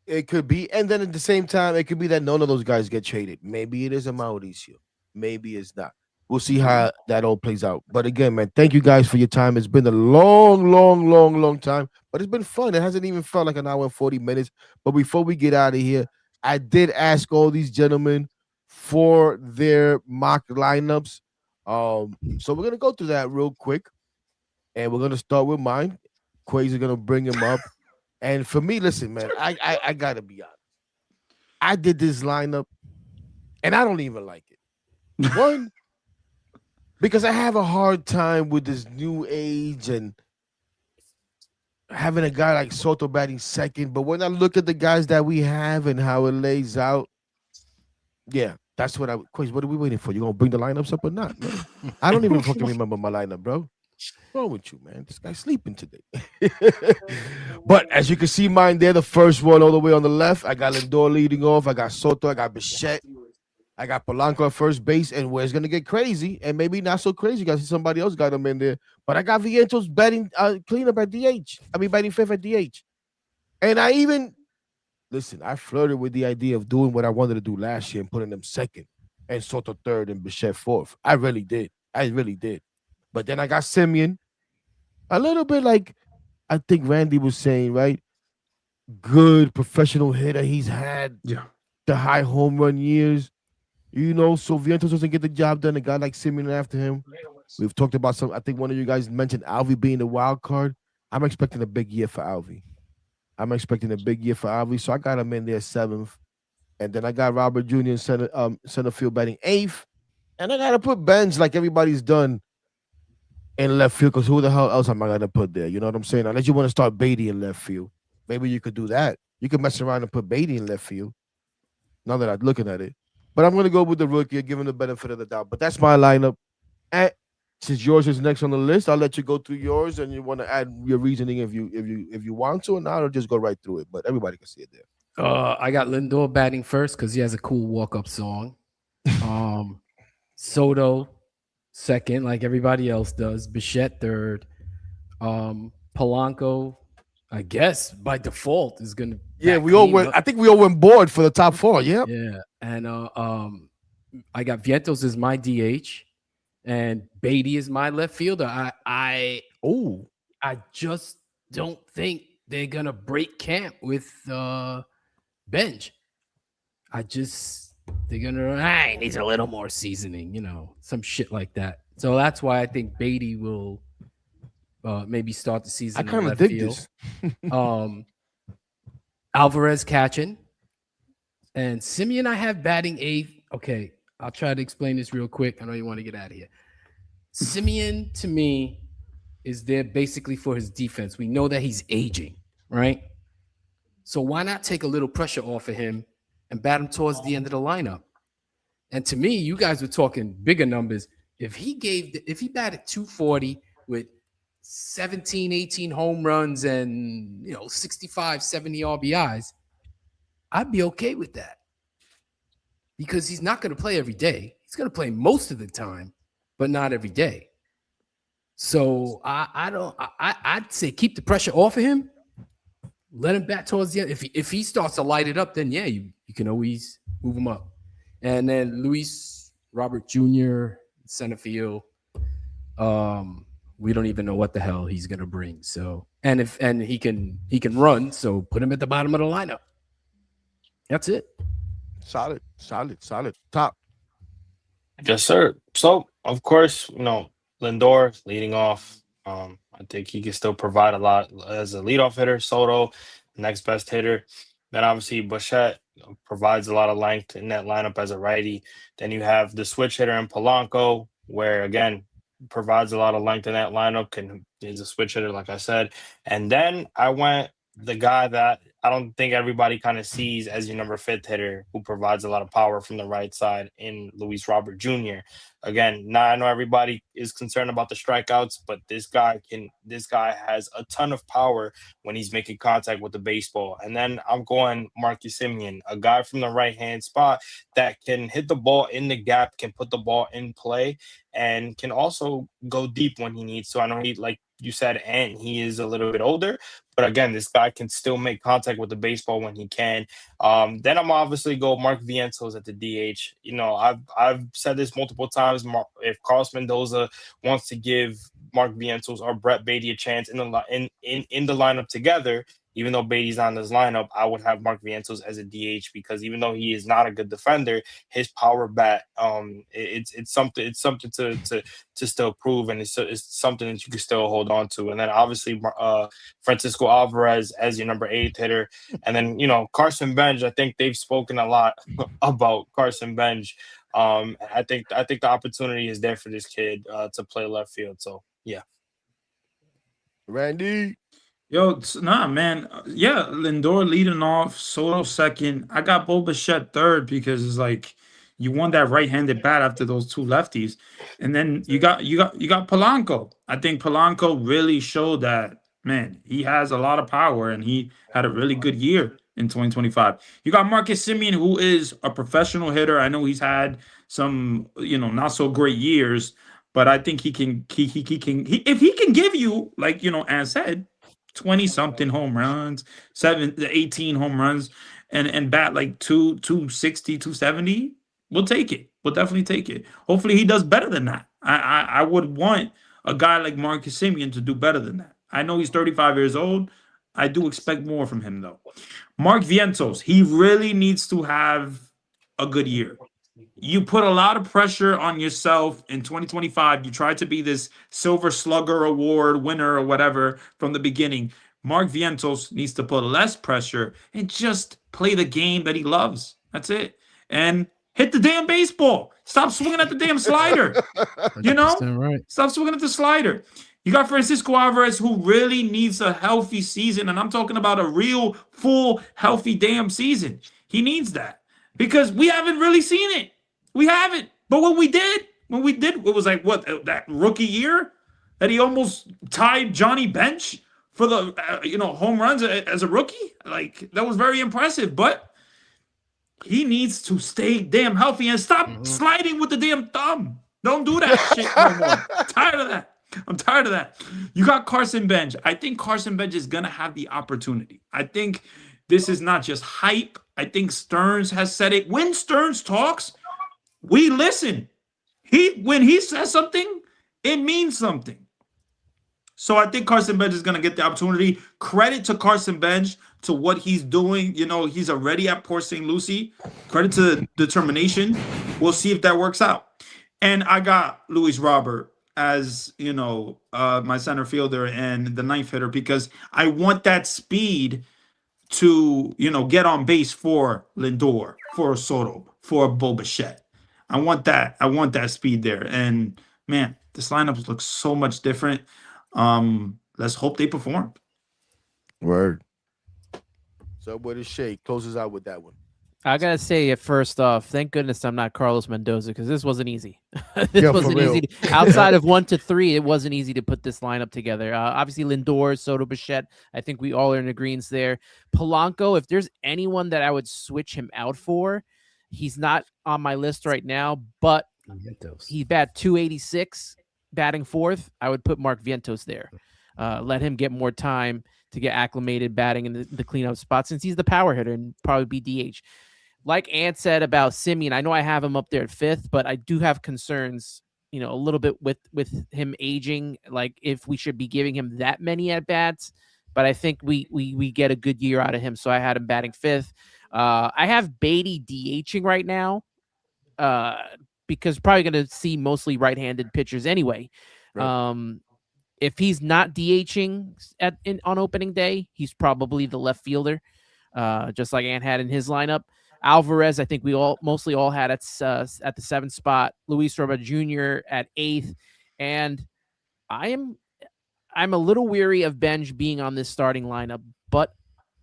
it could be, and then at the same time, it could be that none of those guys get traded. Maybe it is a Mauricio. Maybe it's not. We'll see how that all plays out. But again, man, thank you guys for your time. It's been a long time, but it's been fun. It hasn't even felt like an hour and 40 minutes. But before we get out of here, I did ask all these gentlemen for their mock lineups. So we're going to go through that real quick. And we're going to start with mine. Quay's going to bring him up. And for me, listen, man, I got to be honest. I did this lineup, and I don't even like it. One, because I have a hard time with this new age and having a guy like Soto batting second. But when I look at the guys that we have and how it lays out, yeah, that's what what are we waiting for? You gonna bring the lineups up or not, man? I don't even fucking remember my lineup, bro. What's wrong with you, man? This guy's sleeping today. But as you can see, mine there, the first one all the way on the left, I got Lindor leading off. I got Soto. I got Bichette. I got Polanco at first base, and where it's going to get crazy, and maybe not so crazy because somebody else got him in there. But I got Vientos batting cleanup at DH. Batting fifth at DH. And I flirted with the idea of doing what I wanted to do last year and putting them second, and Soto third, and Bichette fourth. I really did. But then I got Simeon, a little bit like I think Randy was saying, right? Good professional hitter. He's had the high home run years. So Vientos doesn't get the job done. A guy like Simeon after him. We've talked about some. I think one of you guys mentioned Alvy being the wild card. I'm expecting a big year for Alvy. I'm expecting a big year for Alvy, so I got him in there seventh, and then I got Robert Jr. in center field batting eighth, and I gotta put Benz like everybody's done in left field because who the hell else am I gonna put there? You know what I'm saying? Unless you want to start Beatty in left field, maybe you could do that. You could mess around and put Beatty in left field. Now that I'm looking at it, but I'm gonna go with the rookie, give him the benefit of the doubt. But that's my lineup. And since yours is next on the list, I'll let you go through yours, and you want to add your reasoning if you want to, and I'll just go right through it. But everybody can see it there. I got Lindor batting first because he has a cool walk-up song. Soto second, like everybody else does. Bichette third. Polanco, I guess by default is gonna. Yeah, we all went. I think we all went board for the top four. Yep. Yeah, and I got Vientos as my DH, and Beatty is my left fielder. I just don't think they're gonna break camp with Benj. They're gonna he needs a little more seasoning, some shit like that. So that's why I think Beatty will maybe start the season. I kind of dig this. Alvarez catching, and Simeon I have batting eighth. Okay, I'll try to explain this real quick. I know you want to get out of here. Simeon to me is there basically for his defense. We know that he's aging, right? So why not take a little pressure off of him and bat him towards the end of the lineup? And to me, you guys were talking bigger numbers. If he batted 240 with 17, 18 home runs and 65, 70 RBIs, I'd be okay with that. Because he's not going to play every day. He's going to play most of the time, but not every day. So I'd say keep the pressure off of him. Let him bat towards the end. If he starts to light it up, then yeah, you can always move him up. And then Luis Robert Jr. center field. We don't even know what the hell he's gonna bring. So and he can run, so put him at the bottom of the lineup. That's it. Solid. Top. Yes, sir. So, of course, Lindor leading off. I think he can still provide a lot as a leadoff hitter. Soto, next best hitter. Then obviously Bichette provides a lot of length in that lineup as a righty. Then you have the switch hitter in Polanco, where again provides a lot of length in that lineup. Is a switch hitter, like I said. And then I went the guy that I don't think everybody kind of sees as your number fifth hitter, who provides a lot of power from the right side in Luis Robert Jr. Again, now I know everybody is concerned about the strikeouts, but this guy has a ton of power when he's making contact with the baseball. And then I'm going Marcus Simeon, a guy from the right-hand spot that can hit the ball in the gap, can put the ball in play, and can also go deep when he needs to. I know he, like you said, and he is a little bit older, but again, this guy can still make contact with the baseball when he can. Then I'm obviously go Mark Vientos at the DH. I've said this multiple times. If Carlos Mendoza wants to give Mark Vientos or Brett Beatty a chance in the lineup together, even though Beatty's on his lineup, I would have Mark Vientos as a DH because even though he is not a good defender, his power bat, it's something to still prove, and it's something that you can still hold on to. And then obviously Francisco Alvarez as your number 8 hitter, and then Carson Bench. I think they've spoken a lot about Carson Bench. I think the opportunity is there for this kid to play left field. So yeah. Randy. Yo, nah, man. Yeah, Lindor leading off, Soto second. I got Bo Bichette third because it's like you want that right-handed bat after those two lefties, and then you got Polanco. I think Polanco really showed that, man, he has a lot of power and he had a really good year in 2025. You got Marcus Simeon, who is a professional hitter. I know he's had some not so great years, but I think he can if he can give you, like as said, 20 something home runs, 18 home runs, and bat like 260, 270, we'll take it. We'll definitely take it. Hopefully he does better than that. I would want a guy like Marcus Simeon to do better than that. I know he's 35 years old. I do expect more from him though. Mark Vientos, he really needs to have a good year. you put a lot of pressure on yourself in 2025. You tried to be this Silver Slugger Award winner or whatever from the beginning. Mark Vientos needs to put less pressure and just play the game that he loves. That's it. And hit the damn baseball. Stop swinging at the damn slider. You know? 100% right. Stop swinging at the slider. You got Francisco Alvarez, who really needs a healthy season. And I'm talking about a real, full, healthy damn season. He needs that because we haven't really seen it. We haven't. But when we did, it was like, what, that rookie year that he almost tied Johnny Bench for the, home runs as a rookie? Like, that was very impressive. But he needs to stay damn healthy and stop sliding with the damn thumb. Don't do that shit no more. I'm tired of that. You got Carson Bench. I think Carson Bench is going to have the opportunity. I think this is not just hype. I think Stearns has said it. When Stearns talks, we listen. When he says something, it means something. So I think Carson Bench is going to get the opportunity. Credit to Carson Bench to what he's doing. He's already at Port St. Lucie. Credit to the determination. We'll see if that works out. And I got Luis Robert as, my center fielder and the ninth hitter because I want that speed to, get on base for Lindor, for Soto, for Bo Bichette. I want that speed there. And man, this lineup looks so much different. Let's hope they perform. Word. So what is Shay closes out with that one? I gotta say, first off, thank goodness I'm not Carlos Mendoza because this wasn't easy. This wasn't easy. Outside of 1 to 3, it wasn't easy to put this lineup together. Obviously, Lindor, Soto, Bichette. I think we all are in agreement there. Polanco, if there's anyone that I would switch him out for, he's not on my list right now, but he bat 286, batting fourth. I would put Mark Vientos there. Let him get more time to get acclimated batting in the cleanup spot since he's the power hitter and probably be DH. Like Ant said about Simeon, I know I have him up there at 5th, but I do have concerns, a little bit with him aging, like if we should be giving him that many at bats. But I think we get a good year out of him, so I had him batting 5th. I have Beatty DHing right now because probably going to see mostly right-handed pitchers anyway. Right. If he's not DHing on opening day, he's probably the left fielder, just like Ant had in his lineup. Alvarez, I think we mostly all had at the 7th spot. Luis Robert Jr. at 8th, and I'm a little weary of Benj being on this starting lineup, but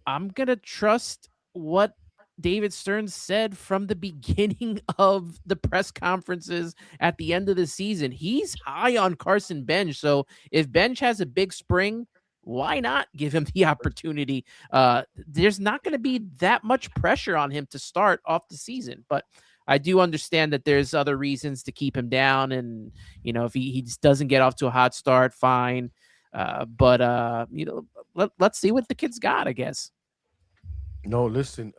I'm gonna trust what David Stearns said from the beginning of the press conferences at the end of the season. He's high on Carson Bench. So if Bench has a big spring, why not give him the opportunity? There's not going to be that much pressure on him to start off the season, but I do understand that there's other reasons to keep him down. And, if he just doesn't get off to a hot start, fine. But let's see what the kid's got, I guess. No, listen,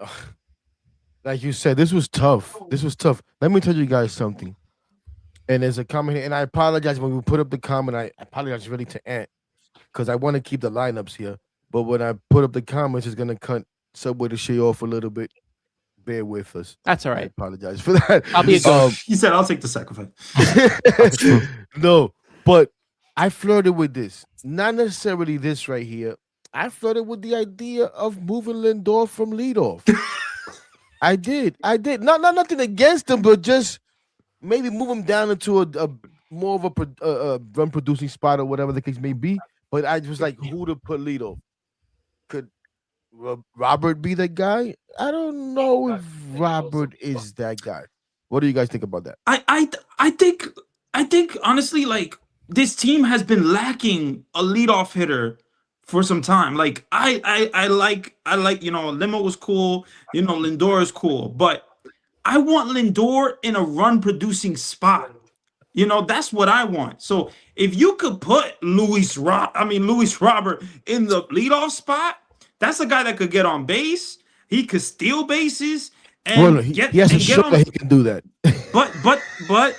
like you said, this was tough. Let me tell you guys something. And there's a comment here, and I apologize when we put up the comment. I apologize really to Ant because I want to keep the lineups here. But when I put up the comments, it's going to cut Subway to Shay off a little bit. Bear with us. That's all right. I apologize for that. I'll be a He said, I'll take the sacrifice. No, but I flirted with this. Not necessarily this right here. I flirted with the idea of moving Lindor from leadoff. I did. Not nothing against him, but just maybe move him down into a more of a run producing spot or whatever the case may be. But I was like, who to put leadoff? Could Robert be that guy? I don't know if Robert is that guy. What do you guys think about that? I think honestly, like, this team has been lacking a leadoff hitter for some time. Like I like Limo was cool, Lindor is cool, but I want Lindor in a run producing spot. That's what I want. So if you could put Luis Robert in the leadoff spot, that's a guy that could get on base. He could steal bases and he has to show that he can do that. But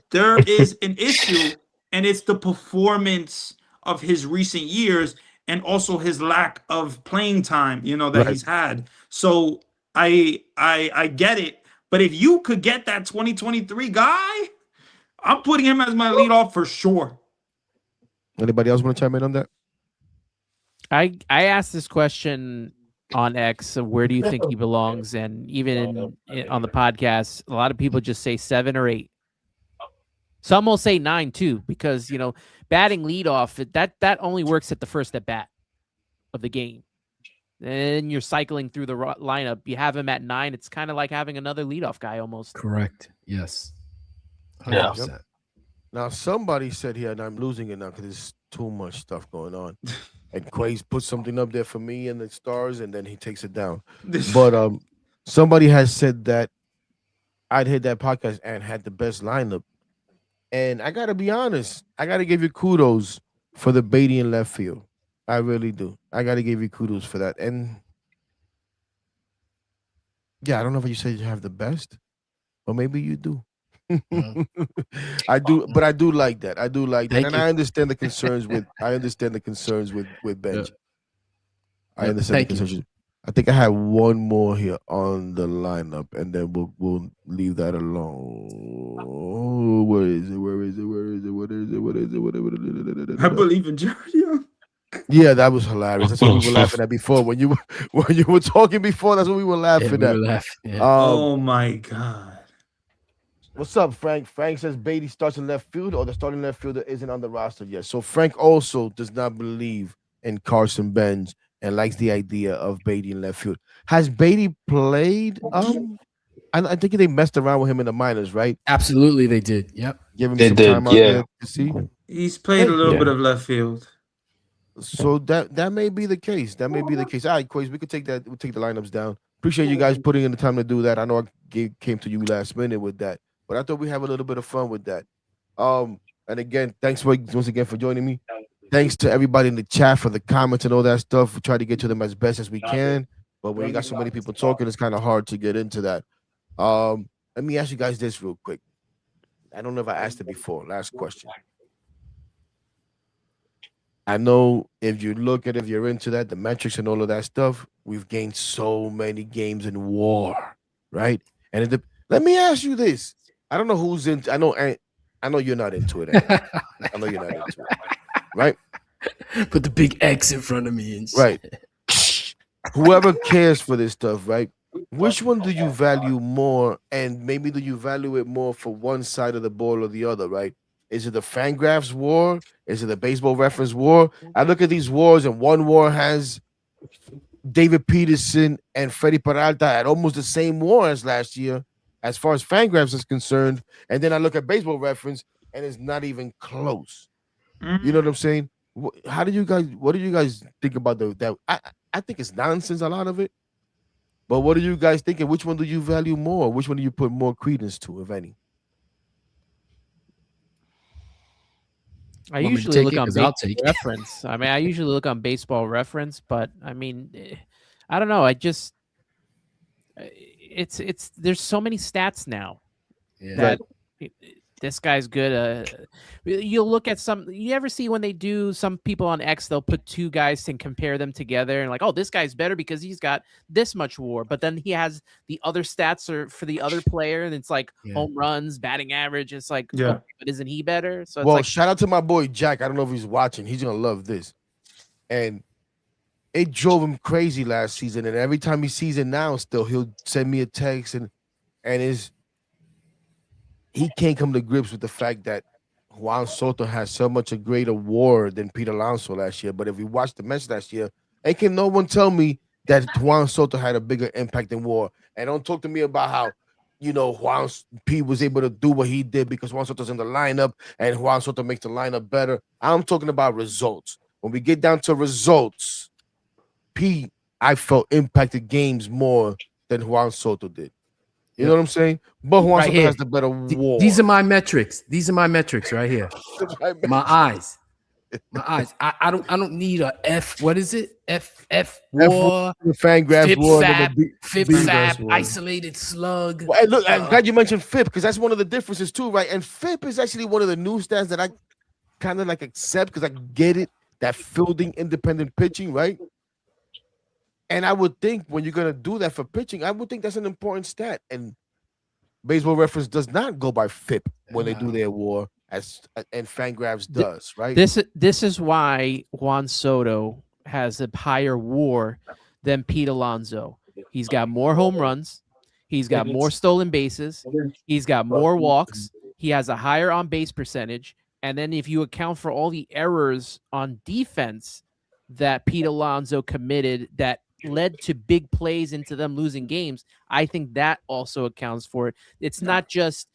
there is an issue, and it's the performance of his recent years and also his lack of playing time, that he's had. So I get it, But if you could get that 2023 guy, I'm putting him as my leadoff for sure. Anybody else want to chime in on that? I asked this question on X. Where do you think he belongs? And even on the podcast, a lot of people just say 7 or 8. Some will say 9 too, because batting leadoff that only works at the first at bat of the game. Then you're cycling through the lineup. You have him at 9. It's kind of like having another leadoff guy almost. Correct. Yes. 100%. Yep. Now somebody said here, and I'm losing it now because there's too much stuff going on. And Quay's put something up there for me in the stars, and then he takes it down. But somebody has said that I'd hit that podcast and had the best lineup. And I gotta be honest, I gotta give you kudos for the Beatty in left field. I really do. I gotta give you kudos for that. And yeah, I don't know if you said you have the best, or maybe you do. I do, but I do like that. I do like that, Thank and you. I understand the concerns with. I understand the concerns with Benji. I understand the Thank you. concerns. I think I have one more here on the lineup, and then we'll leave that alone. Oh, where is it? Where is it? Where is it? What is it? What is it? What is it? I believe in Jared Young. Yeah, that was hilarious. That's what we were laughing at before. When you were talking before, that's what we were laughing we at. were laughing. Yeah. Oh my God. What's up, Frank? Frank says Beatty starts in left field, or the starting left fielder isn't on the roster yet. So Frank also does not believe in Carson Benz and likes the idea of Beatty in left field. Has Beatty played? I think they messed around with him in the minors, right? Absolutely, they did. Yep. Give him They some did, time out yeah. there to see. He's played a little Yeah. bit of left field. So that may be the case. That may be the case. All right, Quays, we could take that. We'll take the lineups down. Appreciate you guys putting in the time to do that. I know I came to you last minute with that, but I thought we have a little bit of fun with that. And again, thanks once again for joining me. Thanks to everybody in the chat for the comments and all that stuff. We try to get to them as best as we can, but when you got so many people talking, it's kind of hard to get into that. Let me ask you guys this real quick. I don't know if I asked it before. Last question. I know if you're into that, the metrics and all of that stuff, we've gained so many games in WAR, right? And let me ask you this. I don't know who's into. I know you're not into it. I know you're not into it, right? Put the big X in front of me and Right. Whoever cares for this stuff, right? Which one do you value more, and maybe do you value it more for one side of the ball or the other, right? Is it the Fangraphs war? Is it the Baseball Reference war? I look at these wars, and one war has David Peterson and Freddie Peralta at almost the same war as last year, as far as Fangraphs is concerned. And then I look at Baseball Reference, and it's not even close. You know what I'm saying? What do you guys think about that? I think it's nonsense, a lot of it. But what are you guys thinking? Which one do you value more? Which one do you put more credence to, if any? I Want me to usually take look it? on 'Cause I'll Baseball take it. Reference. I mean, I usually look on Baseball Reference, but I mean, I don't know. I just it's there's so many stats now Yeah. that this guy's good. You'll look at some. You ever see when they do some people on X? They'll put two guys and compare them together, and like, oh, this guy's better because he's got this much WAR, but then he has the other stats or for the other player, and it's like Yeah. home runs, batting average. It's like, Yeah. okay, but isn't he better? So it's Well, like, shout out to my boy Jack. I don't know if he's watching. He's gonna love this. And it drove him crazy last season. And every time he sees it now, still he'll send me a text and he can't come to grips with the fact that Juan Soto has so much a greater WAR than Pete Alonso last year. But if we watched the Mets last year, and can no one tell me that Juan Soto had a bigger impact than WAR? And don't talk to me about how, Juan Pete was able to do what he did because Juan Soto's in the lineup and Juan Soto makes the lineup better. I'm talking about results. When we get down to results, Pete, I felt impacted games more than Juan Soto did. You know what I'm saying? But Juan Right Soto here. has the better WAR. These are my metrics. These are my metrics right here. My eyes. My eyes. I don't need a F. What is it? F WAR. Fangraphs FIP WAR. FAB, FIP Fangraphs FAB, WAR. isolated slug. Well, and look, I'm glad you mentioned FIP because that's one of the differences too, right? And FIP is actually one of the new stats that I kind of like accept because I get it, that fielding independent pitching, right? And I would think when you're gonna do that for pitching, I would think that's an important stat. And Baseball Reference does not go by FIP when they do their war, as and Fangraphs Th- does, right? this is why Juan Soto has a higher WAR than Pete Alonso. He's got more home runs. He's got more stolen bases. He's got more walks. He has a higher on base percentage. And then if you account for all the errors on defense that Pete Alonso committed that led to big plays into them losing games, I think that also accounts for it. It's not just,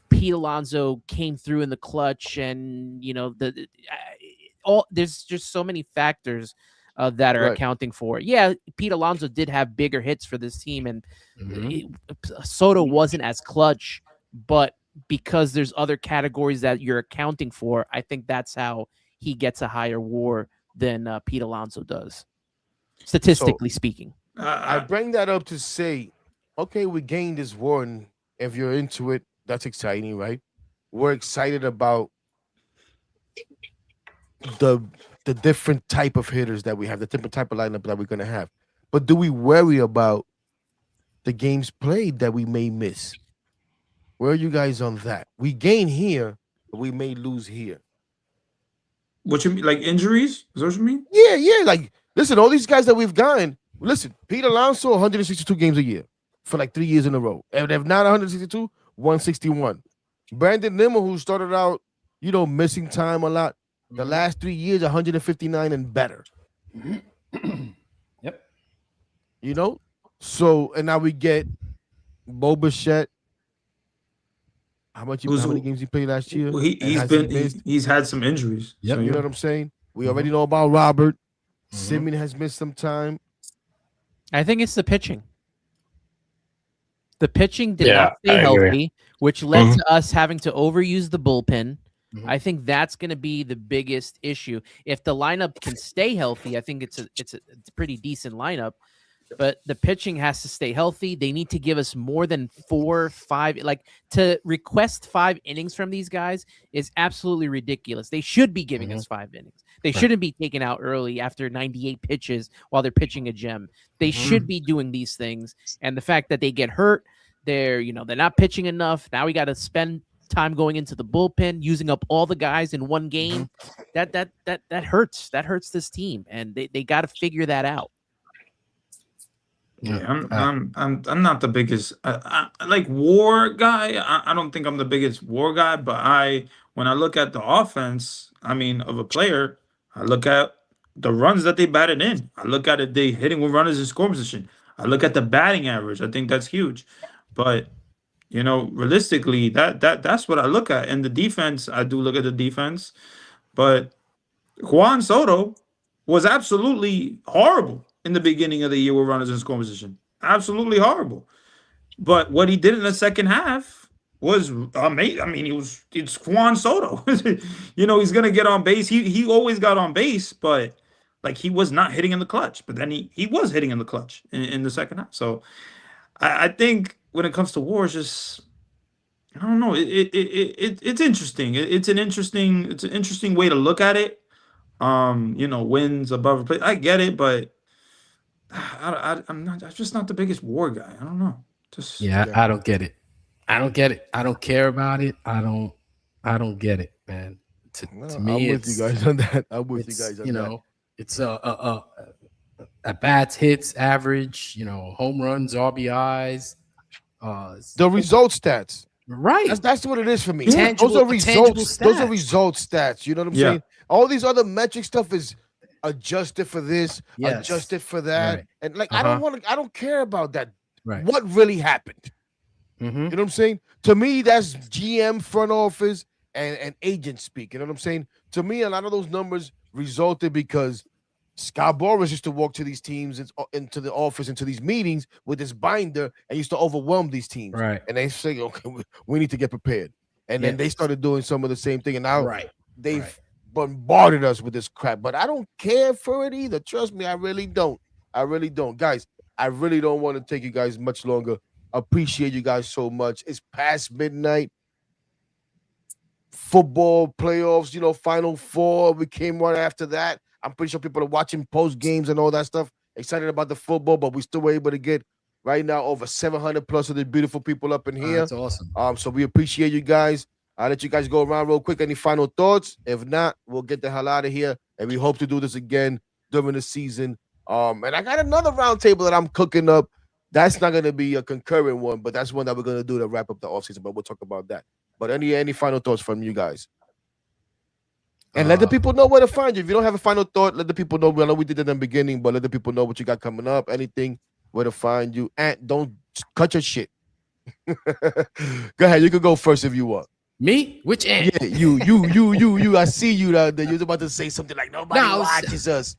Pete Alonso came through in the clutch and, all there's just so many factors that are Right. accounting for it. Yeah, Pete Alonso did have bigger hits for this team, and Mhm. Soto wasn't as clutch, but because there's other categories that you're accounting for, I think that's how he gets a higher WAR than Pete Alonso does, statistically speaking. I bring that up to say, okay, we gained this war, and if you're into it, that's exciting, right? We're excited about the the different type of hitters that we have, the different type of lineup that we're gonna have. But do we worry about the games played that we may miss? Where are you guys on that? We gain here, but we may lose here. What you mean, like injuries? Is that what you mean? Yeah. Like, listen, all these guys that we've gotten. Listen, Pete Alonso, 162 games a year for like 3 years in a row. And if not 162, 161. Brandon Nimmo, who started out, missing time a lot. The last 3 years, 159 and better. Yep. So, and now we get Bo Bichette. How many games he played last year? Well, And he's has he been missed? he's had some injuries. Yep. So, You yeah. know what I'm saying? We already know about Robert. Mhm. Simeon has missed some time. I think it's the pitching. The pitching did Yeah, not stay I agree. healthy, which led Mhm. to us having to overuse the bullpen. Mhm. I think that's going to be the biggest issue. If the lineup can stay healthy, I think it's a pretty decent lineup. But the pitching has to stay healthy. They need to give us more than 4, 5. Like, to request 5 innings from these guys is absolutely ridiculous. They should be giving us 5 innings. They shouldn't be taken out early after 98 pitches while they're pitching a gem. They should be doing these things. And the fact that they get hurt, they're not pitching enough. Now we got to spend time going into the bullpen, using up all the guys in one game. That hurts. That hurts this team, and they got to figure that out. Yeah, I'm not the biggest like war guy. I don't think I'm the biggest war guy, but when I look at the offense, I mean, of a player, I look at the runs that they batted in. I look at it, they hitting with runners in score position. I look at the batting average. I think that's huge. But realistically, that's what I look at. And the defense, I do look at the defense, but Juan Soto was absolutely horrible in the beginning of the year with runners in scoring position. Absolutely horrible. But what he did in the second half was amazing. I mean, it's Juan Soto. He's gonna get on base. He always got on base, but like he was not hitting in the clutch. But then he was hitting in the clutch in the second half. So I think when it comes to war, it's just I don't know. It's interesting. It's an interesting way to look at it. Wins above replace. I get it, but I'm just not the biggest war guy. I don't know. Just Yeah, I don't get it. I don't get it. I don't care about it. I don't get it, man. To me, I'm with you guys on that. I'm with you guys on that. It's at bats, hits, average, home runs, RBIs. The result stats. Right. That's what it is for me. Tangible- Those are tangible results. Those are stats. result stats. You know what I'm Yeah. saying? All these other metric stuff is adjusted for this, Yes. adjusted for that, Right. and like I don't care about that. Right. What really happened? Mm-hmm. You know what I'm saying? To me, that's GM, front office, and agent speak. You know what I'm saying? To me, a lot of those numbers resulted because Scott Boras used to walk to these teams into the office, into these meetings with this binder, and used to overwhelm these teams. Right. And they say, okay, we need to get prepared. And then they Yes. started doing some of the same thing. And now Right. they've Right. bombarded us with this crap. But I don't care for it either. Trust me, I really don't. I really don't. Guys, I really don't want to take you guys much longer. Appreciate you guys so much. It's past midnight. Football playoffs, Final Four. We came right after that. I'm pretty sure people are watching post games and all that stuff. Excited about the football, but we still were able to get right now. Over 700 plus of the beautiful people up in here. That's awesome. So we appreciate you guys. I'll let you guys go around real quick. Any final thoughts? If not, we'll get the hell out of here. And we hope to do this again during the season. And I got another round table that I'm cooking up. That's not going to be a concurrent one, but that's one that we're going to do to wrap up the offseason. But we'll talk about that. But any final thoughts from you guys? And let the people know where to find you. If you don't have a final thought, let the people know. I know we did it in the beginning, but let the people know what you got coming up, anything, where to find you. And don't cut your shit. Go ahead. You can go first if you want. Me? Which Ant? Yeah, you. I see you out there. You're about to say something like nobody watches us.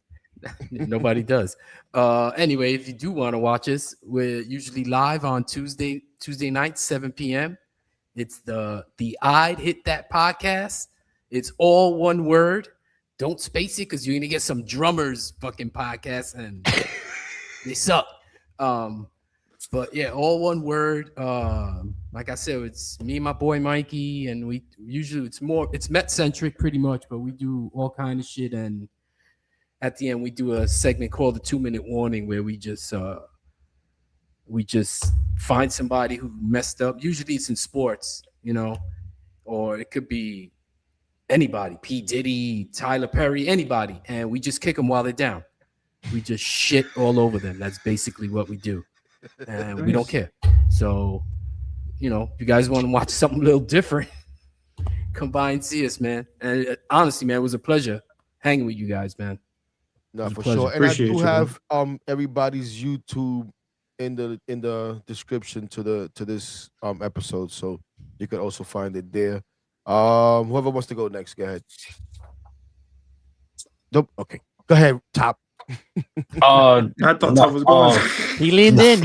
Nobody does. Anyway, if you do want to watch us, we're usually live on Tuesday night, 7 p.m. It's the I'd Hit That podcast. It's all one word. Don't space it because you're gonna get some drummers fucking podcasts and they suck. But yeah, all one word. Like I said, it's me and my boy Mikey, and we usually it's Met centric pretty much, but we do all kind of shit. And at the end, we do a segment called the 2-minute warning, where we just find somebody who messed up. Usually, it's in sports, or it could be anybody, P. Diddy, Tyler Perry, anybody, and we just kick them while they're down. We just shit all over them. That's basically what we do. And we don't care. So, if you guys want to watch something a little different, come by and see us, man. And honestly, man, it was a pleasure hanging with you guys, man. No, for sure. And appreciate I do have everybody's YouTube in the description to this episode, so you can also find it there. Whoever wants to go next, go ahead. Nope. Okay, go ahead, Top. I thought Top was going. He leaned in.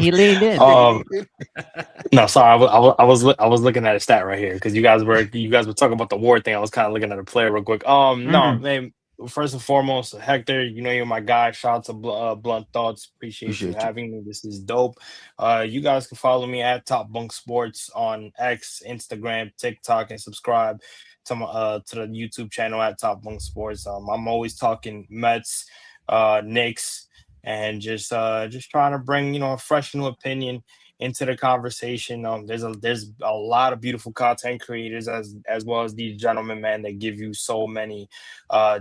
No, sorry, I was looking at a stat right here because you guys were talking about the war thing. I was kind of looking at a player real quick. No, man. First and foremost, Hector, you're my guy. Shout out to Blunt Thoughts. Appreciate you having me. This is dope. You guys can follow me at Top Bunk Sports on X, Instagram, TikTok, and subscribe to the YouTube channel at Top Bunk Sports. I'm always talking Mets, Knicks, and just trying to bring a fresh new opinion into the conversation. There's a lot of beautiful content creators as well as these gentlemen, man, that give you so many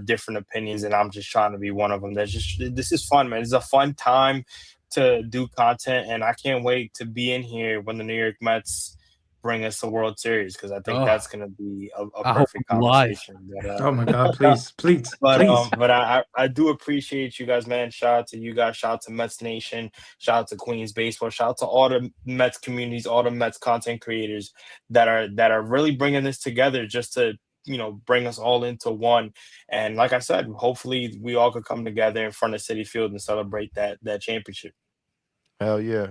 different opinions, and I'm just trying to be one of them. This is fun, man. It's a fun time to do content, and I can't wait to be in here when the New York Mets bring us a World Series, because I think that's going to be a perfect conversation. But, oh my God, please. But I do appreciate you guys, man. Shout out to you guys. Shout out to Mets Nation. Shout out to Queens Baseball. Shout out to all the Mets communities, all the Mets content creators that are really bringing this together just to bring us all into one. And like I said, hopefully we all could come together in front of Citi Field and celebrate that championship. Hell yeah.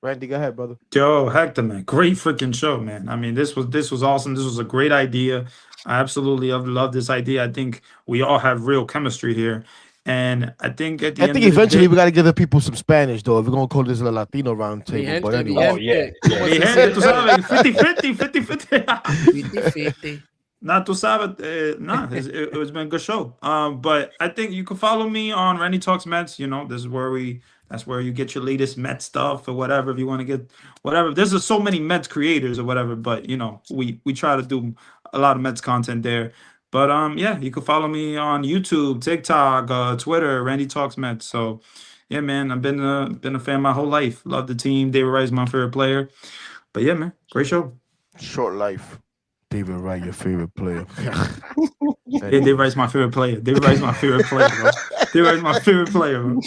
Randy, go ahead, brother. Yo, Hector, man, great freaking show, man. I mean, this was awesome. This was a great idea. I absolutely love this idea. I think we all have real chemistry here, and I think eventually we got to give the people some Spanish, though. If we're gonna call this a Latino round table, but anyway. 50-50. Nah, tú sabes, it's been a good show. But I think you can follow me on Randy Talks Mets. That's where you get your latest Mets stuff or whatever. If you want to get whatever, there's so many Mets creators or whatever. But we try to do a lot of Mets content there. But yeah, you can follow me on YouTube, TikTok, Twitter, Randy Talks Mets. So yeah, man, I've been a fan my whole life. Love the team. David Wright's my favorite player. But yeah, man, great show. Short life. David Wright, your favorite player. David Wright's my favorite player. David Wright's my favorite player, bro. David Wright's my favorite player, bro.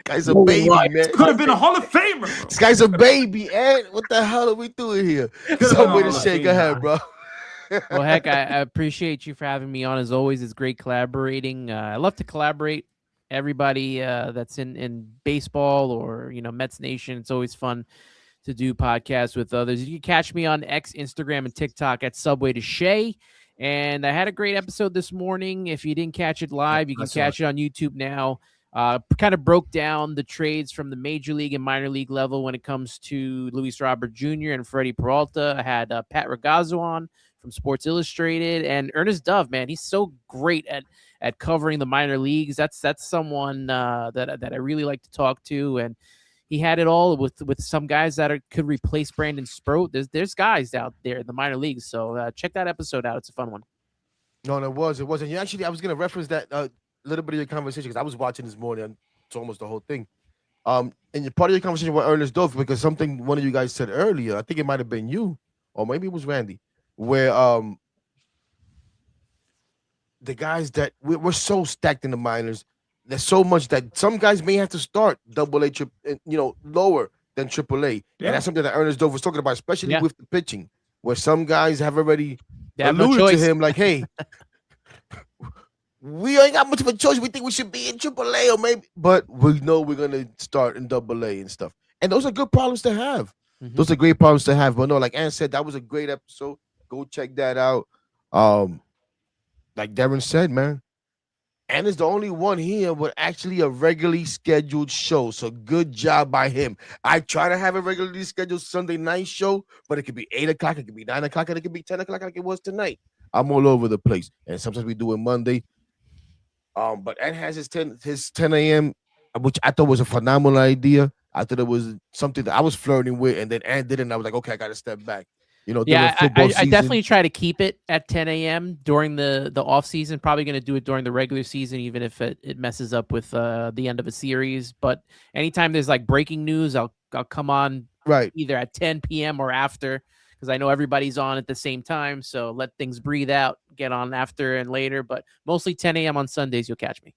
Guy's a baby, man. Could have been a Hall of Famer, bro. This guy's a baby, and what the hell are we doing here? Somebody to shake. Go ahead, bro. Well, Heck, I appreciate you for having me on. As always, it's great collaborating. I love to collaborate. Everybody that's in baseball or Mets Nation, it's always fun to do podcasts with others. You can catch me on X, Instagram, and TikTok at Subway to Shay. And I had a great episode this morning. If you didn't catch it live, you can catch it on YouTube now. Kind of broke down the trades from the major league and minor league level when it comes to Luis Robert Jr. and Freddie Peralta. I had Pat Ragazzo on from Sports Illustrated, and Ernest Dove, man, he's so great at covering the minor leagues. That's someone that I really like to talk to, and he had it all with some guys that could replace Brandon Sproat. There's guys out there in the minor leagues. So check that episode out. It's a fun one. No, it wasn't. Yeah, actually, I was gonna reference that little bit of your conversation because I was watching this morning. And it's almost the whole thing. And part of your conversation with Ernest Dove, because something one of you guys said earlier, I think it might have been you, or maybe it was Randy, where the guys that we're so stacked in the minors, there's so much that some guys may have to start double A, lower than triple A. Yeah. And that's something that Ernest Dove was talking about, especially Yeah. with the pitching, where some guys have already They have no alluded to choice. him, like, hey, we ain't got much of a choice. We think we should be in triple A or maybe, but we know we're gonna start in double A and stuff. And those are good problems to have. Mhm. Those are great problems to have. But no, like Ann said, that was a great episode. Go check that out. Like Darren said, man, Ann is the only one here with actually a regularly scheduled show. So good job by him. I try to have a regularly scheduled Sunday night show, but it could be 8 o'clock, it could be 9 o'clock, and it could be 10 o'clock like it was tonight. I'm all over the place. And sometimes we do it Monday. But Ed has his 10 a.m., which I thought was a phenomenal idea. I thought it was something that I was flirting with, and then Ed did it, and I was like, okay, I got to step back. During Yeah, football I season. definitely try to keep it at 10 a.m. during the off season. Probably going to do it during the regular season, even if it messes up with the end of a series. But anytime there's like breaking news, I'll come on right either at 10 p.m. or after, because I know everybody's on at the same time. So let things breathe out, get on after and later. But mostly 10 a.m. on Sundays, you'll catch me.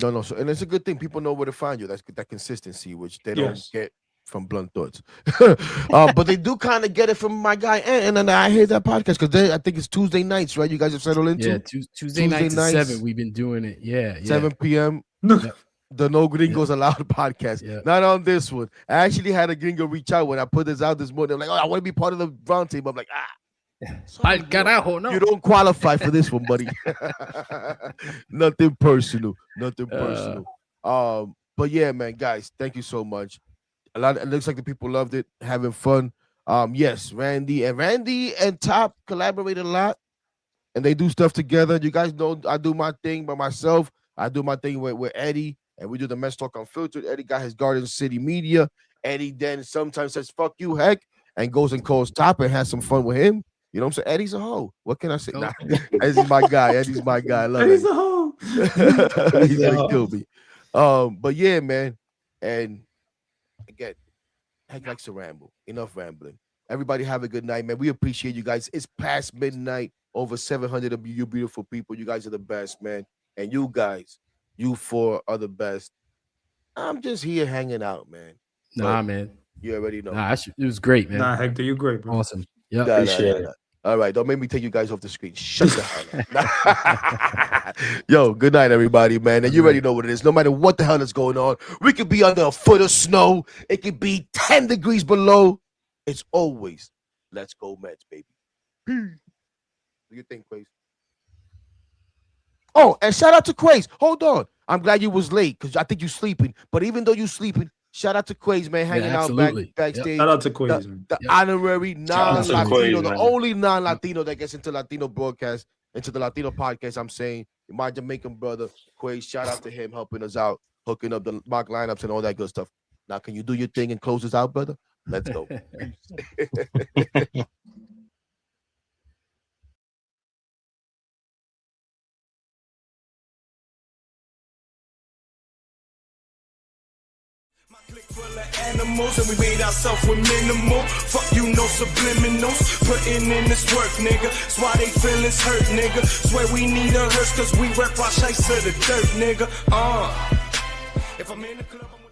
No. So, and it's a good thing. People know where to find you. That's that consistency, which they don't Yes. get from Blunt Thoughts. But they do kind of get it from my guy. And then I hear that podcast because I think it's Tuesday nights, right? You guys have settled into? Yeah, Tuesday nights at 7. We've been doing it. Yeah. 7 p.m. The No Gringos Allowed podcast. Yeah. Not on this one. I actually had a gringo reach out when I put this out this morning. I'm like, oh, I want to be part of the round table. I'm like, Al carajo, no. you don't qualify for this one, buddy. Nothing personal. But yeah, man, guys, thank you so much. It looks like the people loved it, having fun. Yes, Randy and Top collaborated a lot, and they do stuff together. You guys know I do my thing by myself. I do my thing with Eddie, and we do the Mets Talk Unfiltered. Eddie got his Garden City Media. Eddie then sometimes says, fuck you, heck, and goes and calls Top and has some fun with him. You know what I'm saying? Eddie's a hoe. What can I say? Nah, Eddie's my guy. Eddie's my guy. I love He's Eddie. a hoe. He's gonna kill me. But yeah, man. And again, Heck likes to ramble. Enough rambling. Everybody have a good night, man. We appreciate you guys. It's past midnight. Over 700 of you beautiful people. You guys are the best, man. And you guys, you four are the best. I'm just here hanging out, man. Nah, man. You already know. Nah, it was great, man. Nah, Hector, you're great, bro. Awesome. Yeah. Appreciate it. All right, don't make me take you guys off the screen. Shut the hell up. Yo, good night, everybody, man. And you already know what it is. No matter what the hell is going on, we could be under a foot of snow. It could be 10 degrees below. It's always, let's go Mets, baby. Peace. What do you think, Quaze? Oh, and shout out to Quaze. Hold on. I'm glad you was late because I think you're sleeping. But even though you're sleeping, shout out to Quaze, man, hanging out backstage. Shout out to Quaze, man. The honorary non-Latino, Quaze, the man. only non-Latino that gets into Latino broadcast, into the Latino podcast. I'm saying, my Jamaican brother, Quaze, shout out to him helping us out, hooking up the mock lineups and all that good stuff. Now, can you do your thing and close us out, brother? Let's go. Full of animals and we made ourselves with minimal. Fuck you, no subliminals. Putting in this work, nigga. That's why they feelings hurt, nigga. Swear we need a hearse cause we rep our shites to the dirt, nigga. If I'm in the club, I'm